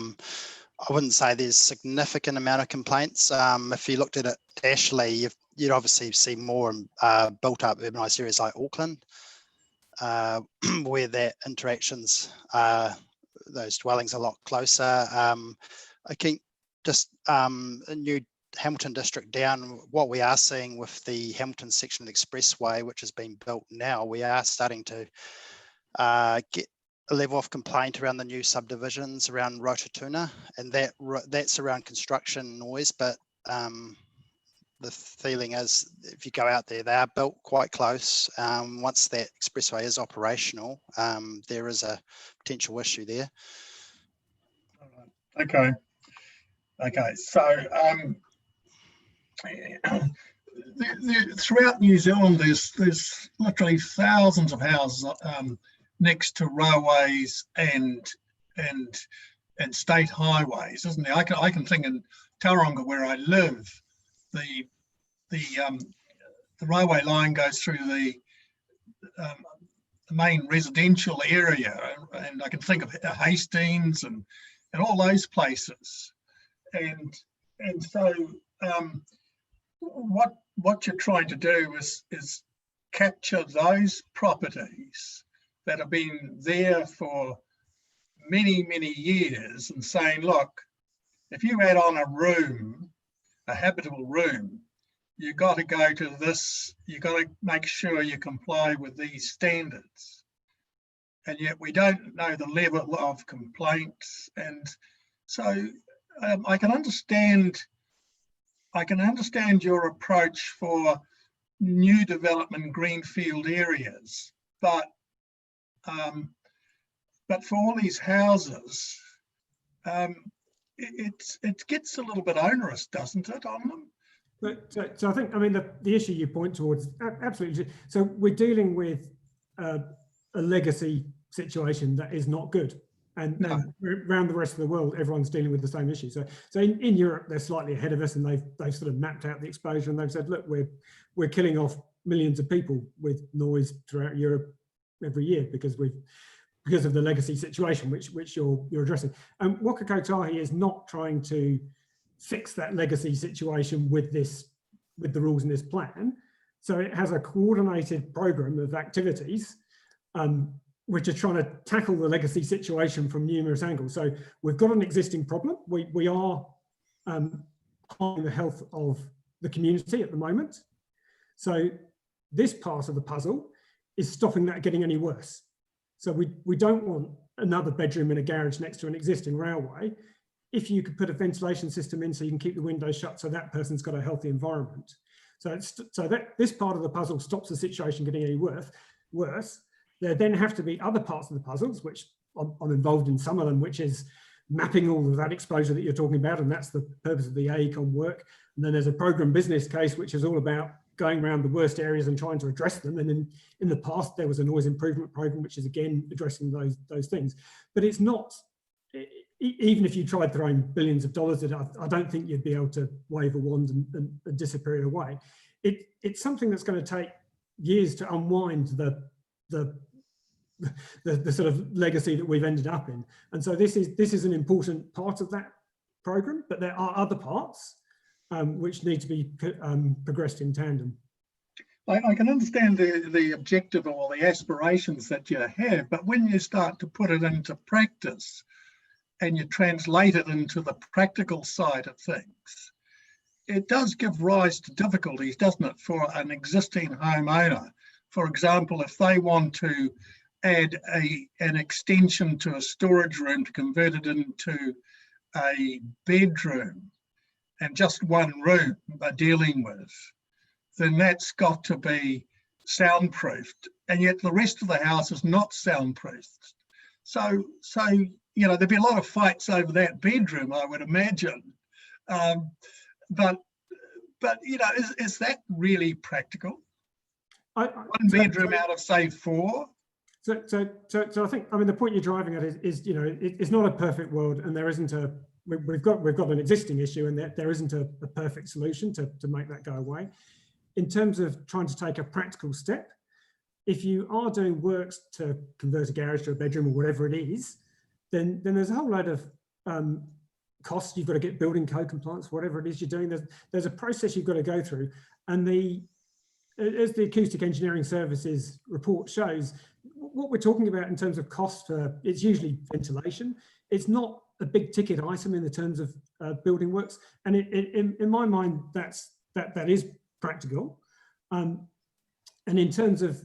Speaker 15: wouldn't say there's a significant amount of complaints. If you looked at it nationally, you'd obviously see more built up urbanised areas like Auckland, where that interactions, those dwellings are a lot closer. I think just a new Hamilton district down, what we are seeing with the Hamilton section of the expressway, which has been built now, we are starting to get a level of complaint around the new subdivisions around Rotatuna, and that's around construction noise. But the feeling is, if you go out there, they are built quite close. Once that expressway is operational, there is a potential issue there.
Speaker 5: Okay, so throughout New Zealand, there's literally thousands of houses next to railways and state highways, isn't there? I can think in Tauranga, where I live, the railway line goes through the main residential area, and I can think of Hastings and all those places. And so what you're trying to do is capture those properties that have been there for many, many years, and saying, look, if you add on a habitable room, you've got to go to this, you've got to make sure you comply with these standards. and yet we don't know the level of complaints. And so I can understand your approach for new development greenfield areas, but for all these houses, it gets a little bit onerous, doesn't it, on them?
Speaker 17: So I think, I mean, the issue you point towards, absolutely. So we're dealing with a legacy situation that is not good. And around the rest of the world, everyone's dealing with the same issue. So in Europe, they're slightly ahead of us, and they've sort of mapped out the exposure, and they've said, look, we're killing off millions of people with noise throughout Europe every year because of the legacy situation which you're addressing. And Wakakotahi is not trying to fix that legacy situation with the rules in this plan. So it has a coordinated program of activities which are trying to tackle the legacy situation from numerous angles. So we've got an existing problem. We are harming the health of the community at the moment. So this part of the puzzle is stopping that getting any worse. So we don't want another bedroom in a garage next to an existing railway. If you could put a ventilation system in so you can keep the windows shut so that person's got a healthy environment. So that this part of the puzzle stops the situation getting any worse. There then have to be other parts of the puzzles, which I'm involved in some of them, which is mapping all of that exposure that you're talking about, and that's the purpose of the AECOM work. And then there's a program business case, which is all about going around the worst areas and trying to address them. And then in the past, there was a noise improvement program, which is again addressing those things. But it's not, even if you tried throwing billions of dollars at it, I don't think you'd be able to wave a wand and disappear it away. It's something that's going to take years to unwind the sort of legacy that we've ended up in. And so this is an important part of that program, but there are other parts which need to be progressed in tandem.
Speaker 5: I can understand the objective or the aspirations that you have, but when you start to put it into practice and you translate it into the practical side of things, it does give rise to difficulties, doesn't it, for an existing homeowner? For example, if they want to add an extension to a storage room to convert it into a bedroom, and just one room they're dealing with, then that's got to be soundproofed, and yet the rest of the house is not soundproofed. So you know, there'd be a lot of fights over that bedroom, I would imagine. But you know, is that really practical? One bedroom out of, say, 4?
Speaker 17: So I think, I mean, the point you're driving at is you know, it's not a perfect world, and there isn't a, we've got an existing issue, and there isn't a perfect solution to make that go away. In terms of trying to take a practical step, if you are doing works to convert a garage to a bedroom or whatever it is, then there's a whole load of costs. You've got to get building code compliance, whatever it is you're doing. There's a process you've got to go through, and as the Acoustic Engineering Services report shows, what we're talking about in terms of cost for, it's usually ventilation. It's not a big ticket item in the terms of building works, and in my mind, that is practical, and in terms of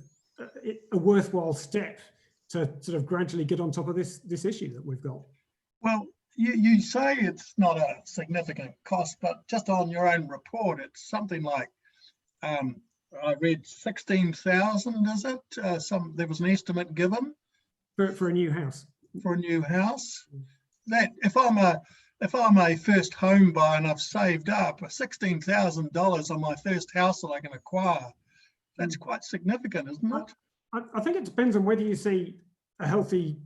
Speaker 17: a worthwhile step to sort of gradually get on top of this issue that we've got.
Speaker 5: Well, you say it's not a significant cost, but just on your own report, it's something like I read 16,000. Is it? There was an estimate given
Speaker 17: for a new house.
Speaker 5: For a new house, that if I'm a first home buyer and I've saved up $16,000 on my first house that I can acquire, that's quite significant, isn't it?
Speaker 17: I think it depends on whether you see a healthy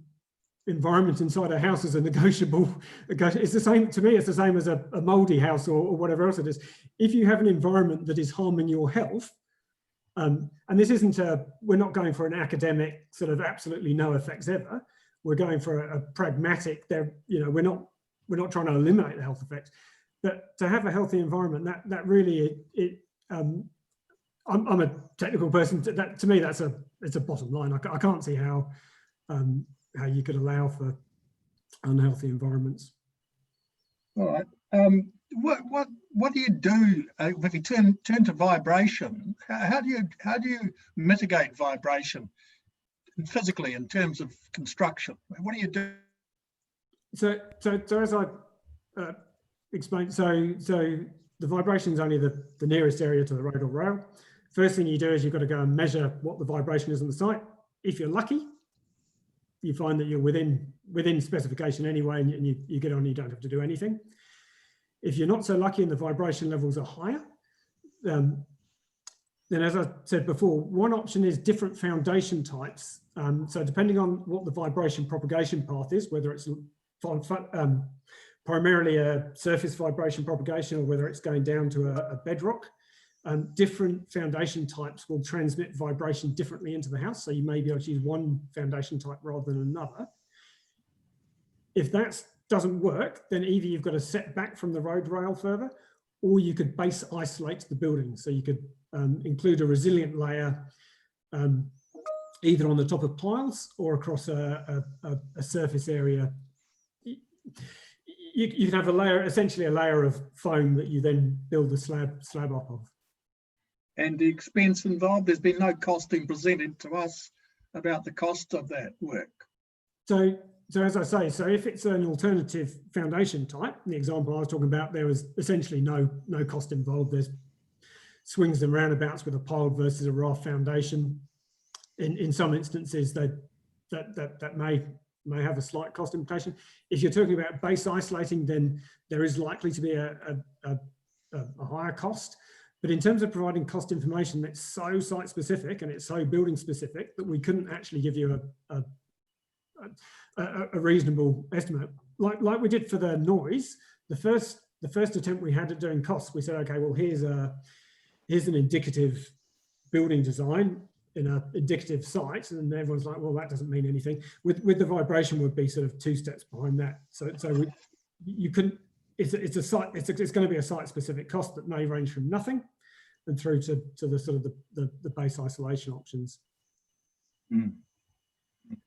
Speaker 17: environment inside a house as a negotiable. It's the same to me. It's the same as a mouldy house or whatever else it is. If you have an environment that is harming your health, and this isn't we're not going for an academic sort of absolutely no effects ever. We're going for a pragmatic. You know, we're not trying to eliminate the health effects, but to have a healthy environment, that really I'm a technical person. To me, it's a bottom line. I can't see how you could allow for unhealthy environments.
Speaker 5: All right. What do you do if you turn to vibration? How do you mitigate vibration? physically in terms of construction? What do you do?
Speaker 17: So as I explained, so the vibration is only the nearest area to the road or rail. First thing you do is you've got to go and measure what the vibration is on the site. If you're lucky, you find that you're within specification anyway, and you get on, you don't have to do anything. If you're not so lucky and the vibration levels are higher, then as I said before, one option is different foundation types. So depending on what the vibration propagation path is, whether it's primarily a surface vibration propagation or whether it's going down to a bedrock, different foundation types will transmit vibration differently into the house. So you may be able to use one foundation type rather than another. If that doesn't work, then either you've got to set back from the road rail further, or you could base isolate the building. So you could include a resilient layer either on the top of piles or across a surface area. You can have a layer, essentially a layer of foam that you then build the slab up of.
Speaker 5: And the expense involved, there's been no costing presented to us about the cost of that work.
Speaker 17: So as I say, so if it's an alternative foundation type, the example I was talking about, there was essentially no cost involved. There's swings and roundabouts with a piled versus a raft foundation. In some instances, that may have a slight cost implication. If you're talking about base isolating, then there is likely to be a higher cost. But in terms of providing cost information that's so site specific and it's so building specific that we couldn't actually give you a reasonable estimate. Like we did for the noise, the first attempt we had at doing costs, we said, okay, well, here's an indicative building design in an indicative site, and everyone's like, well, that doesn't mean anything. With the vibration would be sort of 2 steps behind that. So you couldn't. It's going to be a site-specific cost that may range from nothing and through to the sort of the base isolation options.
Speaker 5: Mm.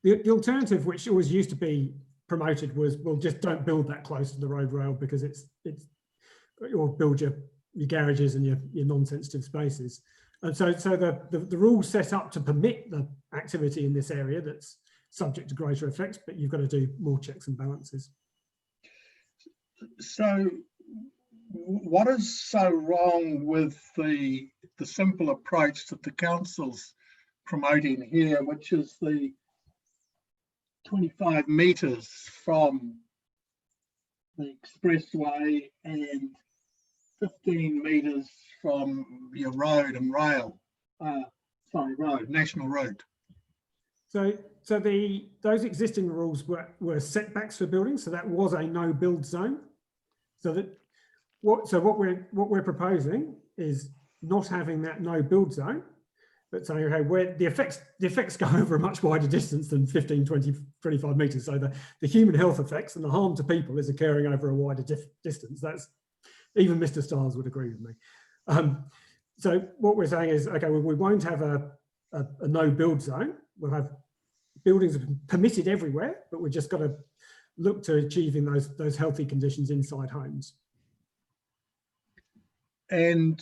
Speaker 17: The alternative, which always used to be promoted, was, well, just don't build that close to the road rail because it's or build your garages and your non-sensitive spaces. And so the rules set up to permit the activity in this area that's subject to greater effects, but you've got to do more checks and balances.
Speaker 5: So what is so wrong with the simple approach that the council's promoting here, which is the 25 metres from the expressway and 15 metres from your road and rail, national road?
Speaker 17: So those existing rules were setbacks for buildings, so that was a no build zone. So what we're proposing is not having that no build zone, but saying, okay, where the effects go over a much wider distance than 15, 20, 25 metres. So the human health effects and the harm to people is occurring over a wider distance. That's, even Mr. Stiles would agree with me. So what we're saying is, okay, well, we won't have a no build zone. We'll have buildings permitted everywhere, but we've just got to look to achieving those healthy conditions inside homes.
Speaker 5: And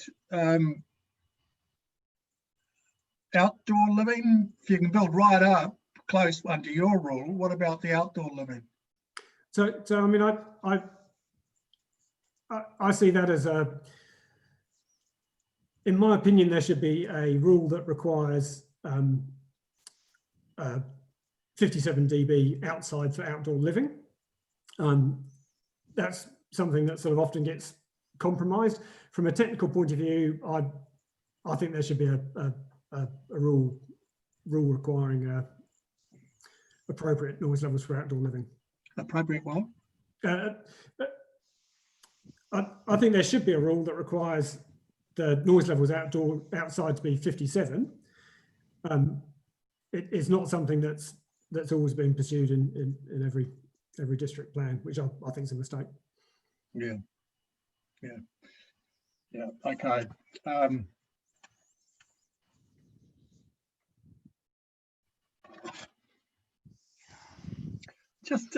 Speaker 5: outdoor living, if you can build right up close under your rule, what about the outdoor living?
Speaker 17: So I mean, I see that as in my opinion, there should be a rule that requires 57 dB outside for outdoor living. That's something that sort of often gets compromised. From a technical point of view, I think there should be a rule requiring appropriate noise levels for outdoor living.
Speaker 5: Appropriate what?
Speaker 17: I think there should be a rule that requires the noise levels outside to be 57. It's not something that's always been pursued in every district plan, which I think is a mistake.
Speaker 5: Yeah. Okay. Just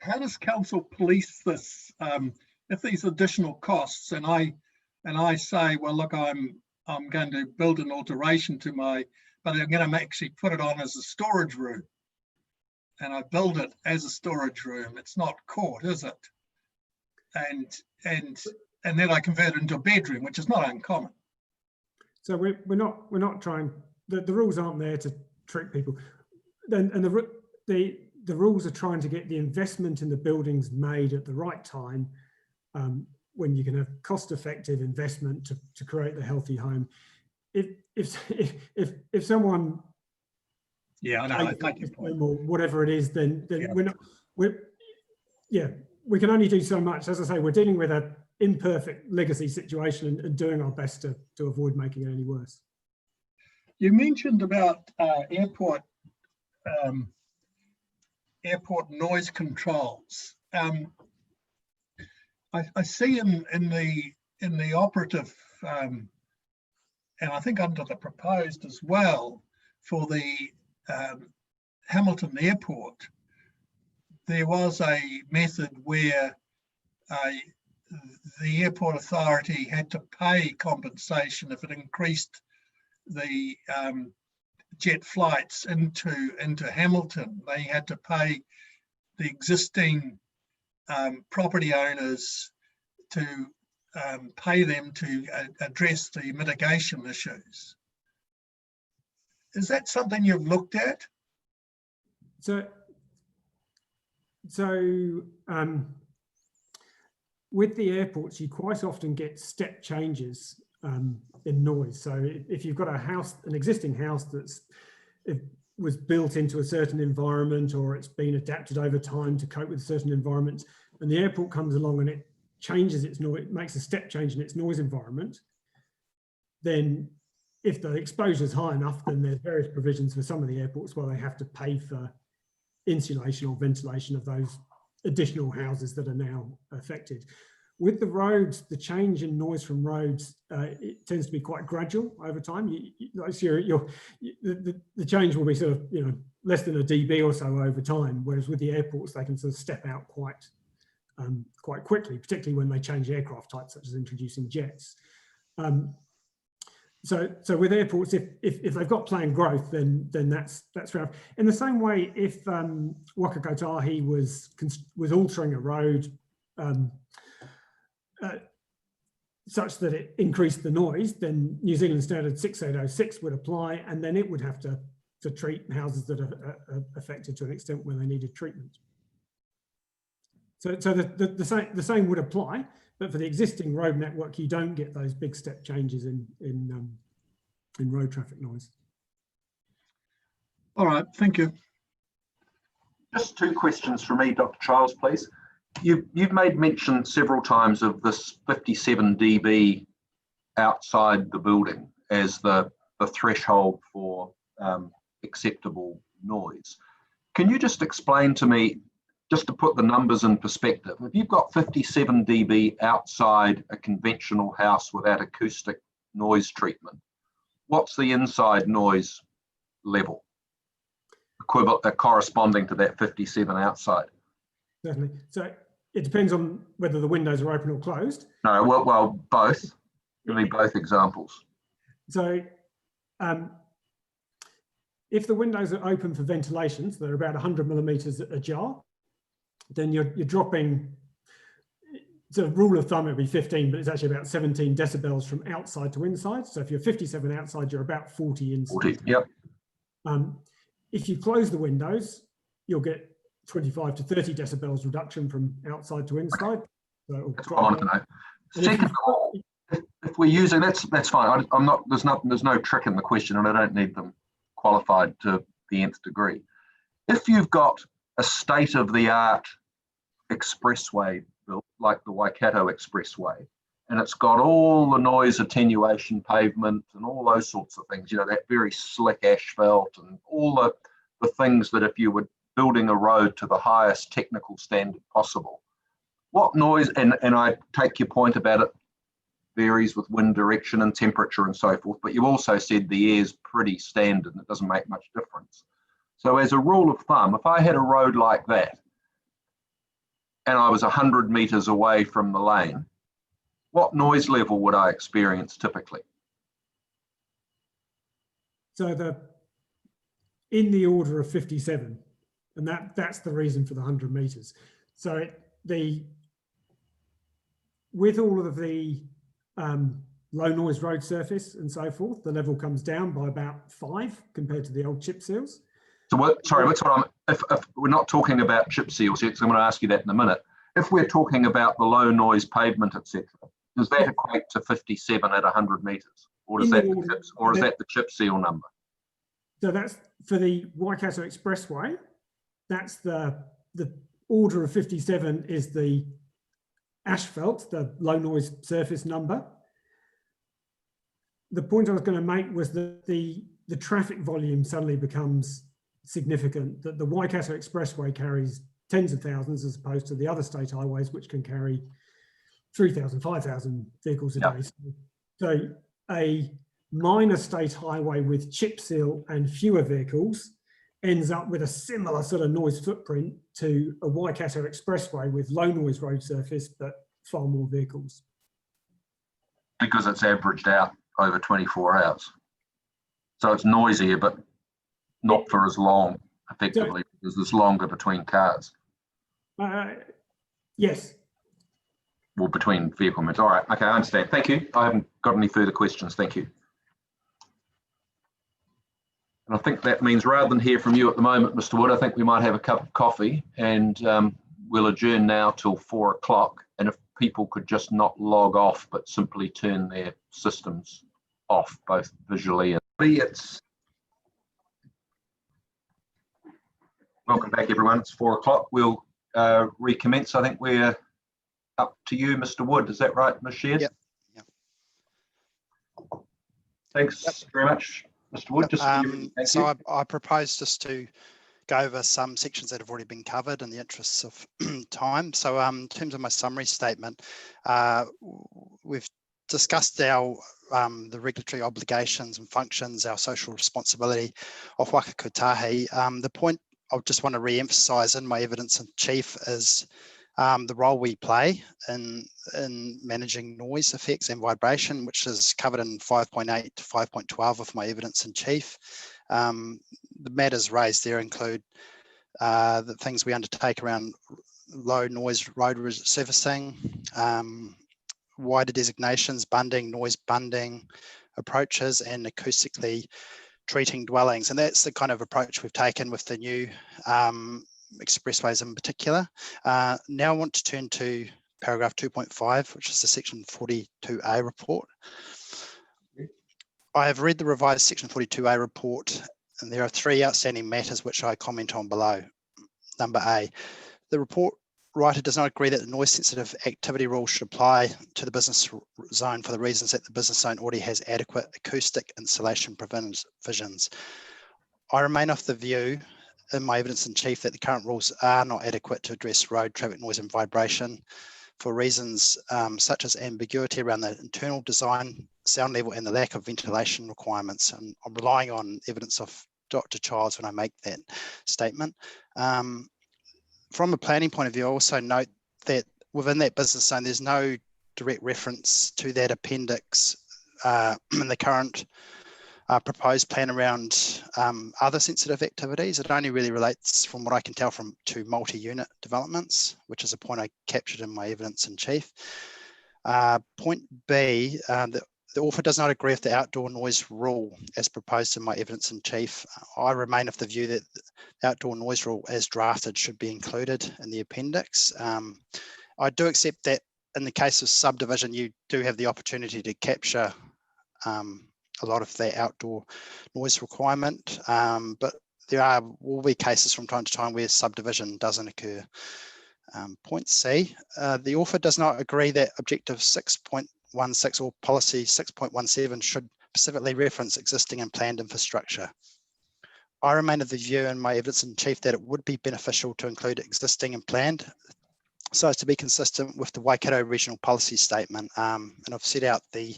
Speaker 5: how does council police this if these additional costs, and I say, well, look, I'm going to build an alteration to my but I'm going to actually put it on as a storage room. And I build it as a storage room. It's not court, is it? And then I convert it into a bedroom, which is not uncommon.
Speaker 17: So we're not trying. The rules aren't there to trick people. And the rules are trying to get the investment in the buildings made at the right time, when you can have cost-effective investment to create the healthy home. If someone,
Speaker 5: yeah, I know, I take your point,
Speaker 17: or whatever it is, then
Speaker 5: yeah.
Speaker 17: We can only do so much. As I say, we're dealing with an imperfect legacy situation and doing our best to avoid making it any worse.
Speaker 5: You mentioned about airport noise controls. I see in the operative, and I think under the proposed as well, for the Hamilton Airport, there was a method where the airport authority had to pay compensation if it increased the jet flights into Hamilton. They had to pay the existing property owners to pay them to address the mitigation issues. Is that something you've looked at?
Speaker 17: So with the airports, you quite often get step changes in noise. So if you've got an existing house it was built into a certain environment, or it's been adapted over time to cope with certain environments, and the airport comes along and it changes its noise, it makes a step change in its noise environment, then if the exposure is high enough, then there's various provisions for some of the airports where they have to pay for insulation or ventilation of those additional houses that are now affected. With the roads, the change in noise from roads, it tends to be quite gradual over time. The change will be sort of, less than a dB or so over time, whereas with the airports, they can sort of step out quite quickly, particularly when they change aircraft types, such as introducing jets. So with airports, if they've got planned growth, then that's fair enough. In the same way, if Wakakotahi was altering a road such that it increased the noise, then New Zealand Standard 6806 would apply, and then it would have to treat houses that are affected to an extent where they needed treatment. So the same would apply, but for the existing road network, you don't get those big step changes in road traffic noise.
Speaker 5: All right, thank you.
Speaker 1: Just two questions from me, Dr. Charles, please. You've made mention several times of this 57 dB outside the building as the threshold for acceptable noise. Can you just explain to me, just to put the numbers in perspective, if you've got 57 dB outside a conventional house without acoustic noise treatment, what's the inside noise level corresponding to that 57 outside?
Speaker 17: Certainly. So it depends on whether the windows are open or closed.
Speaker 1: No, well, both. Give me both examples.
Speaker 17: So if the windows are open for ventilation, so they're about 100 millimeters ajar, then you're dropping, so rule of thumb, it would be 15, but it's actually about 17 decibels from outside to inside. So if you're 57 outside, you're about 40 inside.
Speaker 1: 40, yep.
Speaker 17: If you close the windows, you'll get 25 to 30 decibels reduction from outside to inside. So
Speaker 1: that's what I wanted to know. Second of all, if we're using, that's fine. I'm not, there's no trick in the question, and I don't need them qualified to the nth degree. If you've got a state-of-the-art expressway built like the Waikato Expressway, and it's got all the noise attenuation pavement and all those sorts of things, that very slick asphalt and all the things that if you were building a road to the highest technical standard possible, what noise, and I take your point about it varies with wind direction and temperature and so forth, but you also said the air's pretty standard and it doesn't make much difference. So as a rule of thumb, if I had a road like that and I was 100 meters away from the lane, what noise level would I experience typically?
Speaker 17: So in the order of 57, and that's the reason for the 100 metres. So with all of the low noise road surface and so forth, the level comes down by about 5 compared to the old chip seals.
Speaker 1: So if we're not talking about chip seals yet, because I'm going to ask you that in a minute. If we're talking about the low noise pavement, etc., does that equate to 57 at 100 metres, or is that the chip seal number?
Speaker 17: So that's for the Waikato Expressway. That's the order of 57 is the asphalt, the low noise surface number. The point I was going to make was that the traffic volume suddenly becomes significant, that the Waikato Expressway carries tens of thousands as opposed to the other state highways, which can carry 3,000, 5,000 vehicles a day. So a minor state highway with chip seal and fewer vehicles ends up with a similar sort of noise footprint to a Waikato Expressway with low noise road surface, but far more vehicles.
Speaker 1: Because it's averaged out over 24 hours. So it's noisier, but not for as long, effectively, because there's longer between cars.
Speaker 17: Yes.
Speaker 1: Well, between vehicle movements. All right, okay, I understand. Thank you. I haven't got any further questions. Thank you. And I think that means rather than hear from you at the moment, Mr. Wood, I think we might have a cup of coffee, and we'll adjourn now till 4 o'clock. And if people could just not log off, but simply turn their systems off, both visually and it's. Welcome back, everyone. It's 4 o'clock. We'll recommence. I think we're up to you, Mr. Wood. Is that right, Ms. Sheard?
Speaker 15: Yep.
Speaker 1: Thanks very much, Mr. Wood.
Speaker 15: So I propose just to go over some sections that have already been covered in the interests of time. So in terms of my summary statement, we've discussed our the regulatory obligations and functions, our social responsibility of Wakakotahi. The point I just want to re-emphasise in my evidence in chief is the role we play in managing noise effects and vibration, which is covered in 5.8 to 5.12 of my evidence in chief. The matters raised there include the things we undertake around low noise road surfacing, wider designations, bunding, noise bunding approaches, and acoustically treating dwellings. And that's the kind of approach we've taken with the new expressways in particular. Now I want to turn to paragraph 2.5, which is the section 42A report. I have read the revised section 42A report, and there are 3 outstanding matters which I comment on below. Number A, the report writer does not agree that the noise sensitive activity rule should apply to the business zone for the reasons that the business zone already has adequate acoustic insulation provisions. I remain of the view in my evidence in chief that the current rules are not adequate to address road traffic noise and vibration for reasons such as ambiguity around the internal design, sound level, and the lack of ventilation requirements. And I'm relying on evidence of Dr. Childs when I make that statement. From a planning point of view, I also note that within that business zone, there's no direct reference to that appendix in the current proposed plan around other sensitive activities. It only really relates, from what I can tell, to multi-unit developments, which is a point I captured in my evidence in chief. Point B, the author does not agree with the outdoor noise rule as proposed in my evidence in chief. I remain of the view that the outdoor noise rule as drafted should be included in the appendix. I do accept that in the case of subdivision, you do have the opportunity to capture a lot of the outdoor noise requirement, but there will be cases from time to time where subdivision doesn't occur. Point C, the author does not agree that objective 6.16 or policy 6.17 should specifically reference existing and planned infrastructure. I remain of the view in my evidence in chief that it would be beneficial to include existing and planned so as to be consistent with the Waikato Regional Policy Statement. And I've set out the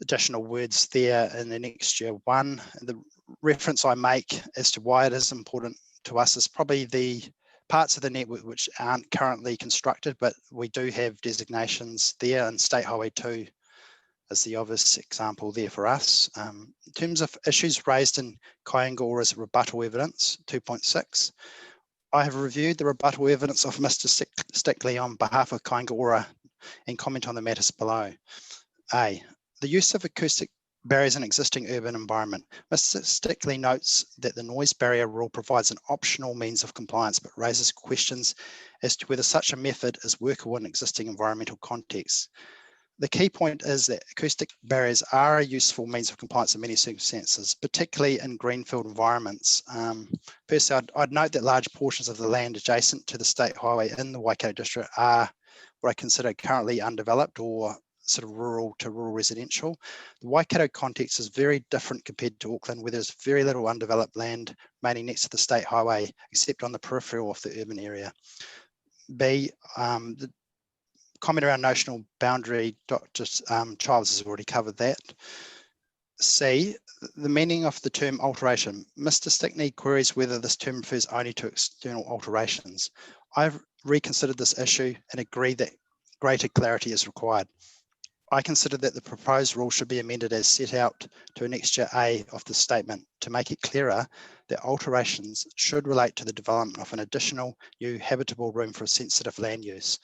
Speaker 15: additional words there in the next year 1. The reference I make as to why it is important to us is probably the parts of the network which aren't currently constructed, but we do have designations there, and State Highway 2 is the obvious example there for us. In terms of issues raised in Kaingaora's rebuttal evidence, 2.6, I have reviewed the rebuttal evidence of Mr. Stickley on behalf of Kaingaora and comment on the matters below. A, the use of acoustic barriers in existing urban environment. Mr. Stickley notes that the noise barrier rule provides an optional means of compliance, but raises questions as to whether such a method is workable in existing environmental contexts. The key point is that acoustic barriers are a useful means of compliance in many circumstances, particularly in greenfield environments. Personally, I'd note that large portions of the land adjacent to the state highway in the Waikato district are what I consider currently undeveloped or sort of rural to rural residential. The Waikato context is very different compared to Auckland, where there's very little undeveloped land remaining next to the state highway, except on the peripheral of the urban area. B, the comment around notional boundary, Dr. Childs has already covered that. C, the meaning of the term alteration. Mr. Stickney queries whether this term refers only to external alterations. I've reconsidered this issue and agree that greater clarity is required. I consider that the proposed rule should be amended as set out to Annexure A of the statement to make it clearer that alterations should relate to the development of an additional new habitable room for a sensitive land use.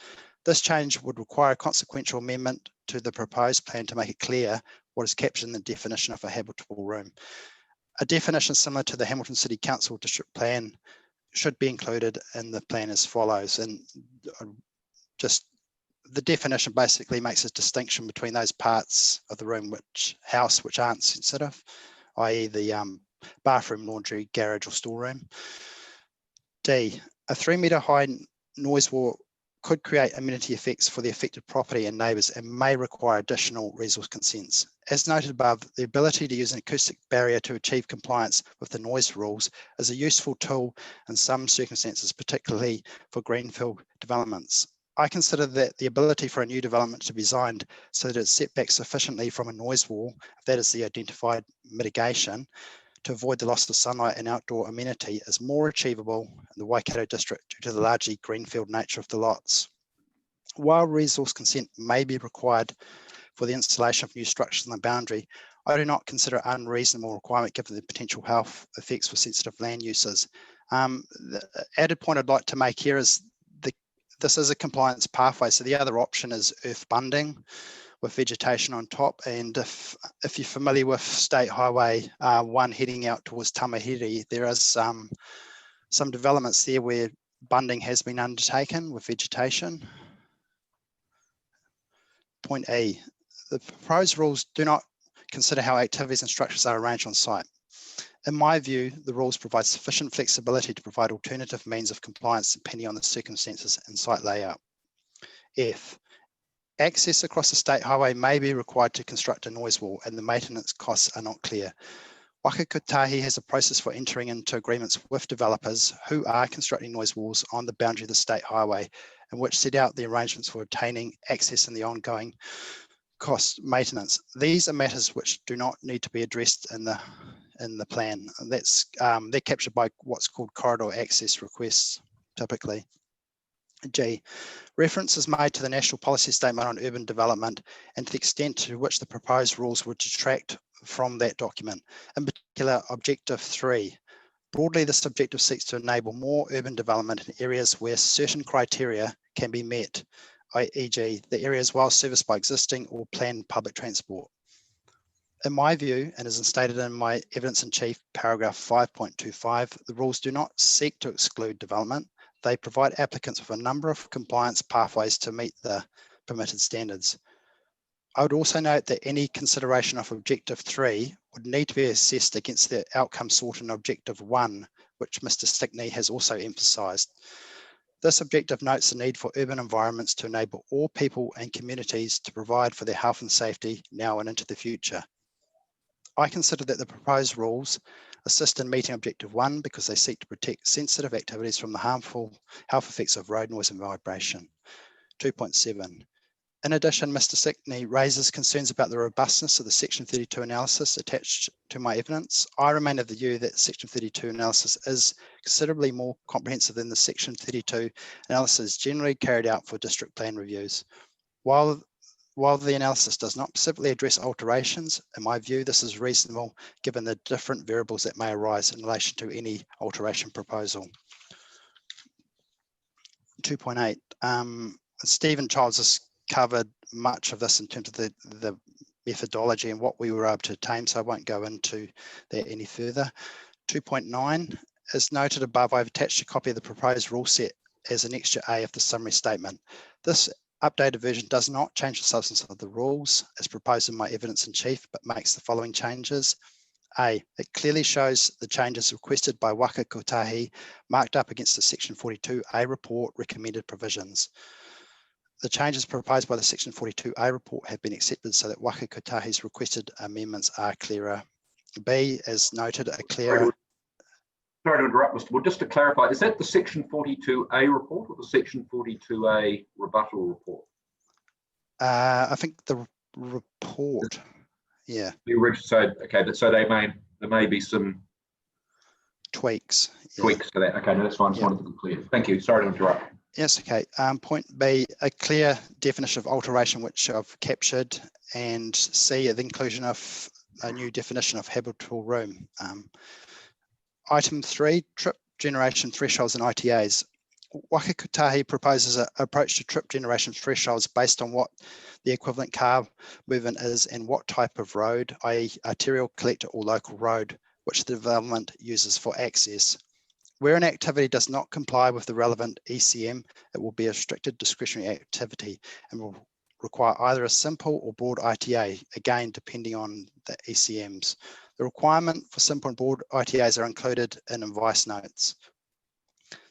Speaker 15: This change would require a consequential amendment to the proposed plan to make it clear what is captured in the definition of a habitable room. A definition similar to the Hamilton City Council District Plan should be included in the plan as follows. And just the definition basically makes a distinction between those parts of the room which aren't sensitive, i.e. the bathroom, laundry, garage or storeroom. D, a 3 metre high noise wall could create amenity effects for the affected property and neighbours and may require additional resource consents. As noted above, the ability to use an acoustic barrier to achieve compliance with the noise rules is a useful tool in some circumstances, particularly for greenfield developments. I consider that the ability for a new development to be designed so that it's set back sufficiently from a noise wall, if that is the identified mitigation, to avoid the loss of sunlight and outdoor amenity is more achievable in the Waikato district due to the largely greenfield nature of the lots. While resource consent may be required for the installation of new structures on the boundary, I do not consider an unreasonable requirement given the potential health effects for sensitive land uses. The added point I'd like to make here is this is a compliance pathway, so the other option is earth bunding with vegetation on top. And if you're familiar with State Highway 1 heading out towards Tamahere, there is some developments there where bunding has been undertaken with vegetation. Point E, the proposed rules do not consider how activities and structures are arranged on site. In my view, the rules provide sufficient flexibility to provide alternative means of compliance depending on the circumstances and site layout. F, access across the state highway may be required to construct a noise wall and the maintenance costs are not clear. Wakakotahi has a process for entering into agreements with developers who are constructing noise walls on the boundary of the state highway, in which set out the arrangements for obtaining access and the ongoing cost maintenance. These are matters which do not need to be addressed in the plan. They're captured by what's called corridor access requests, typically. G, reference is made to the National Policy Statement on Urban Development and to the extent to which the proposed rules would detract from that document. In particular, Objective 3. Broadly, this objective seeks to enable more urban development in areas where certain criteria can be met, e.g. the areas well serviced by existing or planned public transport. In my view, and as stated in my evidence in chief, paragraph 5.25, the rules do not seek to exclude development. They provide applicants with a number of compliance pathways to meet the permitted standards. I would also note that any consideration of Objective 3 would need to be assessed against the outcome sought in Objective 1, which Mr. Stickney has also emphasised. This objective notes the need for urban environments to enable all people and communities to provide for their health and safety now and into the future. I consider that the proposed rules assist in meeting Objective 1 because they seek to protect sensitive activities from the harmful health effects of road noise and vibration. 2.7. In addition, Mr. Stickney raises concerns about the robustness of the Section 32 analysis attached to my evidence. I remain of the view that Section 32 analysis is considerably more comprehensive than the Section 32 analysis generally carried out for district plan reviews. While While the analysis does not specifically address alterations, in my view, this is reasonable given the different variables that may arise in relation to any alteration proposal. 2.8, Stephen Childs has covered much of this in terms of the methodology and what we were able to attain, so I won't go into that any further. 2.9, as noted above, I've attached a copy of the proposed rule set as Annexure A of the summary statement. This updated version does not change the substance of the rules as proposed in my evidence in chief, but makes the following changes. A, it clearly shows the changes requested by Wakakotahi marked up against the Section 42A report recommended provisions. The changes proposed by the Section 42A report have been accepted so that Wakakotahi's requested amendments are clearer. B, as noted, a clearer...
Speaker 1: Sorry to interrupt, Mr. Wood. Just to clarify, is that the Section 42A report or the Section 42A rebuttal report?
Speaker 15: I think the report, yeah.
Speaker 1: The original, so okay, so there may be some
Speaker 15: tweaks.
Speaker 1: Tweaks to that. Okay, no, that's fine. Just wanted to be clear. Thank you. Sorry to interrupt.
Speaker 15: Yes, okay. Point B, a clear definition of alteration, which I've captured, and C, the inclusion of a new definition of habitable room. Item 3, trip generation thresholds and ITAs. Wakakotahi proposes an approach to trip generation thresholds based on what the equivalent car movement is and what type of road, i.e. arterial, collector or local road, which the development uses for access. Where an activity does not comply with the relevant ECM, it will be a restricted discretionary activity and will require either a simple or broad ITA, again, depending on the ECMs. The requirement for simple and broad ITAs are included in advice notes.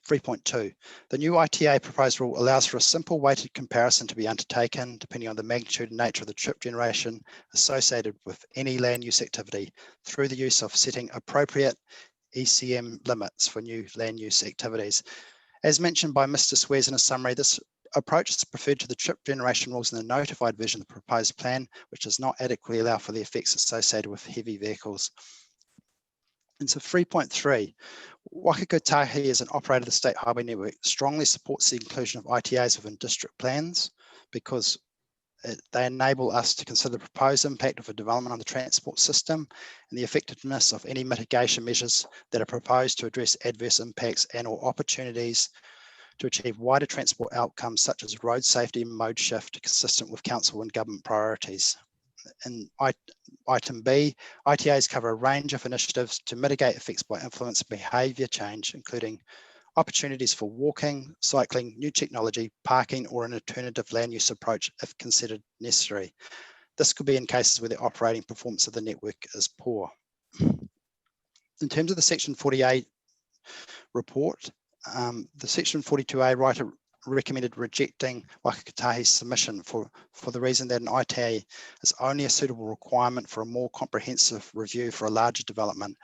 Speaker 15: 3.2, the new ITA proposed rule allows for a simple weighted comparison to be undertaken depending on the magnitude and nature of the trip generation associated with any land use activity through the use of setting appropriate ECM limits for new land use activities. As mentioned by Mr. Swears in a summary, this approach is preferred to the trip generation rules in the notified version of the proposed plan, which does not adequately allow for the effects associated with heavy vehicles. And so 3.3, Wakakotahi as an operator of the state highway network strongly supports the inclusion of ITAs within district plans because they enable us to consider the proposed impact of a development on the transport system and the effectiveness of any mitigation measures that are proposed to address adverse impacts and or opportunities to achieve wider transport outcomes such as road safety and mode shift consistent with council and government priorities. And item B, ITAs cover a range of initiatives to mitigate effects by influence behaviour change, including opportunities for walking, cycling, new technology, parking, or an alternative land use approach if considered necessary. This could be in cases where the operating performance of the network is poor. In terms of the Section 48 report, the Section 42A writer recommended rejecting Wakakotahi's submission for the reason that an ITA is only a suitable requirement for a more comprehensive review for a larger development.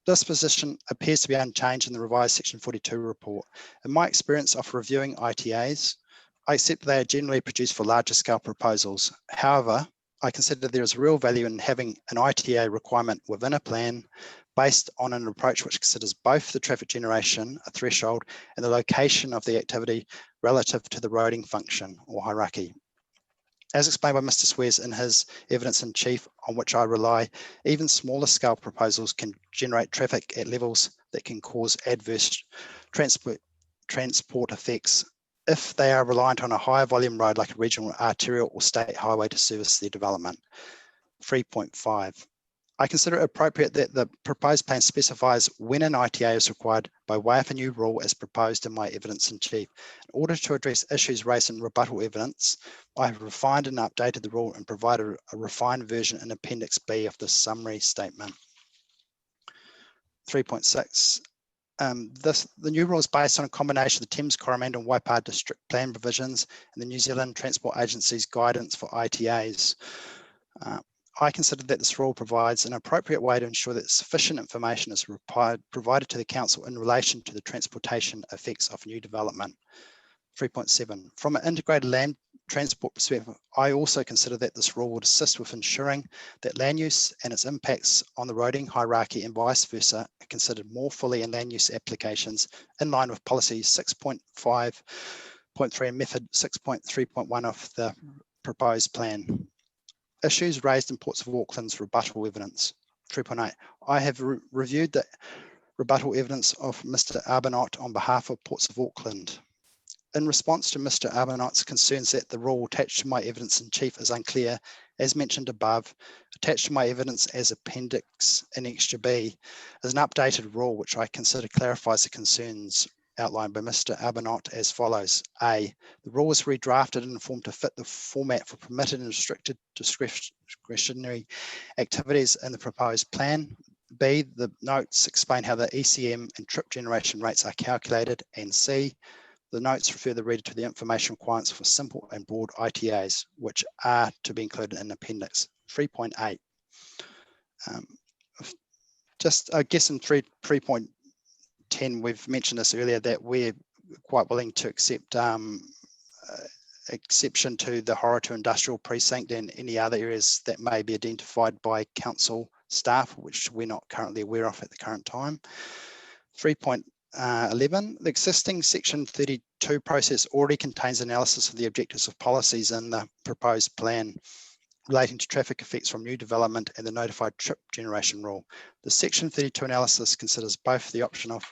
Speaker 15: This position appears to be unchanged in the revised Section 42 report. In my experience of reviewing ITAs, I accept they are generally produced for larger scale proposals. However, I consider there is real value in having an ITA requirement within a plan based on an approach which considers both the traffic generation, a threshold, and the location of the activity relative to the roading function or hierarchy. As explained by Mr. Swears in his evidence in chief, on which I rely, even smaller scale proposals can generate traffic at levels that can cause adverse transport effects if they are reliant on a higher volume road like a regional, arterial or state highway to service their development. 3.5. I consider it appropriate that the proposed plan specifies when an ITA is required by way of a new rule as proposed in my evidence in chief. In order to address issues raised in rebuttal evidence, I have refined and updated the rule and provided a refined version in Appendix B of the summary statement. 3.6. The new rule is based on a combination of the Thames, Coromandel and Waipa district plan provisions and the New Zealand Transport Agency's guidance for ITAs. I consider that this rule provides an appropriate way to ensure that sufficient information is provided to the council in relation to the transportation effects of new development. 3.7. From an integrated land transport perspective, I also consider that this rule would assist with ensuring that land use and its impacts on the roading hierarchy and vice versa are considered more fully in land use applications in line with policy 6.5.3 and method 6.3.1 of the proposed plan. Issues raised in Ports of Auckland's rebuttal evidence. 3.8. I have reviewed the rebuttal evidence of Mr. Arbanot on behalf of Ports of Auckland. In response to Mr. Arbanot's concerns that the rule attached to my evidence in chief is unclear, as mentioned above, attached to my evidence as Appendix in Extra B is an updated rule which I consider clarifies the concerns outlined by Mr. Arbanot as follows. A, the rule was redrafted and informed to fit the format for permitted and restricted discretionary activities in the proposed plan. B, the notes explain how the ECM and trip generation rates are calculated. And C, the notes refer the reader to the information requirements for simple and broad ITAs, which are to be included in Appendix 3.8. Just, I guess in 3.10, we've mentioned this earlier, that we're quite willing to accept exception to the Horatu Industrial Precinct and any other areas that may be identified by council staff, which we're not currently aware of at the current time. 3.11, the existing Section 32 process already contains analysis of the objectives of policies in the proposed plan relating to traffic effects from new development and the notified trip generation rule. The Section 32 analysis considers both the option of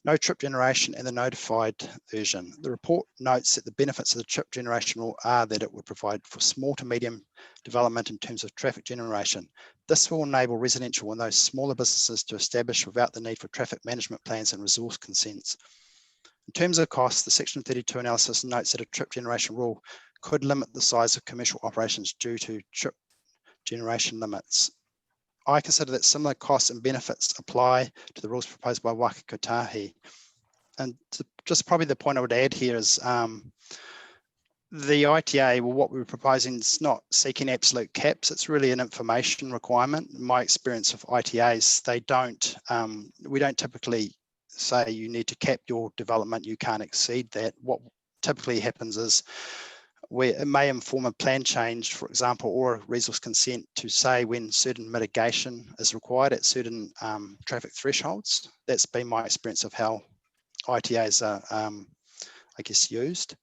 Speaker 15: no trip generation and the notified version. The report notes that the benefits of the trip generation rule are that it would provide for small to medium development in terms of traffic generation. This will enable residential and those smaller businesses to establish without the need for traffic management plans and resource consents. In terms of costs, the Section 32 analysis notes that a trip generation rule could limit the size of commercial operations due to trip generation limits. I consider that similar costs and benefits apply to the rules proposed by Wakakotahi. And just probably the point I would add here is the ITA, well, what we're proposing is not seeking absolute caps. It's really an information requirement. In my experience of ITAs, they don't, we don't typically say you need to cap your development, you can't exceed that. What typically happens is where it may inform a plan change, for example, or a resource consent to say when certain mitigation is required at certain traffic thresholds. That's been my experience of how ITAs are, I guess, used.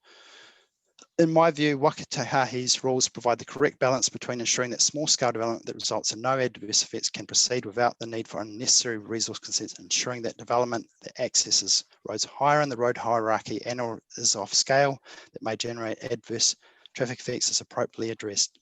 Speaker 15: In my view, Wakakotahi's rules provide the correct balance between ensuring that small-scale development that results in no adverse effects can proceed without the need for unnecessary resource consents, ensuring that development that accesses roads higher in the road hierarchy and or is off scale that may generate adverse traffic effects is appropriately addressed.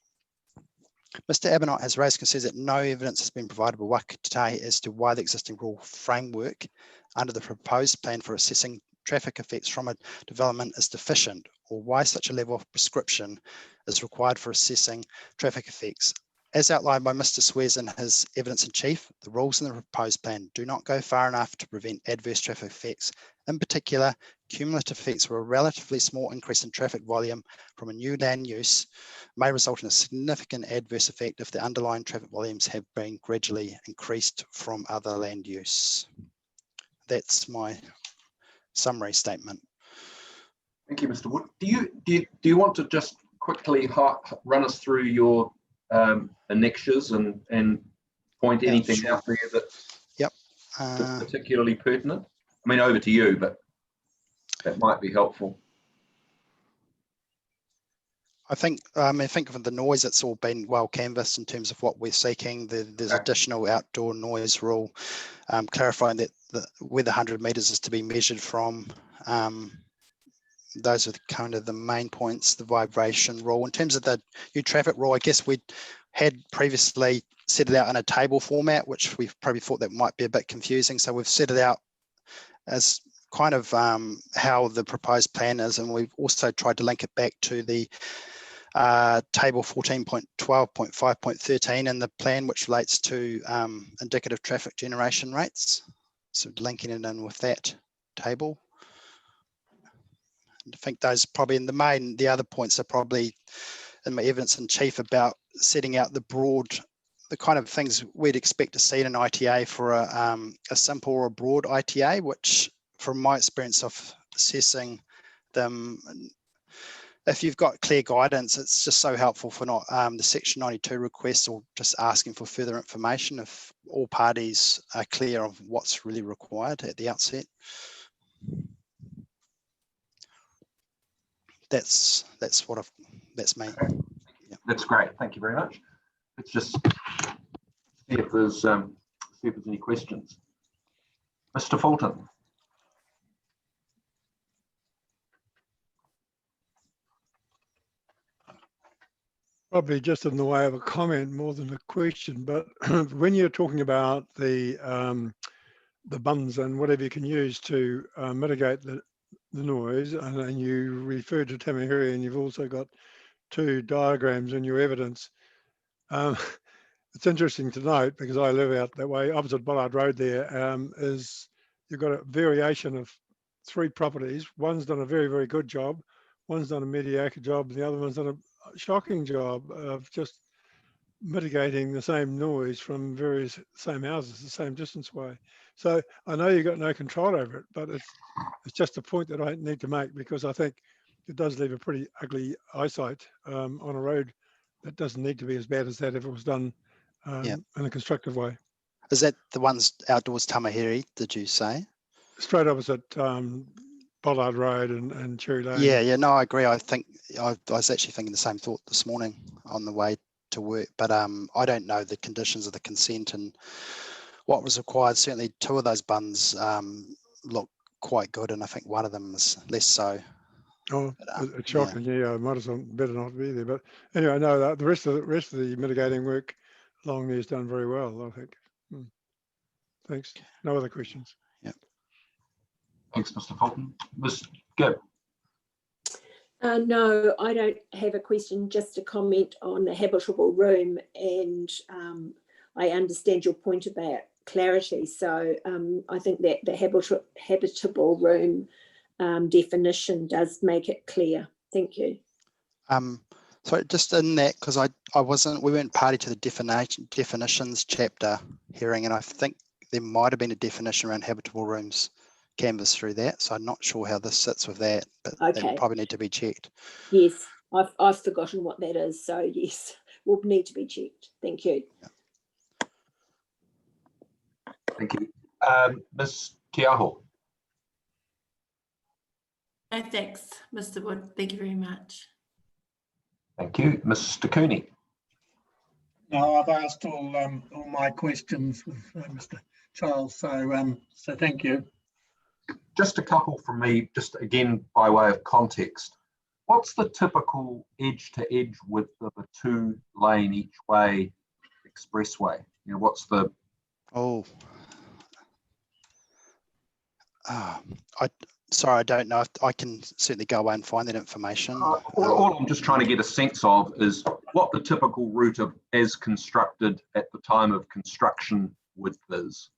Speaker 15: Mr. Arbanot has raised concerns that no evidence has been provided by Wakakotahi as to why the existing rule framework under the proposed plan for assessing traffic effects from a development is deficient, or why such a level of prescription is required for assessing traffic effects. As outlined by Mr. Swears in his evidence in chief, the rules in the proposed plan do not go far enough to prevent adverse traffic effects. In particular, cumulative effects were a relatively small increase in traffic volume from a new land use may result in a significant adverse effect if the underlying traffic volumes have been gradually increased from other land use. That's my summary statement.
Speaker 1: Thank you, Mr. Wood. Do you want to just quickly run us through your annexures and point anything
Speaker 15: sure.
Speaker 1: out there that's particularly pertinent? I mean, over to you, but that might be helpful.
Speaker 15: I think of the noise, it's all been well canvassed in terms of what we're seeking. There's additional outdoor noise rule, clarifying that where the 100 metres is to be measured from. Those are kind of the main points. The vibration rule. In terms of the new traffic rule, I guess we had previously set it out in a table format, which we probably thought that might be a bit confusing. So we've set it out as kind of how the proposed plan is, and we've also tried to link it back to the table 14.12.5.13 in the plan, which relates to indicative traffic generation rates. So linking it in with that table. I think those probably in the main, the other points are probably in my evidence in chief about setting out the kind of things we'd expect to see in an ITA for a simple or a broad ITA, which from my experience of assessing them, if you've got clear guidance, it's just so helpful for not the Section 92 requests or just asking for further information if all parties are clear of what's really required at the outset. That's me.
Speaker 1: That's great. Thank you very much. Let's just see if there's any questions. Mr. Fulton.
Speaker 6: Probably just in the way of a comment more than a question, but when you're talking about the bunds and whatever you can use to mitigate the noise, and you referred to Tamahiri, and you've also got 2 diagrams in your evidence. It's interesting to note, because I live out that way, opposite Bollard Road there, is you've got a variation of 3 properties. One's done a very, very good job, one's done a mediocre job, and the other one's done a shocking job of just mitigating the same noise from various same houses, the same distance away. So I know you've got no control over it, but it's just a point that I need to make, because I think it does leave a pretty ugly eyesight on a road that doesn't need to be as bad as that if it was done in a constructive way.
Speaker 15: Is that the ones outdoors Tamahiri, did you say?
Speaker 6: Straight opposite Bollard Road and Cherry Lane.
Speaker 15: Yeah, no, I agree. I think I was actually thinking the same thought this morning on the way to work, but I don't know the conditions of the consent and what was required. Certainly 2 of those bunds look quite good, and I think one of them is less so.
Speaker 6: Oh, it's shocking. Yeah, might as well better not be there. But anyway, no, that the rest of the mitigating work along there is done very well, I think. Thanks. No other questions.
Speaker 15: Yeah.
Speaker 1: Thanks, Mr. Fulton. Ms. Gibb.
Speaker 7: No, I don't have a question, just a comment on the habitable room, and I understand your point about clarity. So I think that the habitable room definition does make it clear. Thank you.
Speaker 15: So just in that, because we weren't party to the definitions chapter hearing, and I think there might have been a definition around habitable rooms canvassed through that. So I'm not sure how this sits with that, but that would probably need to be checked.
Speaker 7: Yes, I've forgotten what that is. So yes, will need to be checked. Thank you.
Speaker 1: Thank you. Ms. Keaho.
Speaker 2: No, thanks, Mr. Wood. Thank you very much.
Speaker 1: Thank you. Mr. Cooney.
Speaker 5: No, I've asked all my questions with Mr. Charles, so thank you.
Speaker 1: Just a couple from me, just again by way of context. What's the typical edge-to-edge width of a 2-lane each way expressway? You know, what's the?
Speaker 15: Sorry, I don't know. If I can certainly go away and find that information.
Speaker 1: All I'm just trying to get a sense of is what the typical route of as constructed at the time of construction width is.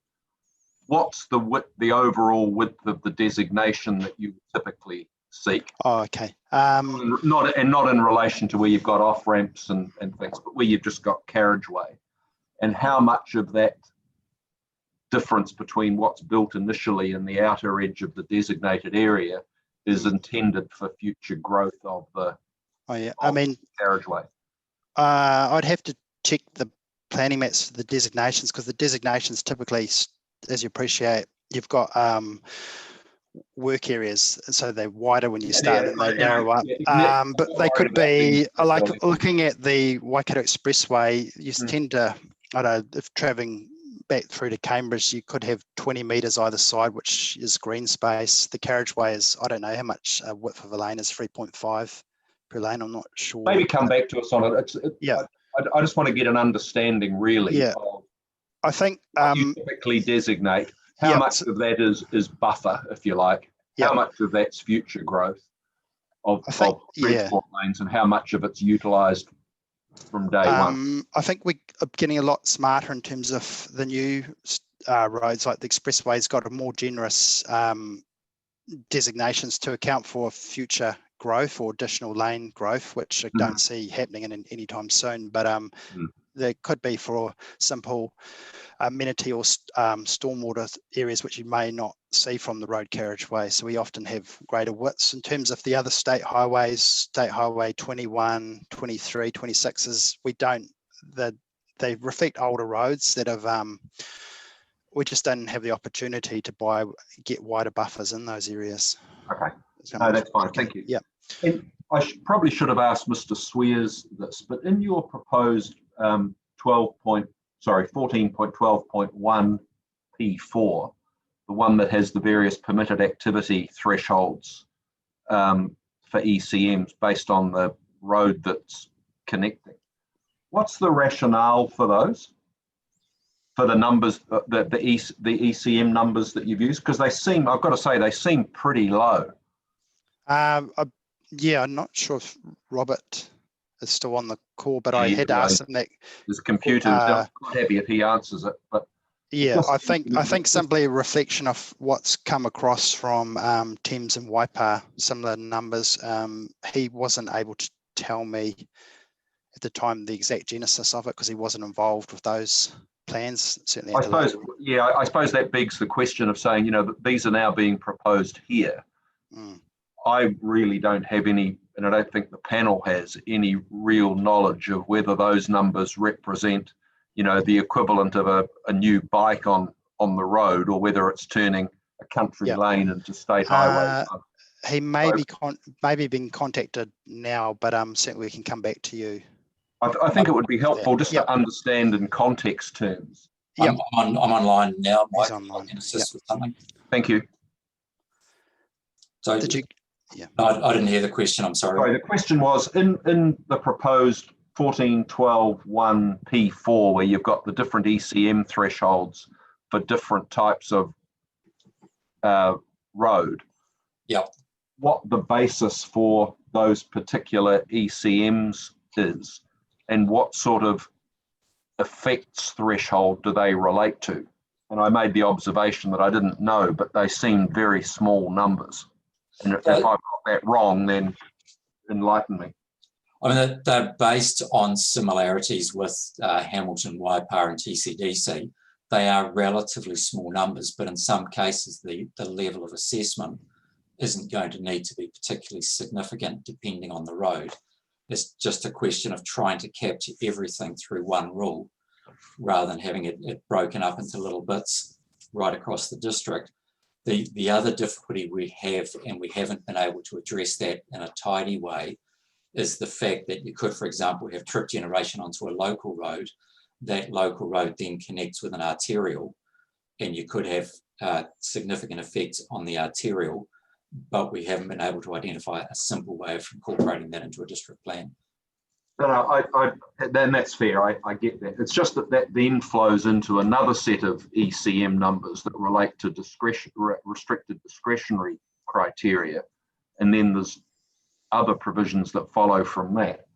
Speaker 1: What's the width, the overall width of the designation that you typically seek?
Speaker 15: Oh, okay.
Speaker 1: Not in relation to where you've got off ramps and things, but where you've just got carriageway, and how much of that difference between what's built initially and the outer edge of the designated area is intended for future growth of the carriageway.
Speaker 15: I'd have to check the planning maps for the designations, because the designations typically, as you appreciate, you've got work areas, so they're wider when you start and they narrow up. But they could be like looking at the Waikato Expressway. You tend to, I don't know, if traveling back through to Cambridge, you could have 20 metres either side, which is green space. The carriageway is, I don't know how much width of a lane is, 3.5 per lane. I'm not sure.
Speaker 1: Maybe come back to us on it. I just want to get an understanding, really.
Speaker 15: Yeah.
Speaker 1: Of
Speaker 15: I think
Speaker 1: what you typically designate. How much of that is buffer, if you like? How much of that's future growth of transport lanes, and how much of it's utilised from day one?
Speaker 15: I think we're getting a lot smarter in terms of the new roads, like the expressway's got a more generous designations to account for future growth or additional lane growth, which I don't see happening in anytime soon. But there could be for simple amenity or stormwater areas which you may not see from the road carriageway. So we often have greater widths. In terms of the other state highways, State Highway 21, 23, 26s, we don't, they reflect older roads that have, we just don't have the opportunity to get wider buffers in those areas.
Speaker 1: Okay, no, that's fine, thank you.
Speaker 15: Yeah.
Speaker 1: probably should have asked Mr. Swears this, but in your proposed 14.12.1 P4, the one that has the various permitted activity thresholds for ECMs based on the road that's connecting, what's the rationale for those? For the numbers, the ECM numbers that you've used? Because they seem, I've got to say, they seem pretty low.
Speaker 15: Yeah, I'm not sure if Robert is still on the call, but I
Speaker 1: Yeah,
Speaker 15: had asked him that.
Speaker 1: His computer is quite happy if he answers it, but
Speaker 15: yeah, I think simply a reflection of what's come across from Thames and Waipa, similar numbers. He wasn't able to tell me at the time the exact genesis of it because he wasn't involved with those plans. Certainly,
Speaker 1: I suppose that begs the question of saying, you know, that these are now being proposed here. I really don't have any, and I don't think the panel has any real knowledge of whether those numbers represent, you know, the equivalent of a new bike on the road, or whether it's turning a country lane into state highway.
Speaker 15: He may be maybe being contacted now, but certainly we can come back to you.
Speaker 1: I think it would be helpful just to understand in context terms.
Speaker 16: I'm online now, Mike. I can assist with something.
Speaker 1: Thank you.
Speaker 16: So
Speaker 15: did you?
Speaker 16: Yeah. No, I didn't hear the question. I'm sorry.
Speaker 1: Sorry, the question was in the proposed 14.12.1 P4, where you've got the different ECM thresholds for different types of road.
Speaker 16: Yep.
Speaker 1: What the basis for those particular ECMs is, and what sort of effects threshold do they relate to? And I made the observation that I didn't know, but they seemed very small numbers. And if I've got that wrong, then enlighten me.
Speaker 16: I mean, they're based on similarities with Hamilton, Waipa and TCDC. They are relatively small numbers, but in some cases, the level of assessment isn't going to need to be particularly significant depending on the road. It's just a question of trying to capture everything through one rule rather than having it broken up into little bits right across the district. The other difficulty we have, and we haven't been able to address that in a tidy way, is the fact that you could, for example, have trip generation onto a local road. That local road then connects with an arterial, and you could have significant effects on the arterial, but we haven't been able to identify a simple way of incorporating that into a district plan.
Speaker 1: No, then that's fair. I get that. It's just that then flows into another set of ECM numbers that relate to restricted discretionary criteria, and then there's other provisions that follow from that.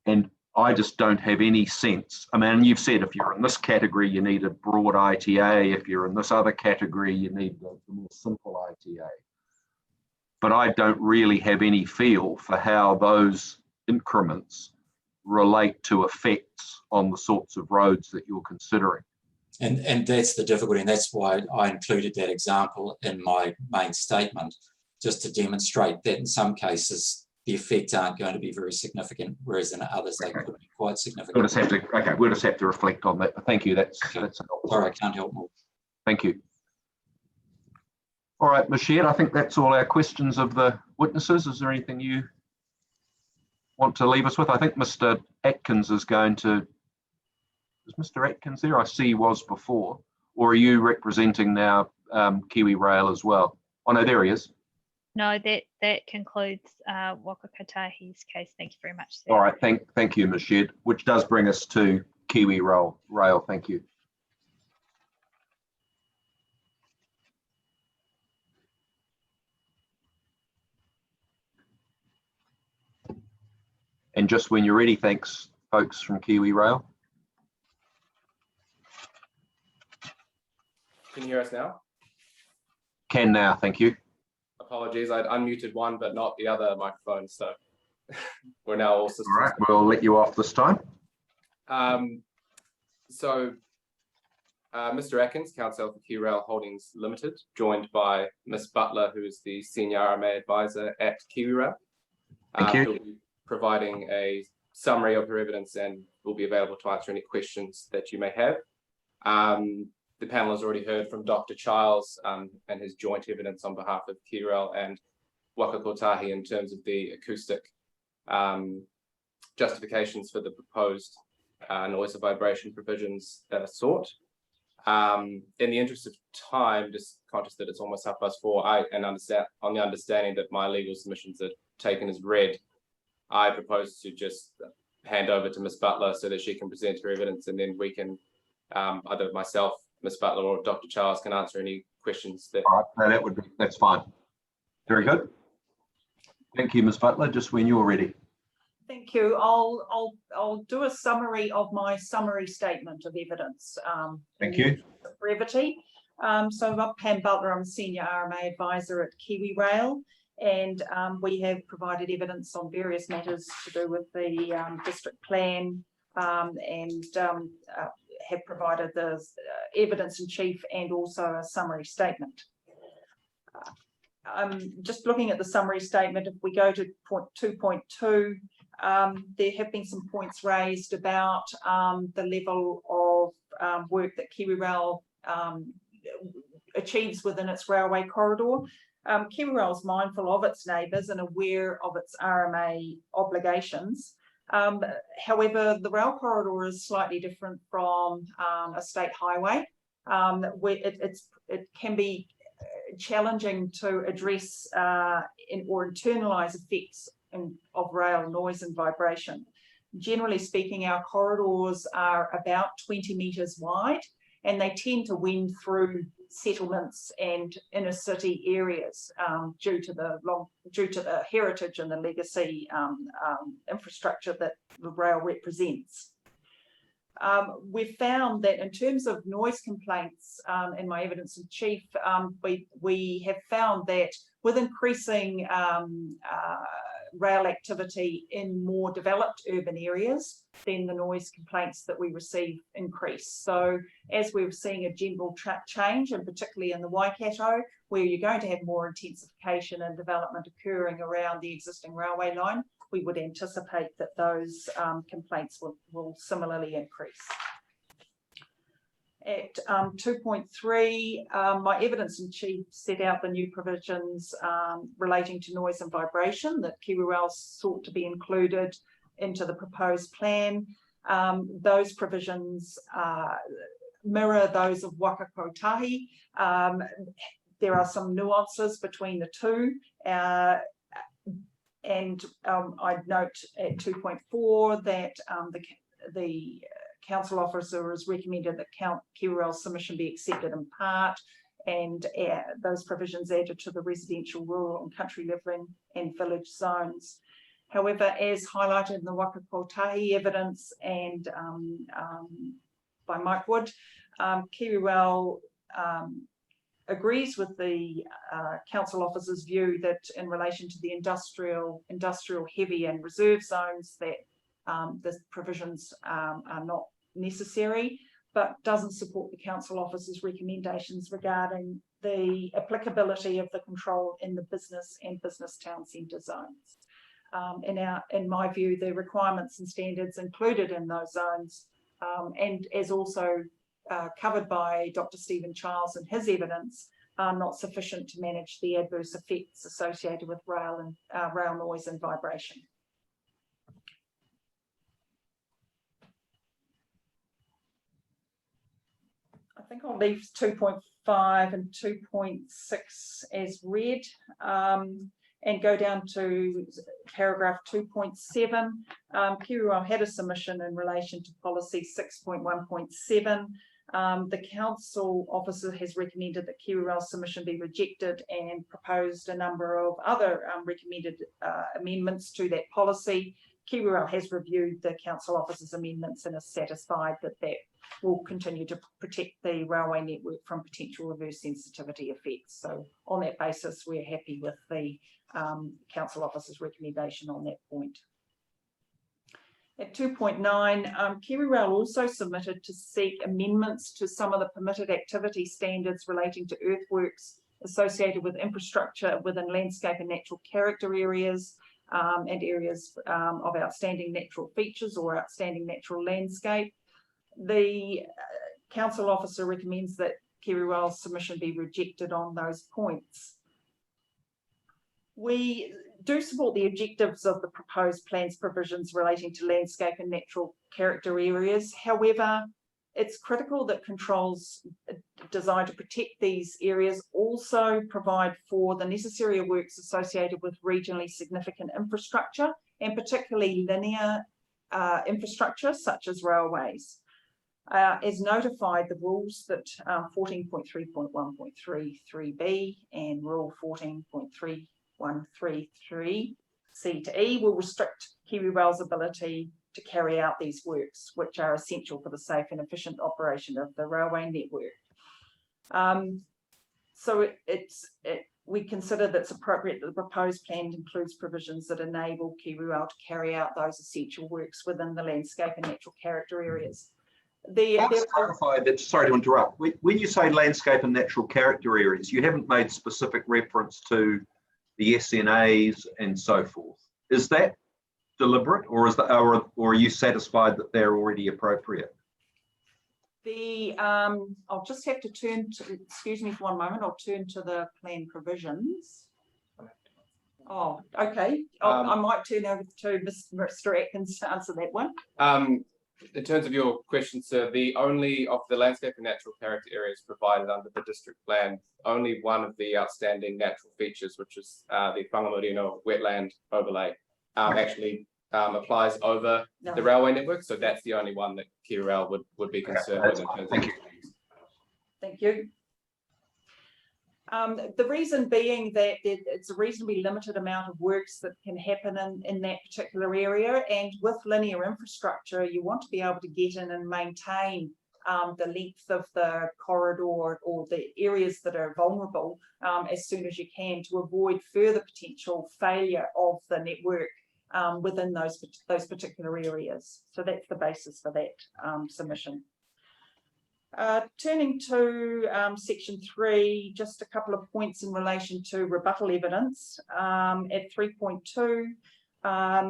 Speaker 1: And I just don't have any sense. I mean, you've said if you're in this category, you need a broad ITA. If you're in this other category, you need the more simple ITA. But I don't really have any feel for how those increments relate to effects on the sorts of roads that you're considering.
Speaker 16: And that's the difficulty, and that's why I included that example in my main statement, just to demonstrate that in some cases the effects aren't going to be very significant, whereas in others they could be quite significant.
Speaker 1: We'll just have to reflect on that. Thank you. That's helpful.
Speaker 16: Sorry, I can't help more.
Speaker 1: Thank you. All right, Ms. Sheard, I think that's all our questions of the witnesses. Is there anything you want to leave us with? I think Mr. Atkins is going to, is Mr. Atkins there? I see he was before. Or are you representing now Kiwi Rail as well? Oh no, there he is.
Speaker 14: No, that concludes Wakakotahi's case. Thank you very much, sir.
Speaker 1: All right, thank you, Ms. Sheard, which does bring us to Kiwi Rail. Thank you. And just when you're ready, thanks, folks from Kiwi Rail.
Speaker 18: Can you hear us now?
Speaker 1: Can now, thank you.
Speaker 18: Apologies, I'd unmuted one, but not the other microphone, so we're now all systems.
Speaker 1: All right, we'll let you off this time.
Speaker 18: Mr. Atkins, Counsel for Kiwi Rail Holdings Limited, joined by Ms. Butler, who is the Senior RMA Advisor at Kiwi Rail.
Speaker 1: Thank you.
Speaker 18: Who'll be providing a summary of her evidence and will be available to answer any questions that you may have. The panel has already heard from Dr. Childs and his joint evidence on behalf of Kiwi Rail and Wakakotahi in terms of the acoustic justifications for the proposed noise and vibration provisions that are sought. In the interest of time, just conscious that it's almost 4:30, and on the understanding that my legal submissions are taken as read, I propose to just hand over to Ms. Butler so that she can present her evidence, and then we can, either myself, Ms. Butler, or Dr. Charles can answer any questions that.
Speaker 1: All right, no, that's fine. Very good. Thank you, Ms. Butler. Just when you're ready.
Speaker 19: Thank you. I'll do a summary of my summary statement of evidence.
Speaker 1: Thank you.
Speaker 19: Brevity. So I'm Pam Butler. I'm a senior RMA advisor at Kiwi Rail, and we have provided evidence on various matters to do with the district plan, and have provided the evidence in chief and also a summary statement. Just looking at the summary statement, if we go to point 2.2, there have been some points raised about the level of work that Kiwi Rail achieves within its railway corridor. Kiwi Rail is mindful of its neighbours and aware of its RMA obligations. However, the rail corridor is slightly different from a state highway, where it can be challenging to address or internalise effects of rail noise and vibration. Generally speaking, our corridors are about 20 metres wide, and they tend to wind through settlements and inner city areas due to the heritage and the legacy infrastructure that the rail represents. We've found that in terms of noise complaints, in my evidence in chief, we have found that with increasing rail activity in more developed urban areas, then the noise complaints that we receive increase. So as we're seeing a general change, and particularly in the Waikato, where you're going to have more intensification and development occurring around the existing railway line, we would anticipate that those complaints will similarly increase. At 2.3, my evidence in chief set out the new provisions relating to noise and vibration that Kiwi Rail sought to be included into the proposed plan. Those provisions mirror those of Wakakotahi. There are some nuances between the two. And I'd note at 2.4 that the council officer has recommended that Kiwi Rail's submission be accepted in part, and those provisions added to the residential, rural and country living and village zones. However, as highlighted in the Wakakotahi evidence and by Mike Wood, Kiwi Rail agrees with the council officer's view that in relation to the industrial heavy and reserve zones that the provisions are not necessary, but doesn't support the council officer's recommendations regarding the applicability of the control in the business and business town centre zones. In my view, the requirements and standards included in those zones, and as also covered by Dr. Stephen Charles in his evidence, are not sufficient to manage the adverse effects associated with rail and rail noise and vibration. I think I'll leave 2.5 and 2.6 as read, and go down to paragraph 2.7. Kiwi Rail had a submission in relation to policy 6.1.7. The council officer has recommended that Kiwi Rail's submission be rejected and proposed a number of other recommended amendments to that policy. Kiwi Rail has reviewed the council officer's amendments and is satisfied that that will continue to protect the railway network from potential reverse sensitivity effects. So on that basis, we're happy with the council officer's recommendation on that point. At 2.9, Kiwi Rail also submitted to seek amendments to some of the permitted activity standards relating to earthworks associated with infrastructure within landscape and natural character areas, and areas of outstanding natural features or outstanding natural landscape. The council officer recommends that Kiwi Rail's submission be rejected on those points. We do support the objectives of the proposed plans provisions relating to landscape and natural character areas. However, it's critical that controls designed to protect these areas also provide for the necessary works associated with regionally significant infrastructure, and particularly linear infrastructure such as railways. As notified, the rules that 14.3.1.33b and Rule 14.3133 C to E will restrict KiwiRail's ability to carry out these works, which are essential for the safe and efficient operation of the railway network. So we consider that it's appropriate that the proposed plan includes provisions that enable KiwiRail to carry out those essential works within the landscape and natural character areas.
Speaker 1: Clarify that, sorry to interrupt. When you say landscape and natural character areas, you haven't made specific reference to the SNAs and so forth. Is that deliberate, or are you satisfied that they're already appropriate?
Speaker 19: I'll just have to turn to, excuse me for one moment, I'll turn to the plan provisions. Oh, okay. I might turn over to Mr. Atkins to answer that one.
Speaker 18: In terms of your question, sir, the only of the landscape and natural character areas provided under the district plan, only one of the outstanding natural features, which is the Whangamurino wetland overlay, actually applies over the railway network. So that's the only one that KiwiRail would be concerned with.
Speaker 1: Thank you.
Speaker 19: Thank you. The reason being that it's a reasonably limited amount of works that can happen in that particular area, and with linear infrastructure, you want to be able to get in and maintain the length of the corridor or the areas that are vulnerable as soon as you can, to avoid further potential failure of the network within those particular areas. So that's the basis for that submission. Turning to section 3, just a couple of points in relation to rebuttal evidence. At 3.2, I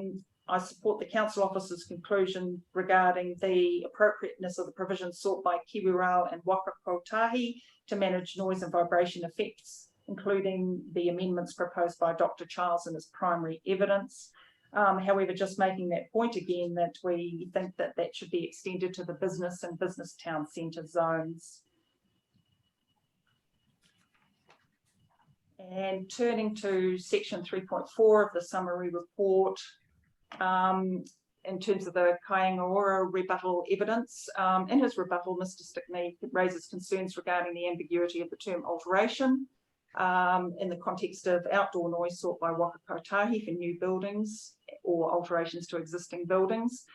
Speaker 19: support the council officer's conclusion regarding the appropriateness of the provisions sought by KiwiRail and Wakakotahi to manage noise and vibration effects, including the amendments proposed by Dr. Charles as primary evidence. However, just making that point again, that we think that that should be extended to the business and business town centre zones. And turning to section 3.4 of the summary report, in terms of the Kaingaora rebuttal evidence, in his rebuttal, Mr. Stickney raises concerns regarding the ambiguity of the term alteration in the context of outdoor noise sought by Wakakotahi for new buildings or alterations to existing buildings.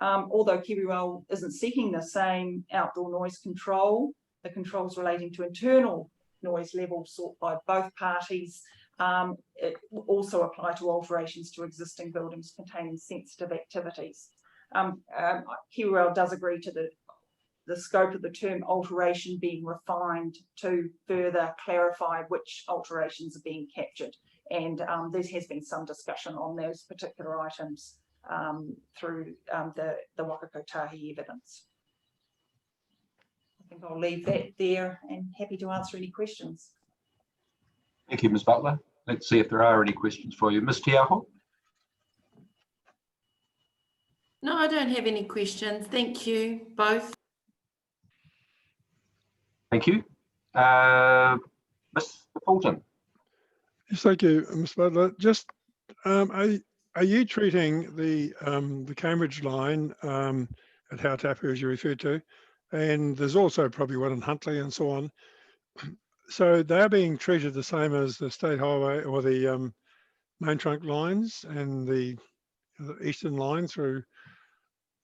Speaker 19: Although KiwiRail isn't seeking the same outdoor noise control, the controls relating to internal noise levels sought by both parties it also apply to alterations to existing buildings containing sensitive activities. KiwiRail does agree to the scope of the term alteration being refined to further clarify which alterations are being captured. And there has been some discussion on those particular items through the Wakakotahi evidence. I think I'll leave that there and happy to answer any questions.
Speaker 1: Thank you, Ms. Butler. Let's see if there are any questions for you. Ms. Tiaho?
Speaker 2: No, I don't have any questions. Thank you both.
Speaker 1: Thank you. Mr. Fulton?
Speaker 6: Yes, thank you, Ms. Butler. Just are you treating the Cambridge line at Hautapu, as you referred to, and there's also probably one in Huntly and so on, so they're being treated the same as the state highway or the main trunk lines and the eastern line through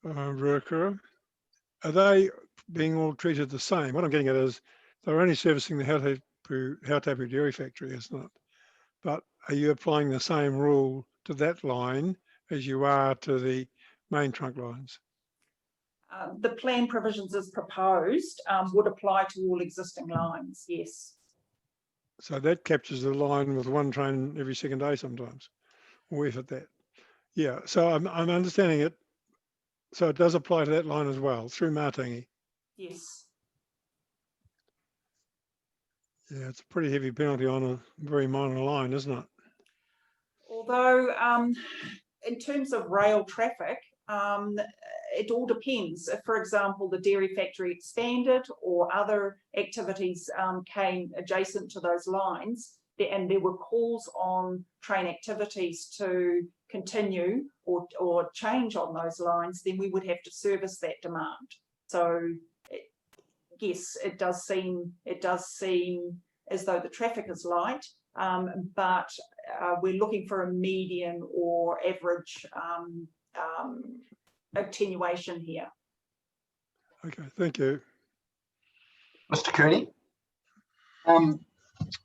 Speaker 6: Ruakura? Are they being all treated the same? What I'm getting at is they're only servicing the Hautapu Dairy Factory, isn't it? But are you applying the same rule to that line as you are to the main trunk lines?
Speaker 19: The plan provisions as proposed would apply to all existing lines, yes.
Speaker 6: So that captures the line with one train every second day sometimes, or if at that. Yeah, so I'm understanding it. So it does apply to that line as well, through Matangi.
Speaker 19: Yes.
Speaker 6: Yeah, it's a pretty heavy penalty on a very minor line, isn't it?
Speaker 19: Although in terms of rail traffic, it all depends. If, for example, the dairy factory expanded or other activities came adjacent to those lines, and there were calls on train activities to continue or change on those lines, then we would have to service that demand. So yes, it does seem as though the traffic is light, but we're looking for a median or average attenuation here.
Speaker 6: Okay, thank you.
Speaker 1: Mr. Cooney?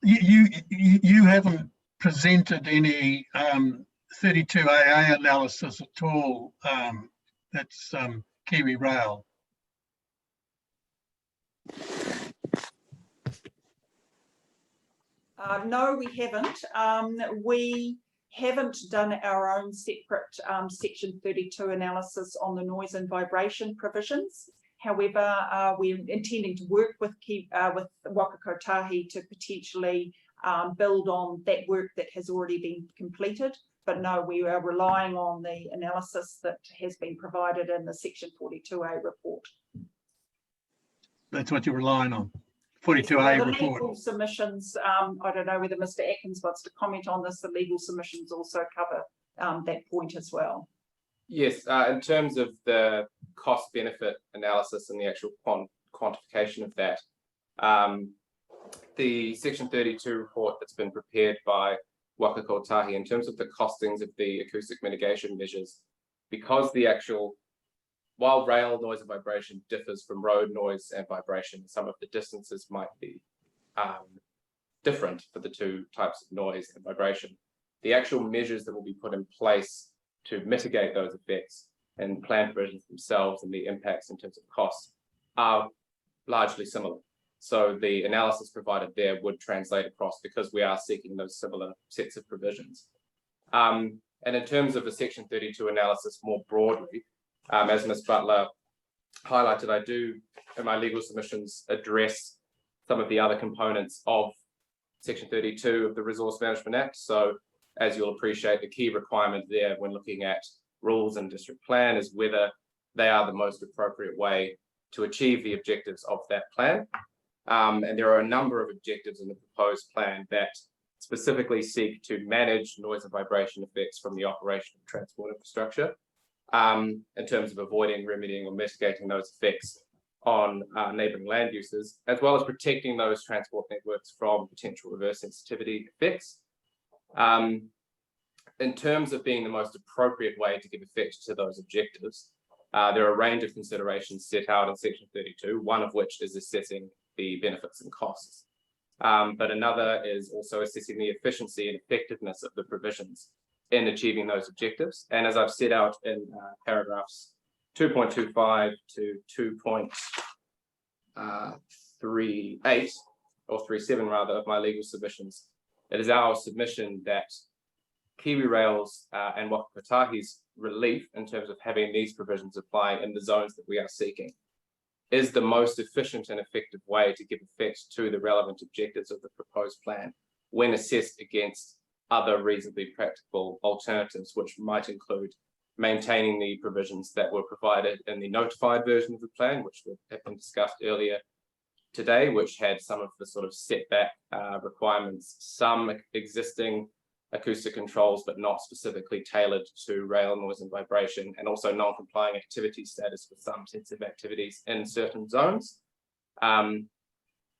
Speaker 5: You haven't presented any 32AA analysis at all. That's Kiwi Rail.
Speaker 19: No, we haven't. We haven't done our own separate Section 32 analysis on the noise and vibration provisions. However, we're intending to work with Wakakotahi to potentially build on that work that has already been completed. But no, we are relying on the analysis that has been provided in the Section 42A report.
Speaker 5: That's what you're relying on. 42A
Speaker 19: the
Speaker 5: report.
Speaker 19: Legal submissions, I don't know whether Mr. Atkins wants to comment on this. The legal submissions also cover that point as well.
Speaker 18: Yes, in terms of the cost benefit analysis and the actual quantification of that, the Section 32 report that's been prepared by Wakakotahi in terms of the costings of the acoustic mitigation measures, because the actual, while rail noise and vibration differs from road noise and vibration, some of the distances might be different for the two types of noise and vibration. The actual measures that will be put in place to mitigate those effects and plan provisions themselves and the impacts in terms of costs are largely similar. So the analysis provided there would translate across because we are seeking those similar sets of provisions. And in terms of the Section 32 analysis more broadly, as Ms. Butler highlighted, I do, in my legal submissions, address some of the other components of Section 32 of the Resource Management Act. So as you'll appreciate, the key requirement there when looking at rules and district plan is whether they are the most appropriate way to achieve the objectives of that plan. And there are a number of objectives in the proposed plan that specifically seek to manage noise and vibration effects from the operation of transport infrastructure, in terms of avoiding, remedying, or mitigating those effects on neighbouring land uses, as well as protecting those transport networks from potential reverse sensitivity effects. In terms of being the most appropriate way to give effect to those objectives, there are a range of considerations set out in Section 32, one of which is assessing the benefits and costs. But another is also assessing the efficiency and effectiveness of the provisions in achieving those objectives. And as I've set out in paragraphs 2.25 to 2.38 or 37 rather of my legal submissions, it is our submission that Kiwi Rail's and Wakakotahi's relief in terms of having these provisions apply in the zones that we are seeking is the most efficient and effective way to give effect to the relevant objectives of the proposed plan when assessed against other reasonably practical alternatives, which might include maintaining the provisions that were provided in the notified version of the plan, which have been discussed earlier today, which had some of the sort of setback requirements, some existing acoustic controls, but not specifically tailored to rail noise and vibration, and also non-complying activity status with some sensitive activities in certain zones.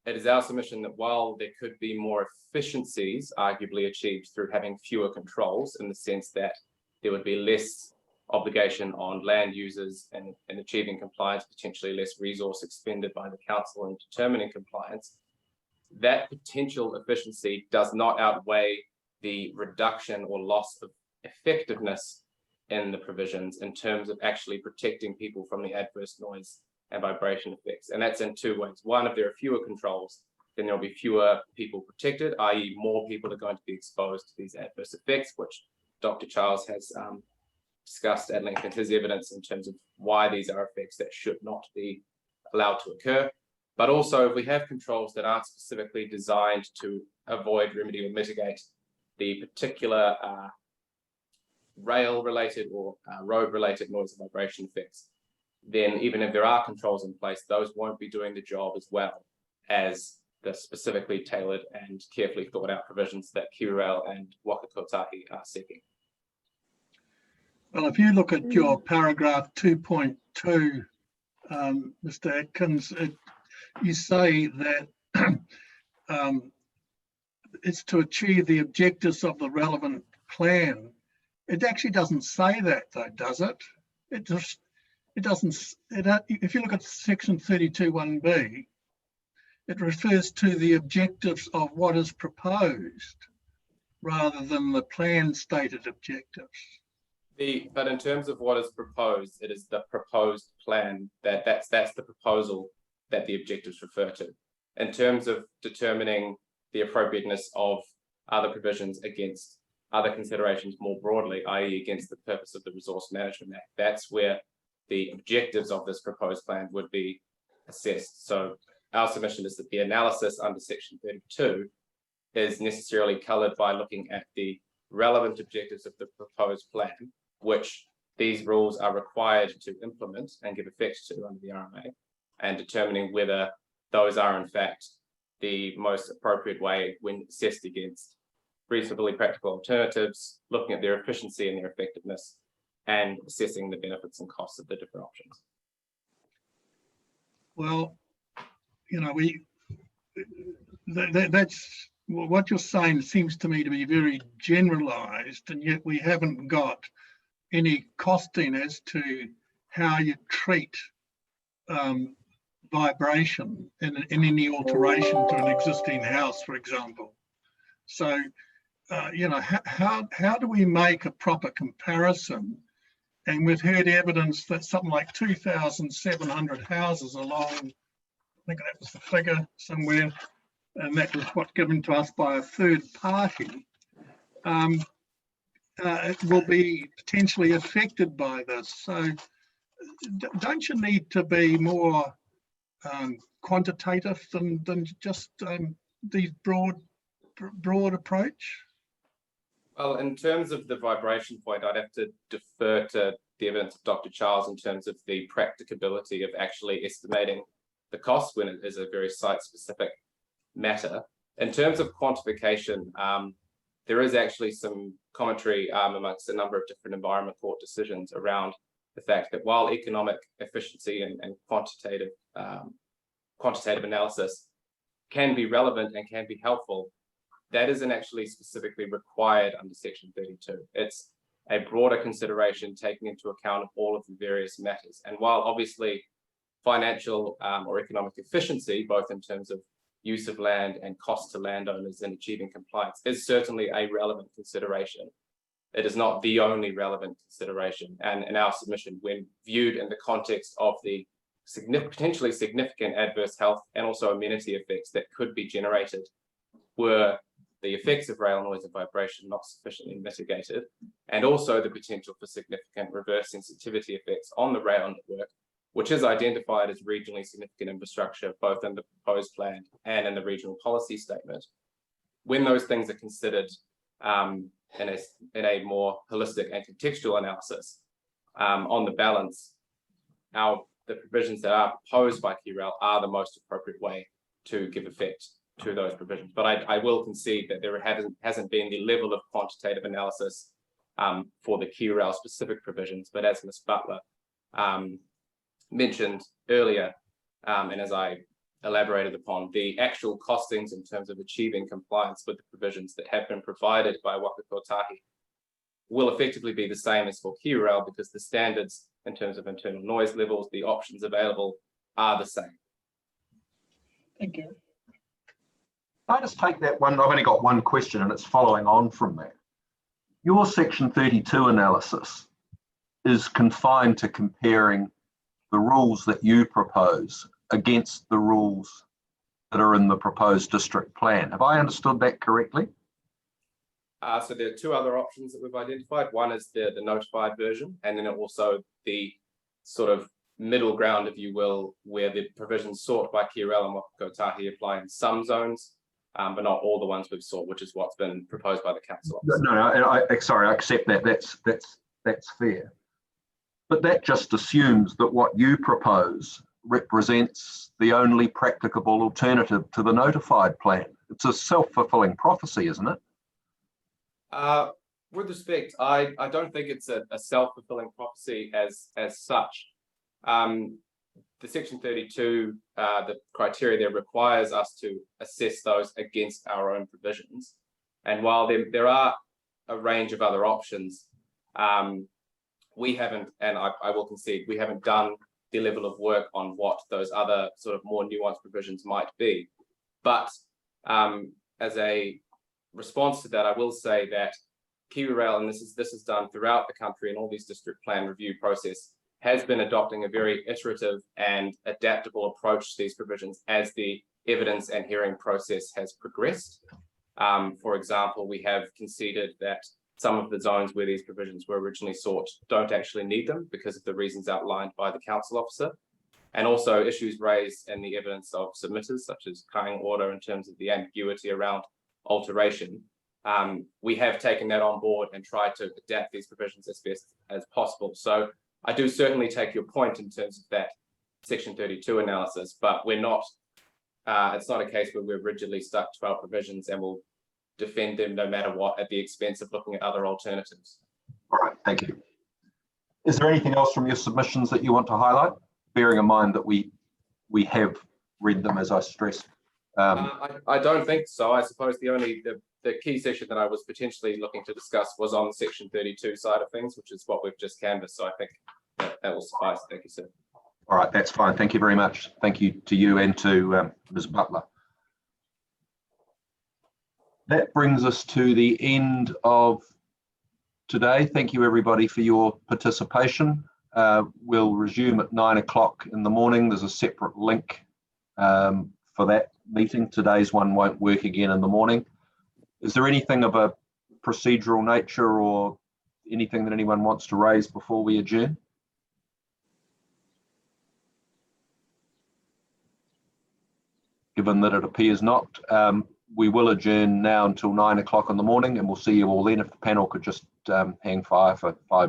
Speaker 18: It is our submission that while there could be more efficiencies arguably achieved through having fewer controls, in the sense that there would be less obligation on land users and achieving compliance, potentially less resource expended by the council in determining compliance, that potential efficiency does not outweigh the reduction or loss of effectiveness in the provisions in terms of actually protecting people from the adverse noise and vibration effects. And that's in two ways. One, if there are fewer controls, then there'll be fewer people protected, i.e. more people are going to be exposed to these adverse effects, which Dr. Charles has discussed at length in his evidence in terms of why these are effects that should not be allowed to occur. But also, if we have controls that aren't specifically designed to avoid, remedy, or mitigate the particular rail related or road related noise and vibration effects, then even if there are controls in place, those won't be doing the job as well as the specifically tailored and carefully thought out provisions that QRail and Wakakotahi are seeking.
Speaker 5: Well, if you look at your paragraph 2.2, Mr. Atkins, you say that it's to achieve the objectives of the relevant plan. It actually doesn't say that though, does it? It doesn't, if you look at section 32(1)(b), it refers to the objectives of what is proposed rather than the plan stated objectives.
Speaker 18: But in terms of what is proposed, it is the proposed plan that's the proposal that the objectives refer to. In terms of determining the appropriateness of other provisions against other considerations more broadly, i.e. against the purpose of the Resource Management Act, that's where the objectives of this proposed plan would be assessed. So our submission is that the analysis under section 32 is necessarily coloured by looking at the relevant objectives of the proposed plan, which these rules are required to implement and give effect to under the RMA, and determining whether those are in fact the most appropriate way when assessed against reasonably practical alternatives, looking at their efficiency and their effectiveness, and assessing the benefits and costs of the different options.
Speaker 5: Well, you know, that's what you're saying seems to me to be very generalized, and yet we haven't got any costing as to how you treat vibration in any alteration to an existing house, for example. So, you know, how do we make a proper comparison? And we've heard evidence that something like 2,700 houses along, I think that was the figure somewhere, and that was what given to us by a third party, will be potentially affected by this. So don't you need to be more quantitative than just the broad approach?
Speaker 18: Well, in terms of the vibration point, I'd have to defer to the evidence of Dr. Charles in terms of the practicability of actually estimating the cost when it is a very site-specific matter. In terms of quantification, there is actually some commentary amongst a number of different environment court decisions around the fact that while economic efficiency and quantitative analysis can be relevant and can be helpful, that isn't actually specifically required under section 32. It's a broader consideration taking into account of all of the various matters. And while obviously financial or economic efficiency, both in terms of use of land and cost to landowners in achieving compliance, is certainly a relevant consideration, it is not the only relevant consideration. And in our submission, when viewed in the context of the potentially significant adverse health and also amenity effects that could be generated were the effects of rail noise and vibration not sufficiently mitigated, and also the potential for significant reverse sensitivity effects on the rail network, which is identified as regionally significant infrastructure, both in the proposed plan and in the regional policy statement. When those things are considered in a more holistic and contextual analysis, on the balance, the provisions that are proposed by QRail are the most appropriate way to give effect to those provisions. But I will concede that there hasn't been the level of quantitative analysis for the QRail specific provisions. But as Ms. Butler mentioned earlier, and as I elaborated upon, the actual costings in terms of achieving compliance with the provisions that have been provided by Wakakotahi will effectively be the same as for QRail, because the standards in terms of internal noise levels, the options available are the same.
Speaker 5: Thank you.
Speaker 1: I just take that one. I've only got one question, and it's following on from that. Your section 32 analysis is confined to comparing the rules that you propose against the rules that are in the proposed district plan. Have I understood that correctly?
Speaker 18: So there are two other options that we've identified. One is the notified version, and then also the sort of middle ground, if you will, where the provisions sought by QRail and Wakakotahi apply in some zones but not all the ones we've sought, which is what's been proposed by the council.
Speaker 1: Sorry, I accept that. That's fair. But that just assumes that what you propose represents the only practicable alternative to the notified plan. It's a self-fulfilling prophecy, isn't it?
Speaker 18: With respect, I don't think it's a self-fulfilling prophecy as such. The Section 32, the criteria there requires us to assess those against our own provisions. And while there are a range of other options, we haven't, and I will concede, we haven't done the level of work on what those other sort of more nuanced provisions might be. But as a response to that, I will say that KiwiRail, and this is done throughout the country in all these district plan review process, has been adopting a very iterative and adaptable approach to these provisions as the evidence and hearing process has progressed. For example, we have conceded that some of the zones where these provisions were originally sought don't actually need them because of the reasons outlined by the council officer. And also issues raised in the evidence of submitters, such as Kāinga order in terms of the ambiguity around alteration. We have taken that on board and tried to adapt these provisions as best as possible. So I do certainly take your point in terms of that Section 32 analysis, but we're not, it's not a case where we're rigidly stuck to our provisions and we'll defend them no matter what at the expense of looking at other alternatives.
Speaker 1: All right, thank you. Is there anything else from your submissions that you want to highlight? Bearing in mind that we have read them, as I stressed.
Speaker 18: I don't think so. I suppose the key section that I was potentially looking to discuss was on the Section 32 side of things, which is what we've just canvassed. So I think that will suffice. Thank you, sir.
Speaker 1: All right, that's fine. Thank you very much. Thank you to you and to Ms. Butler. That brings us to the end of today. Thank you everybody for your participation. We'll resume at 9 o'clock in the morning. There's a separate link for that meeting. Today's one won't work again in the morning. Is there anything of a procedural nature or anything that anyone wants to raise before we adjourn? Given that it appears not, we will adjourn now until 9 o'clock in the morning, and we'll see you all then. If the panel could just hang fire for 5